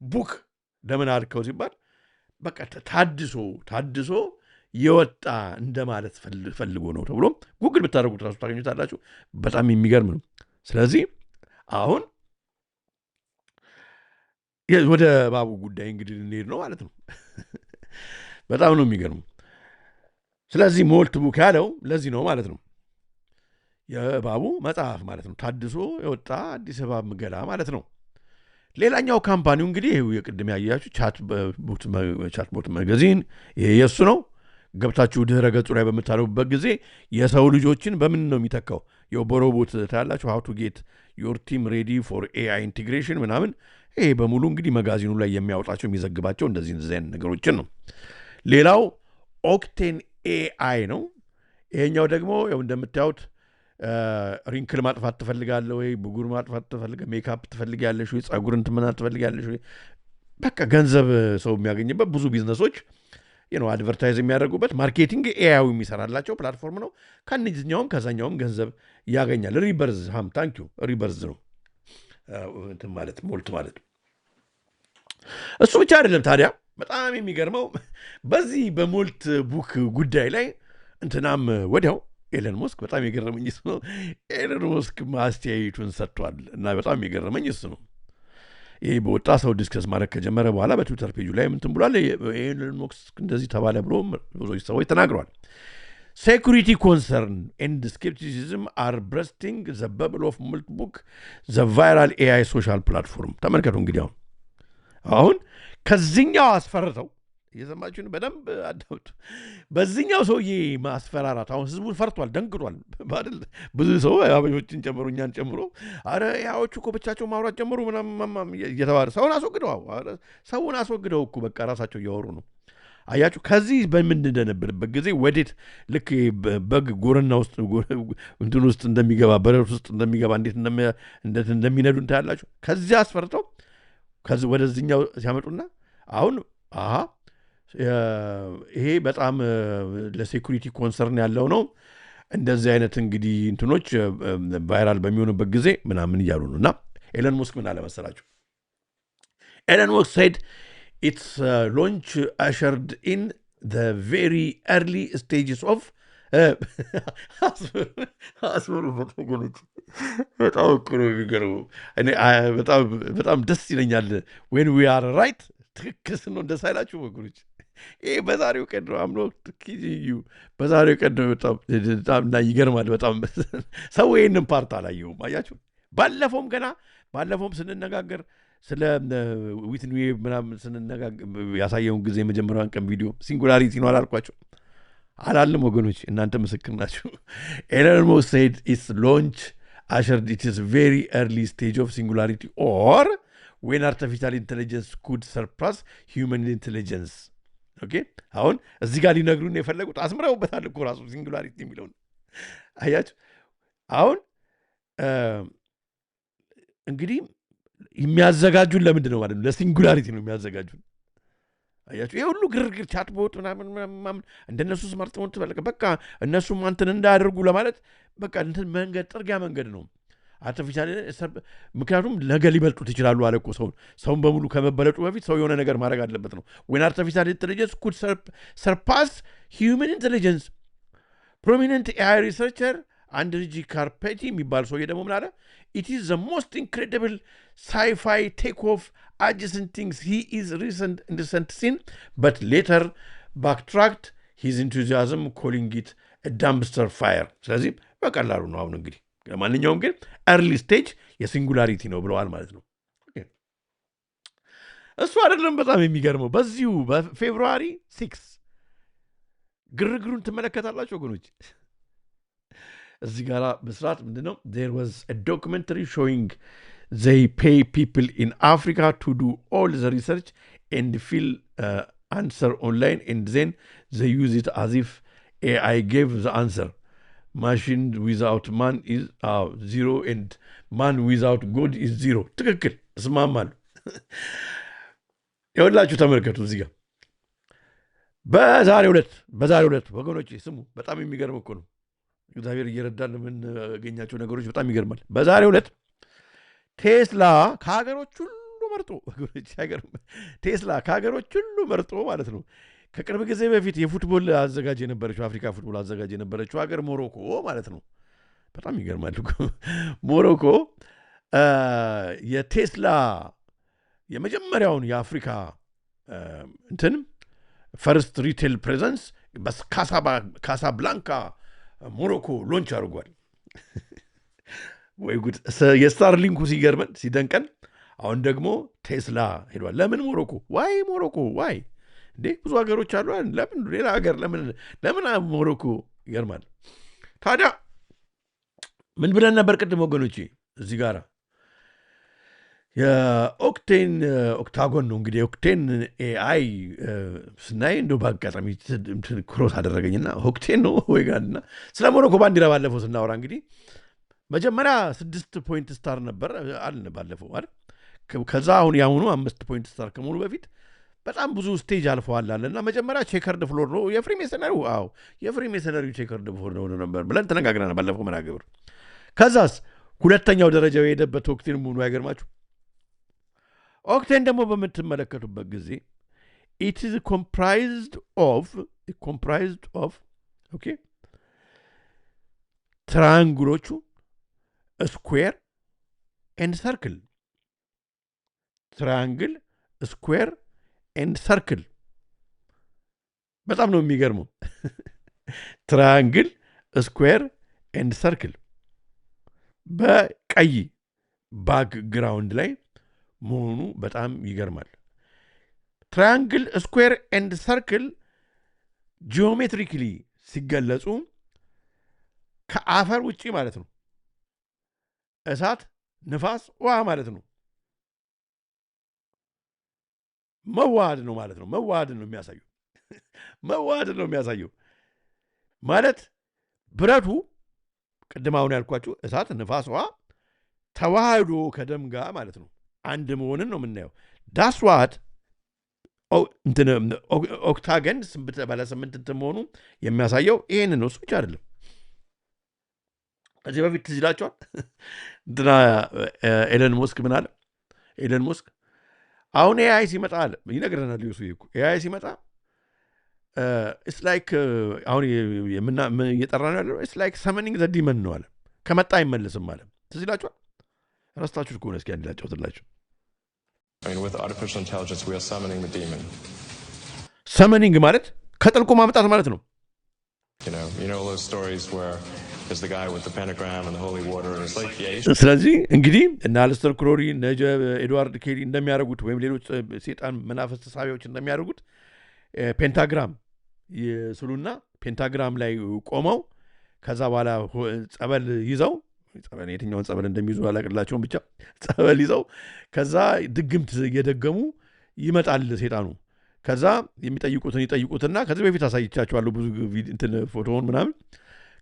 ቡክ ለምን አልከው ሲባል በቃ ታድሶ የወጣ እንደማለት ፈልጎ ነው ተብሎ ጉግል ብታደርጉት ራሱ ታገኙታላችሁ። በጣም የሚገርም ነው። ስለዚህ አሁን ወደ ባቡ ጉዳይ እንግዲህ ልንሄድ ነው ማለት ነው። በጣም ነው የሚገርሙ። ስለዚህ ሞልት ቡክ ያለው ለዚህ ነው ማለት ነው። የእባቡ መጽሐፍ ማለት ነው። ታድሶ የወጣ አዲስ እባብ ገላ ማለት ነው። ሌላኛው ካምፓኒው እንግዲህ ይሄው የቅድም ያያችሁ ቻትቦት መጋዚን ይሄ የሱ ነው። ገብታችሁ ድህረ ገጹ ላይ በምታነቡበት ጊዜ የሰው ልጆችን በምን ነው የሚተካው? በሮቦት ታያላችሁ። ሃው ቱ ጌት ዮር ቲም ሬዲ ፎር ኤአይ ኢንቴግሬሽን ምናምን። ይሄ በሙሉ እንግዲህ መጋዚኑ ላይ የሚያወጣቸው የሚዘግባቸው እንደዚህ አይነት ነገሮችን ነው። ሌላው ኦክቴን ኤአይ ነው። ይሄኛው ደግሞ ያው እንደምታዩት ሪንክል ማጥፋት ትፈልጋለህ ወይ? ብጉር ማጥፋት ትፈልጋለህ? ሜካፕ ትፈልጋለሽ ወይ? ጸጉርን ትመናት ትፈልጋለሽ ወይ? በቃ ገንዘብ ሰው የሚያገኝበት ብዙ ቢዝነሶች አድቨርታይዝ የሚያደርጉበት ማርኬቲንግ ኤአይ የሚሰራላቸው ፕላትፎርም ነው። ከእነዚህኛውም ከዛኛውም ገንዘብ ያገኛል። ሪበርዝ ታንኪዩ ሪበርዝ ነው እንትን ማለት ሞልት ማለት። እሱ ብቻ አይደለም ታዲያ በጣም የሚገርመው በዚህ በሞልት ቡክ ጉዳይ ላይ እንትናም ወዲያው ኤለን መስክ በጣም የገረመኝ እሱ ነው። ኤለን መስክ ማስተያየቱን ሰጥቷል እና በጣም የገረመኝ እሱ ነው። ይሄ በወጣ ሰው ዲስከስ ማድረግ ከጀመረ በኋላ በትዊተር ፔጁ ላይ ምንትን ብሏል። ኤለን መስክ እንደዚህ ተባለ ብሎ ብዙዎች ሰዎች ተናግረዋል። ሴኩሪቲ ኮንሰርን ኤንድ ስኬፕቲሲዝም አር ብረስቲንግ ዘ በብል ኦፍ ሞልት ቡክ ዘ ቫይራል ኤአይ ሶሻል ፕላትፎርም። ተመልከቱ እንግዲህ አሁን ከዚህኛው አስፈርተው እየሰማችሁን በደንብ አዳምጡ። በዚህኛው ሰውዬ ማስፈራራት አሁን ህዝቡን ፈርቷል፣ ደንግጧል ባደል። ብዙ ሰው አበሾችን ጨምሮ እኛን ጨምሮ አረ ያዎቹ እኮ ብቻቸው ማውራት ጨምሩ ምናምን እየተባለ ሰውን አስወግደው እኮ በቃ ራሳቸው እያወሩ ነው። አያችሁ ከዚህ በምን እንደነበርበት ጊዜ ወዴት ልክ በግ ጎረና ውስጥ እንትን ውስጥ እንደሚገባ በረት ውስጥ እንደሚገባ እንዴት እንደሚነዱ እንታያላችሁ። ከዚህ አስፈርተው ከዚህ ወደዚህኛው ሲያመጡና አሁን ይሄ በጣም ለሴኩሪቲ ኮንሰርን ያለው ነው። እንደዚህ አይነት እንግዲህ እንትኖች ቫይራል በሚሆኑበት ጊዜ ምናምን እያሉ ነው። እና ኤለን መስክ ምን አለ መሰላችሁ? ኤለን መስክ said its launch ushered in the very early stages of አስመሩበት ወገኖች። በጣም እኮ ነው የሚገርመው። በጣም ደስ ይለኛል when we are right ትክክል ስንሆን ደስ አይላችሁ ወገኖች? ይሄ በዛሬው ቀን ነው አምኖ ኪዩ በዛሬው ቀን ነው በጣም እና ይገርማል። በጣም ሰው ይህንን ፓርት አላየውም። አያችሁ ባለፈውም ስንነጋገር ስለ ዊትኒ ምናምን ስንነጋገር ያሳየውን ጊዜ የመጀመሪያውን ቀን ቪዲዮ ሲንጉላሪቲ ነው አላልኳቸው? አላለም ወገኖች፣ እናንተ ምስክር ናችሁ። ኤለን መስክ said its launch ushered it is very early stage of singularity or when artificial intelligence could surpass human intelligence። ኦኬ አሁን እዚህ ጋር ሊነግሩን የፈለጉት አስምረውበታል እኮ ራሱ ሲንጉላሪቲ የሚለውን አያችሁ። አሁን እንግዲህ የሚያዘጋጁን ለምንድን ነው ማለት ነው? ለሲንጉላሪቲ ነው የሚያዘጋጁን። አያችሁ ይሄ ሁሉ ግርግር ቻትቦት ምናምን እንደነሱ ስማርትፎን ትበለቀ በቃ እነሱም አንተን እንዳያደርጉ ለማለት በቃ እንትን መንገድ ጥርጊያ መንገድ ነው አርቲፊሻል ምክንያቱም ነገ ሊበልጡት ይችላሉ አለ እኮ ሰውን በሙሉ ከመበለጡ በፊት ሰው የሆነ ነገር ማድረግ አለበት ነው when artificial intelligence could surpass human intelligence prominent AI researcher Andrei Karpathy የሚባል ሰው ደግሞ ምን አለ it is the most incredible sci-fi takeoff adjacent things he is recent seen but later backtracked his enthusiasm calling it a dumpster fire ስለዚህ በቀላሉ ነው አሁን እንግዲህ ለማንኛውም ግን early stage የሲንጉላሪቲ ነው ብለዋል ማለት ነው እሱ አይደለም በጣም የሚገርመው በዚሁ በፌብሩዋሪ 6 ግርግሩን ትመለከታላችሁ ወገኖች እዚህ ጋር በስርዓት ምንድነው there was a documentary showing they pay people in Africa to do all the research and fill answer online and then they use it as if AI gave the answer machine without man is zero and man without God is zero ትክክል እስማማለሁ ይኸውላችሁ ተመልከቱ እዚህ ጋር በዛሬው ዕለት ወገኖች ስሙ በጣም የሚገርም እኮ ነው እግዚአብሔር እየረዳን የምንገኛቸው ነገሮች በጣም ይገርማል በዛሬው ዕለት ቴስላ ከሀገሮች ሁሉ መርጦ ቴስላ ከሀገሮች ሁሉ መርጦ ማለት ነው ከቅርብ ጊዜ በፊት የፉትቦል አዘጋጅ የነበረችው አፍሪካ ፉትቦል አዘጋጅ የነበረችው ሀገር ሞሮኮ ማለት ነው በጣም ይገርማል ሞሮኮ የቴስላ የመጀመሪያውን የአፍሪካ እንትን ፈርስት ሪቴል ፕሬዘንስ በካሳብላንካ ሞሮኮ ሎንች አድርጓል ወይ ጉድ የስታርሊንኩ ሲገርመን ሲደንቀን አሁን ደግሞ ቴስላ ሄዷል ለምን ሞሮኮ ዋይ እንዴ ብዙ ሀገሮች አሉ ለምን ሌላ ሀገር ለምን ሞሮኮ ይገርማል ታዲያ ምን ብለን ነበር ቅድም ወገኖቼ እዚህ ጋራ የኦክቴን ኦክታጎን ነው እንግዲህ ኦክቴን ኤአይ ስናይ እንደው በአጋጣሚ ክሮስ አደረገኝና ኦክቴን ነው ወይ ጋርና ስለ ሞሮኮ ባንዲራ ባለፈው ስናወራ እንግዲህ መጀመሪያ 6 ፖይንት ስታር ነበር አልን ባለፈው አይደል ከዛ አሁን ያሁኑ 5 ፖይንት ስታር ከሙሉ በፊት በጣም ብዙ ስቴጅ አልፈዋል አለና መጀመሪያ ቼከርድ ፍሎር ነው የፍሪሜሰነሪው ቼከርድ ፍሎር ነው ነበር ብለን ተነጋግረናል ባለፈው መናገር ከዛስ ሁለተኛው ደረጃ የሄደበት ኦክቴን ሙሉ አይገርማችሁ ኦክቴን ደግሞ በምትመለከቱበት ጊዜ it is comprised of okay ትራያንግሎቹ ስኩዌር ኤንድ ሰርክል ትራያንግል ስኩዌር ኤንድ ሰርክል በጣም ነው የሚገርመው ትራያንግል ስኩዌር ኤንድ ሰርክል በቀይ ባክግራውንድ ላይ መሆኑ በጣም ይገርማል ትራያንግል ስኩዌር ኤንድ ሰርክል ጂኦሜትሪካሊ ሲገለጹ ከአፈር ውጪ ማለት ነው እሳት ንፋስ ውሃ ማለት ነው መዋሃድ ነው ማለት ነው መዋሃድ ነው የሚያሳየው ማለት ብረቱ ቅድም አሁን ያልኳችሁ እሳት ንፋስ ውሃ ተዋህዶ ከደም ጋር ማለት ነው አንድ መሆንን ነው የምናየው ዳስዋት ኦክታገን ባለ 8 እንትን መሆኑ የሚያሳየው ይሄን ነው እሱ ብቻ አይደለም ከዚህ በፊት ትዝ ይላችኋል እንትና ኤለን ሞስክ ምን አለ ኤለን ሞስክ አሁን ኤአይ ሲመጣ አለ ይነግረናል ይሱ ኤአይ ሲመጣ it's like አሁን እየጠራን ያለው it's like summoning the demon ነው አለ ከመጣ አይመለስም አለ ትዝ ይላችኋል ረስታችሁ ከሆነ እስኪ አንድ ላጫውትላችሁ with artificial intelligence we are summoning the demon summoning ማለት ከጥልቁ ማምጣት ማለት ነው you know those stories where there's the guy with the pentagram and the holy water and it's like ስለዚህ እንግዲህ እና አልስተር ክሮሪ እና ኤድዋርድ ኬሊ እንደሚያደርጉት ወይም ሌሎች ሰይጣን መናፍስት ሳቢዎች እንደሚያደርጉት ፔንታግራም ይስሉና ፔንታግራም ላይ ቆመው ከዛ በኋላ ጸበል ይዘው ጸበል የትኛውን ጸበል እንደሚይዙ አላቅላቸውም ብቻ ጸበል ይዘው ከዛ ድግምት እየደገሙ ይመጣል ሰይጣኑ ከዛ ይጠይቁትና ከዚህ በፊት አሳይቻቸዋለሁ ብዙ እንትን ፎቶውን ምናምን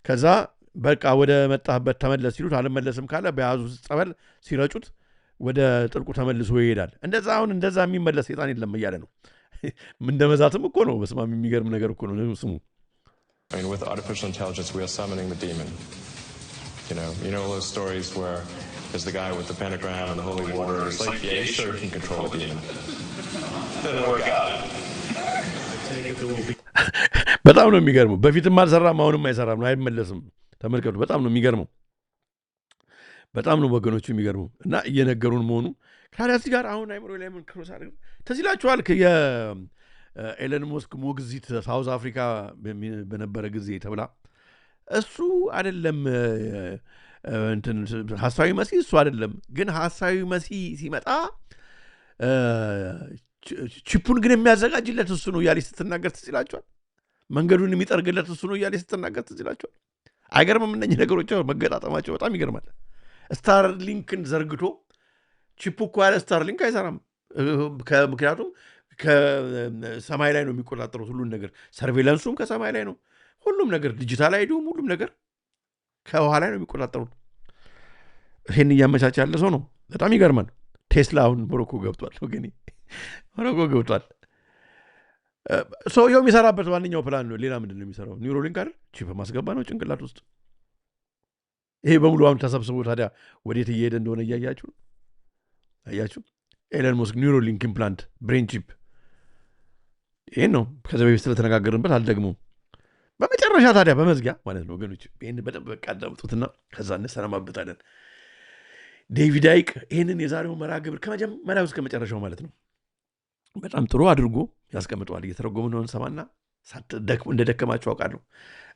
ከዛ በቃ ወደ መጣህበት ተመለስ ሲሉት አልመለስም ካለ በያዙ ጸበል ሲረጩት ወደ ጥልቁ ተመልሶ ይሄዳል እንደዛ የሚመለስ ሰይጣን የለም እያለ ነው ምን እንደመዛትም እኮ ነው። በስማም የሚገርም ነገር እኮ ነው ስሙ። I mean, with artificial intelligence, we are summoning the demon. You know those stories where there's the guy with the pentagram and the holy water. It's like, yeah, sure, he can control the demon. Doesn't work out. በጣም ነው የሚገርመው። በፊትም አልሰራም አሁንም አይሰራም ነው አይመለስም። ተመልከቱ። በጣም ነው የሚገርመው። በጣም ነው ወገኖቹ የሚገርመው እና እየነገሩን መሆኑ ከራሲ ጋር አሁን አይምሮ ላይ ምን ክሮስ አድርገን ተዚላችኋል። ኤለን መስክ ሞግዚት ሳውዝ አፍሪካ በነበረ ጊዜ ተብላ እሱ አይደለም እንትን ሐሳዊ መሲህ እሱ አይደለም ግን ሐሳዊ መሲህ ሲመጣ ቺፑን ግን የሚያዘጋጅለት እሱ ነው ያለች ስትናገር ትችላችኋል። መንገዱን የሚጠርግለት እሱ ነው ያለች ስትናገር ትችላችኋል። አይገርምም? እነኚህ ነገሮች መገጣጠማቸው በጣም ይገርማል። ስታርሊንክን ዘርግቶ ቺፑ እኮ ያለ ስታርሊንክ አይሰራም። ምክንያቱም ከሰማይ ላይ ነው የሚቆጣጠሩት ሁሉን ነገር። ሰርቬላንሱም ከሰማይ ላይ ነው። ሁሉም ነገር ዲጂታል አይዲውም ሁሉም ነገር ከውሃ ላይ ነው የሚቆጣጠሩት። ይህን እያመቻቸ ያለ ሰው ነው። በጣም ይገርማል። ቴስላ አሁን ሞሮኮ ገብቷል። ወገኔ ሞሮኮ ገብቷል። ሰውየው የሚሰራበት ዋነኛው ፕላን ነው። ሌላ ምንድን ነው የሚሰራው? ኒውሮሊንክ አይደል? ቺፕ ማስገባ ነው ጭንቅላት ውስጥ። ይሄ በሙሉ አሁን ተሰብስቦ ታዲያ ወዴት እየሄደ እንደሆነ እያያችሁ አያችሁ። ኤለን መስክ ኒውሮሊንክ ኢምፕላንት ብሬን ቺፕ ይሄን ነው። ከዚህ በፊት ስለተነጋገርንበት አልደግሞም። በመጨረሻ ታዲያ በመዝጊያ ማለት ነው ወገኖች፣ ይህን በደንብ በቃ አዳምጡትና ከዛ እንሰናማበታለን። ዴቪድ አይክ ይህንን የዛሬው መርሃ ግብር ከመጀመሪያው እስከ መጨረሻው ማለት ነው በጣም ጥሩ አድርጎ ያስቀምጠዋል። እየተረጎምን ነው እንሰማና እንደደከማችሁ አውቃለሁ።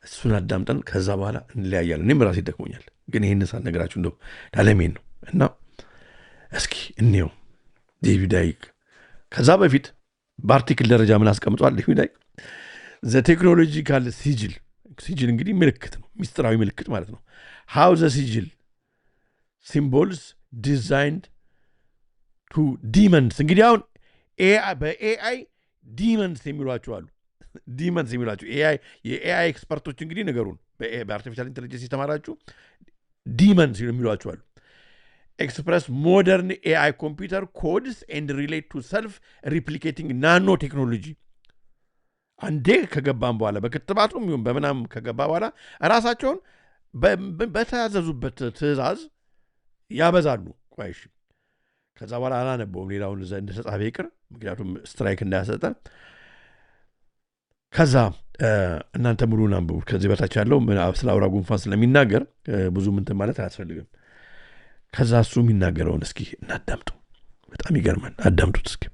እሱን አዳምጠን ከዛ በኋላ እንለያያለን። እኔም ራሴ ደክሞኛል፣ ግን ይህን ሳልነግራችሁ እንደው ላለሜን ነው እና እስኪ እንየው ዴቪድ አይክ። ከዛ በፊት በአርቲክል ደረጃ ምን አስቀምጧል ዴቪድ አይክ? ዘ ቴክኖሎጂካል ሲጅል እንግዲህ ምልክት ነው፣ ሚስጥራዊ ምልክት ማለት ነው። ሃው ዘ ሲጅል ሲምቦልስ ዲዛይንድ ቱ ዲመንስ። እንግዲህ አሁን በኤአይ ዲመንስ የሚሏቸው አሉ። ዲመንስ የሚሏቸው የኤአይ ኤክስፐርቶች እንግዲህ ነገሩን በአርቲፊሻል ኢንቴሊጀንስ የተማራችሁ ዲመንስ የሚሏቸው አሉ። ኤክስፕረስ ሞደርን ኤአይ ኮምፒውተር ኮድስ ኤንድ ሪሌት ቱ ሰልፍ ሪፕሊኬቲንግ ናኖ ቴክኖሎጂ። አንዴ ከገባም በኋላ በክትባቱም ይሁን በምናም ከገባ በኋላ ራሳቸውን በተያዘዙበት ትእዛዝ ያበዛሉ። ቆይሽ ከዛ በኋላ አላነበውም ሌላውን እንደ ተጻፈ ይቅር፣ ምክንያቱም ስትራይክ እንዳያሰጠን። ከዛ እናንተ ሙሉን አንብቡ። ከዚህ በታች ያለው ስለ አውራ ጉንፋን ስለሚናገር ብዙ ምንትን ማለት አያስፈልግም። ከዛ እሱ የሚናገረውን እስኪ እናዳምጡ። በጣም ይገርማል። አዳምጡት እስኪ።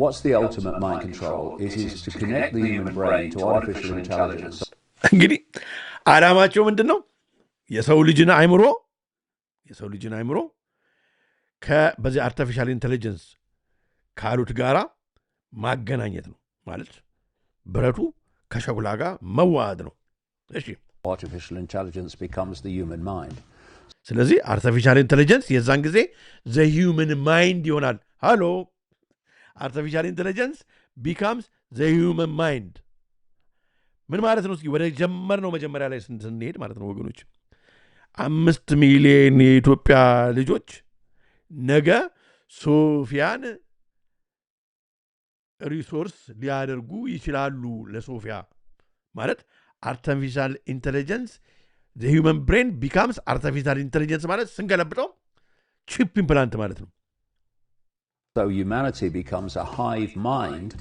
What's the ultimate mind control? It is to connect the human brain to artificial intelligence. እንግዲህ ዓላማቸው ምንድን ነው? የሰው ልጅን አይምሮ በዚህ አርቲፊሻል ኢንቴሊጀንስ ካሉት ጋራ ማገናኘት ነው ማለት ብረቱ ከሸጉላ ጋር መዋሃድ ነው። እሺ artificial intelligence becomes the human mind. ስለዚህ አርቲፊሻል ኢንቴሊጀንስ የዛን ጊዜ ዘ ሂውመን ማይንድ ይሆናል። ሃሎ አርቲፊሻል ኢንቴሊጀንስ ቢካምስ ዘ ሂውመን ማይንድ ምን ማለት ነው? እስኪ ወደ ጀመርነው መጀመሪያ ላይ ስንሄድ ማለት ነው ወገኖች 5 ሚሊዮን የኢትዮጵያ ልጆች ነገ ሶፊያን ሪሶርስ ሊያደርጉ ይችላሉ። ለሶፊያ ማለት አርቲፊሻል ኢንቴሊጀንስ the human brain becomes artificial intelligence ማለት ስንገለብጠው ቺፕ ኢምፕላንት ማለት ነው። So humanity becomes a hive mind.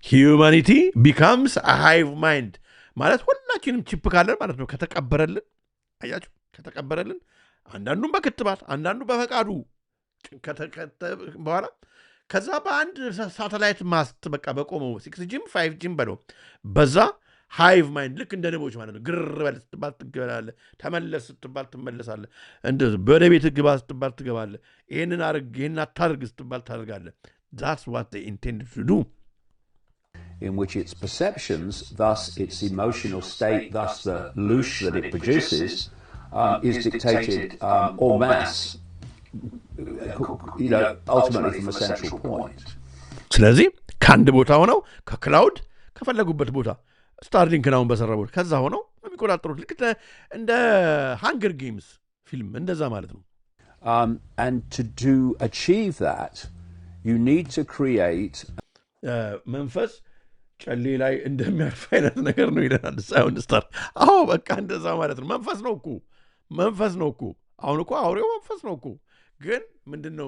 Humanity becomes a hive mind ማለት ሁላችንም ቺፕ ካለን ማለት ነው። ከተቀበረልን አያችሁ፣ ከተቀበረልን አንዳንዱም በክትባት አንዳንዱ በፈቃዱ በኋላ ከዛ በአንድ ሳተላይት ማስት በቃ በቆመው 6G 5G በለው በዛ ሃይቭ ማይንድ ልክ እንደ ንቦች ማለት ነው። ግር በል ስትባል ትገባለህ፣ ተመለስ ስትባል ትመለሳለህ፣ እንደዚህ ወደ ቤት ግባ ስትባል ትገባለህ፣ ይህንን አድርግ ይህን አታድርግ ስትባል ታደርጋለህ። That's what they intended to do. In which its perceptions, thus its emotional state, thus the loosh that it produces, is dictated en masse, ultimately from a central point. ስለዚህ ከአንድ ቦታ ሆነው ከክላውድ ከፈለጉበት ቦታ ስታርሊንክ አሁን በሰራው ከዛ ሆነው የሚቆጣጠሩት ልክ እንደ ሃንገር ጌምስ ፊልም እንደዛ ማለት ነው። And to achieve that, you need to create መንፈስ ጨሌ ላይ እንደሚያርፍ አይነት ነገር ነው ይለናል ሳይሆን ስታር። አዎ በቃ እንደዛ ማለት ነው። መንፈስ ነው እኮ አሁን እኮ አውሬው መንፈስ ነው እኮ። ግን ምንድነው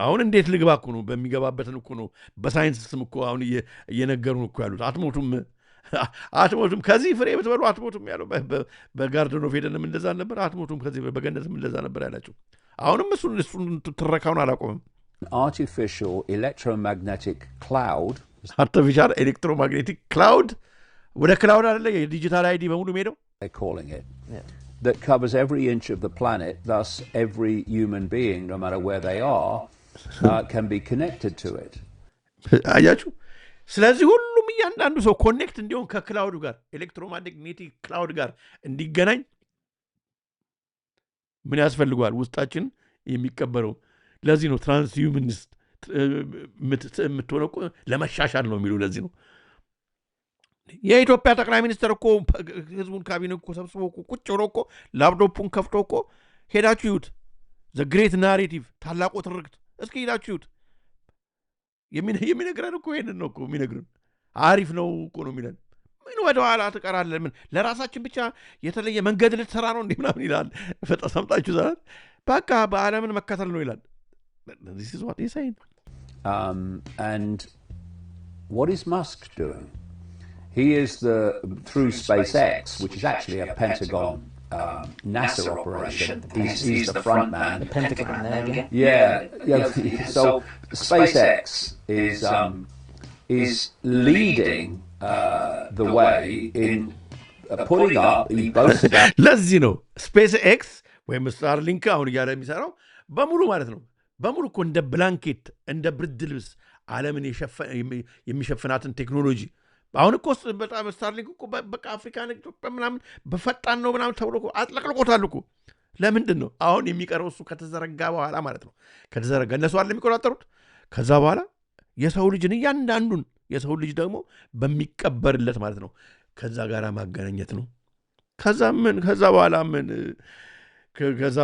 አሁን እንዴት ልግባ እኮ ነው በሚገባበትን እኮ ነው በሳይንስ ስም እኮ አሁን እየነገሩን እኮ ያሉት። አትሞቱም ከዚህ ፍሬ ብትበሉ አትሞቱም ያለው በጋርደን ኦፍ ኤደንም እንደዛ ነበር። አትሞቱም ከዚህ በገነትም እንደዛ ነበር ያላቸው። አሁንም እሱን ትረካውን አላቆምም። Artificial electromagnetic cloud. Artificial electromagnetic cloud? ወደ ክላውድ አይደለ የዲጂታል አይዲ በሙሉ ሄደው they're calling it. Yeah. That covers every inch of the planet, thus every human being, no matter where they are, can be connected to it. አያችሁ? ስለዚህ ሁሉም እያንዳንዱ ሰው ኮኔክት እንዲሆን ከክላውዱ ጋር ኤሌክትሮማግኔቲክ ክላውድ ጋር እንዲገናኝ ምን ያስፈልገዋል? ውስጣችን የሚቀበረው። ለዚህ ነው ትራንስሂውመኒስት የምትሆነው ለመሻሻል ነው የሚሉ። ለዚህ ነው የኢትዮጵያ ጠቅላይ ሚኒስትር እኮ ህዝቡን ካቢኔ እኮ ሰብስቦ እኮ ቁጭ ብሎ እኮ ላፕቶፑን ከፍቶ እኮ ሄዳችሁ ይዩት። ዘ ግሬት ናሬቲቭ ታላቁ ትርክት እስኪ ሄዳችሁ ይዩት። የሚነግረን እኮ ይሄንን ነው እኮ የሚነግረን። አሪፍ ነው እኮ ነው የሚለን። ምን ወደ ኋላ ትቀራለህ? ምን ለራሳችን ብቻ የተለየ መንገድ ልትሰራ ነው እንዴ ምናምን ይላል። ሰምታችሁ ዛሬ በቃ በዓለምን መከተል ነው ይላል። This is what he's saying. And what is Musk doing? He is through SpaceX, which is actually a Pentagon NASA operation. He's the front man. The Pentagon there again. Yeah. So SpaceX is leading the way in putting up. He boasts about. ለዚህ ነው SpaceX ወይም ስታርሊንክ አሁን እያለ የሚሰራው በሙሉ ማለት ነው። በሙሉ እኮ እንደ ብላንኬት እንደ ብርድ ልብስ ዓለምን የሚሸፍናትን ቴክኖሎጂ አሁን እኮ በጣም ስታርሊንክ እኮ በቃ አፍሪካን ኢትዮጵያ ምናምን በፈጣን ነው ምናምን ተብሎ አጥለቅልቆታል እኮ። ለምንድን ነው አሁን የሚቀረው? እሱ ከተዘረጋ በኋላ ማለት ነው። ከተዘረጋ እነሱ አለ የሚቆጣጠሩት። ከዛ በኋላ የሰው ልጅን እያንዳንዱን የሰው ልጅ ደግሞ በሚቀበርለት ማለት ነው ከዛ ጋር ማገናኘት ነው። ከዛ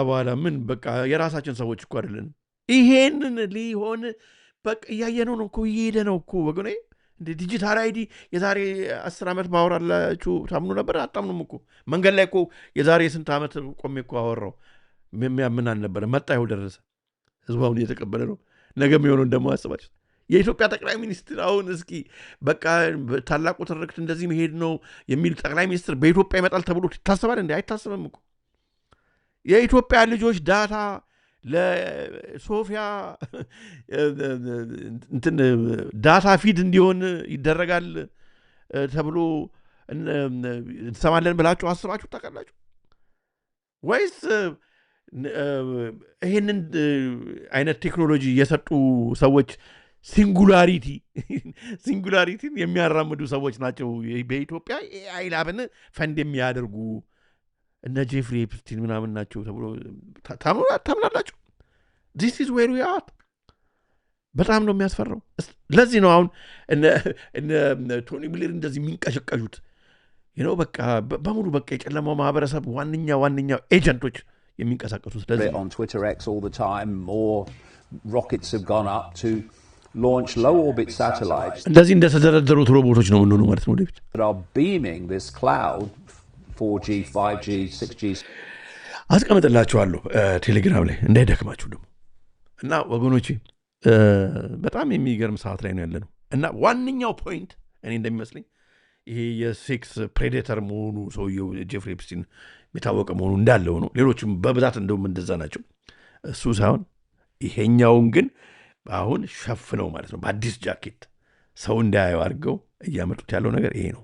በኋላ ምን በቃ የራሳችን ሰዎች እኮ አይደለን። ይሄንን ሊሆን በቃ እያየነው ነው እኮ እየሄደ ነው እኮ ወገኔ። እንደ ዲጂታል አይዲ የዛሬ 10 ዓመት ባወራላችሁ ታምኑ ነበር? አታምኑም እኮ። መንገድ ላይ እኮ የዛሬ ስንት ዓመት ቆሜ እኮ አወራው። ምን አልነበረ መጣ፣ ይኸው ደረሰ። ህዝባውን እየተቀበለ ነው። ነገ የሚሆነው እንደማያስባችሁ የኢትዮጵያ ጠቅላይ ሚኒስትር አሁን እስኪ በቃ ታላቁ ትርክት እንደዚህ መሄድ ነው የሚል ጠቅላይ ሚኒስትር በኢትዮጵያ ይመጣል ተብሎ ይታሰባል እንዴ? አይታሰብም እኮ። የኢትዮጵያ ልጆች ዳታ ለሶፊያ ዳታ ፊድ እንዲሆን ይደረጋል ተብሎ እንሰማለን ብላችሁ አስባችሁ ታውቃላችሁ ወይስ? ይህንን አይነት ቴክኖሎጂ የሰጡ ሰዎች ሲንጉላሪቲን የሚያራምዱ ሰዎች ናቸው በኢትዮጵያ ኤአይ ላብን ፈንድ የሚያደርጉ እነ ጄፍሪ ኤፕስቲን ምናምን ናቸው ተብሎ ታምናላችሁ? ዲስ ኢዝ ዌር ዊ አር። በጣም ነው የሚያስፈራው። ለዚህ ነው አሁን እነ ቶኒ ብሌር እንደዚህ የሚንቀሸቀሹት በቃ በሙሉ በቃ የጨለማው ማህበረሰብ ዋነኛ ኤጀንቶች የሚንቀሳቀሱት። ለዚህ on Twitter X all the time, more rockets have gone up to launch low orbit satellites. እንደዚህ እንደተደረደሩት ሮቦቶች ነው የምንሆነው ማለት ነው ወደፊት። that are beaming this cloud 4G 5G 6G አስቀምጥላችኋለሁ ቴሌግራም ላይ እንዳይደክማችሁ ደግሞ። እና ወገኖቼ በጣም የሚገርም ሰዓት ላይ ነው ያለነው። እና ዋነኛው ፖይንት እኔ እንደሚመስለኝ ይሄ የሴክስ ፕሬዴተር መሆኑ ሰውየው ጄፍሪ ኤፕስቲን የታወቀ መሆኑ እንዳለው ነው። ሌሎችም በብዛት እንደውም እንደዛ ናቸው። እሱ ሳይሆን ይሄኛውን ግን አሁን ሸፍነው ማለት ነው በአዲስ ጃኬት ሰው እንዳያየው አድርገው እያመጡት ያለው ነገር ይሄ ነው።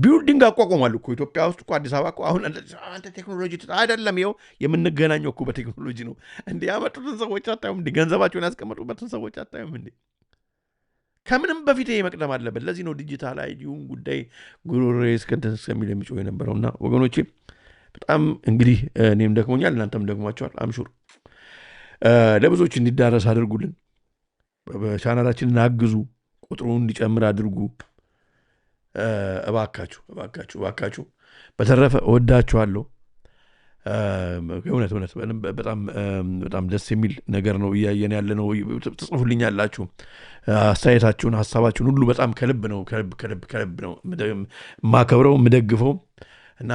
ቢልዲንግ አቋቋማሉ እኮ ኢትዮጵያ ውስጥ እኮ አዲስ አበባ እኮ አሁን አንተ ቴክኖሎጂ አይደለም ይኸው የምንገናኘው እኮ በቴክኖሎጂ ነው። እንደ ያመጡትን ሰዎች አታዩም? እንደ ገንዘባቸውን ያስቀመጡበትን ሰዎች አታዩም? እንደ ከምንም በፊት ይሄ መቅደም አለበት። ለዚህ ነው ዲጂታል አይዲውን ጉዳይ ጉሮሬ እስከሚል የሚጮህ የነበረውና ወገኖቼ በጣም እንግዲህ እኔም ደክሞኛል፣ እናንተም ደክሟቸዋል። አምሹር ለብዙዎች እንዲዳረስ አድርጉልን። በቻናላችንን አግዙ፣ ቁጥሩን እንዲጨምር አድርጉ። እባካችሁ። በተረፈ እወዳችኋለሁ። እውነት በጣም ደስ የሚል ነገር ነው እያየን ያለ ነው። ትጽፉልኛላችሁ አስተያየታችሁን፣ ሀሳባችሁን ሁሉ በጣም ከልብ ነው ማከብረው ምደግፈው እና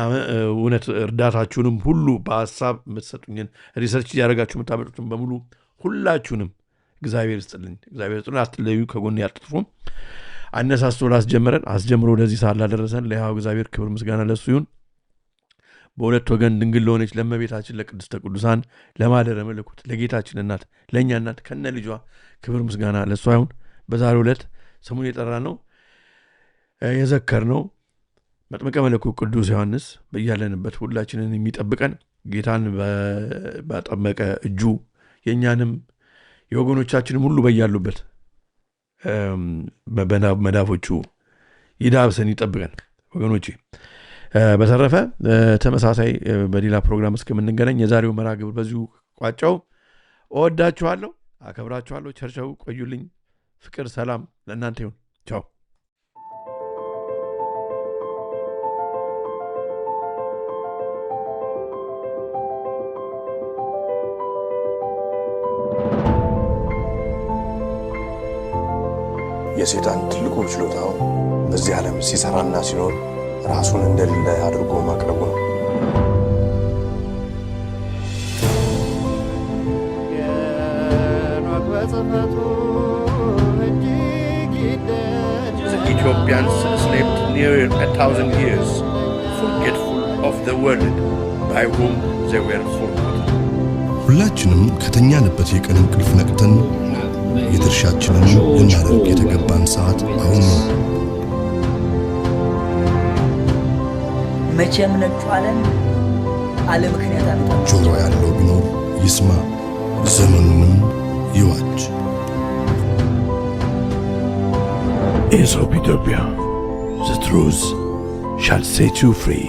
እውነት እርዳታችሁንም ሁሉ በሀሳብ የምትሰጡኝን ሪሰርች እያደረጋችሁ የምታመጡትን በሙሉ ሁላችሁንም እግዚአብሔር ይስጥልኝ። አትለዩ፣ ከጎን ያጥፉ። አነሳስቶ ላስጀመረን አስጀምሮ ወደዚህ ሰዓት ላደረሰን ለሕያው እግዚአብሔር ክብር ምስጋና ለሱ ይሁን። በሁለት ወገን ድንግል ለሆነች ለእመቤታችን ለቅድስተ ቅዱሳን ለማደረ መለኮት ለጌታችን እናት ለእኛ እናት ከነ ልጇ ክብር ምስጋና ለሷ ይሁን። በዛሬው ዕለት ስሙን የጠራ ነው የዘከር ነው መጥምቀ መለኮት ቅዱስ ዮሐንስ በያለንበት ሁላችንን የሚጠብቀን ጌታን በጠመቀ እጁ የእኛንም የወገኖቻችንም ሁሉ በያሉበት መዳፎቹ ይዳብሰን ይጠብቀን ወገኖቼ። በተረፈ ተመሳሳይ በሌላ ፕሮግራም እስከምንገናኝ የዛሬው መርሃ ግብር በዚሁ ቋጫው። እወዳችኋለሁ፣ አከብራችኋለሁ። ቸርቸው ቆዩልኝ። ፍቅር ሰላም ለእናንተ ይሁን። ቻው። የሰይጣን ትልቁ ችሎታው በዚህ ዓለም ሲሰራና ሲኖር ራሱን እንደሌለ አድርጎ ማቅረቡ ነው። The Ethiopians slept near 1,000 years, forgetful of the world by whom they were forgotten. ሁላችንም ከተኛንበት የቀን እንቅልፍ ነቅተን የድርሻችንን ልናደርግ የተገባን ሰዓት አሁን ነው። መቼም ነጩ ዓለም አለ ምክንያት አመጣ። ጆሮ ያለው ቢኖር ይስማ፣ ዘመኑንም ይዋጅ። Aesop Ethiopia, the truth shall set you free.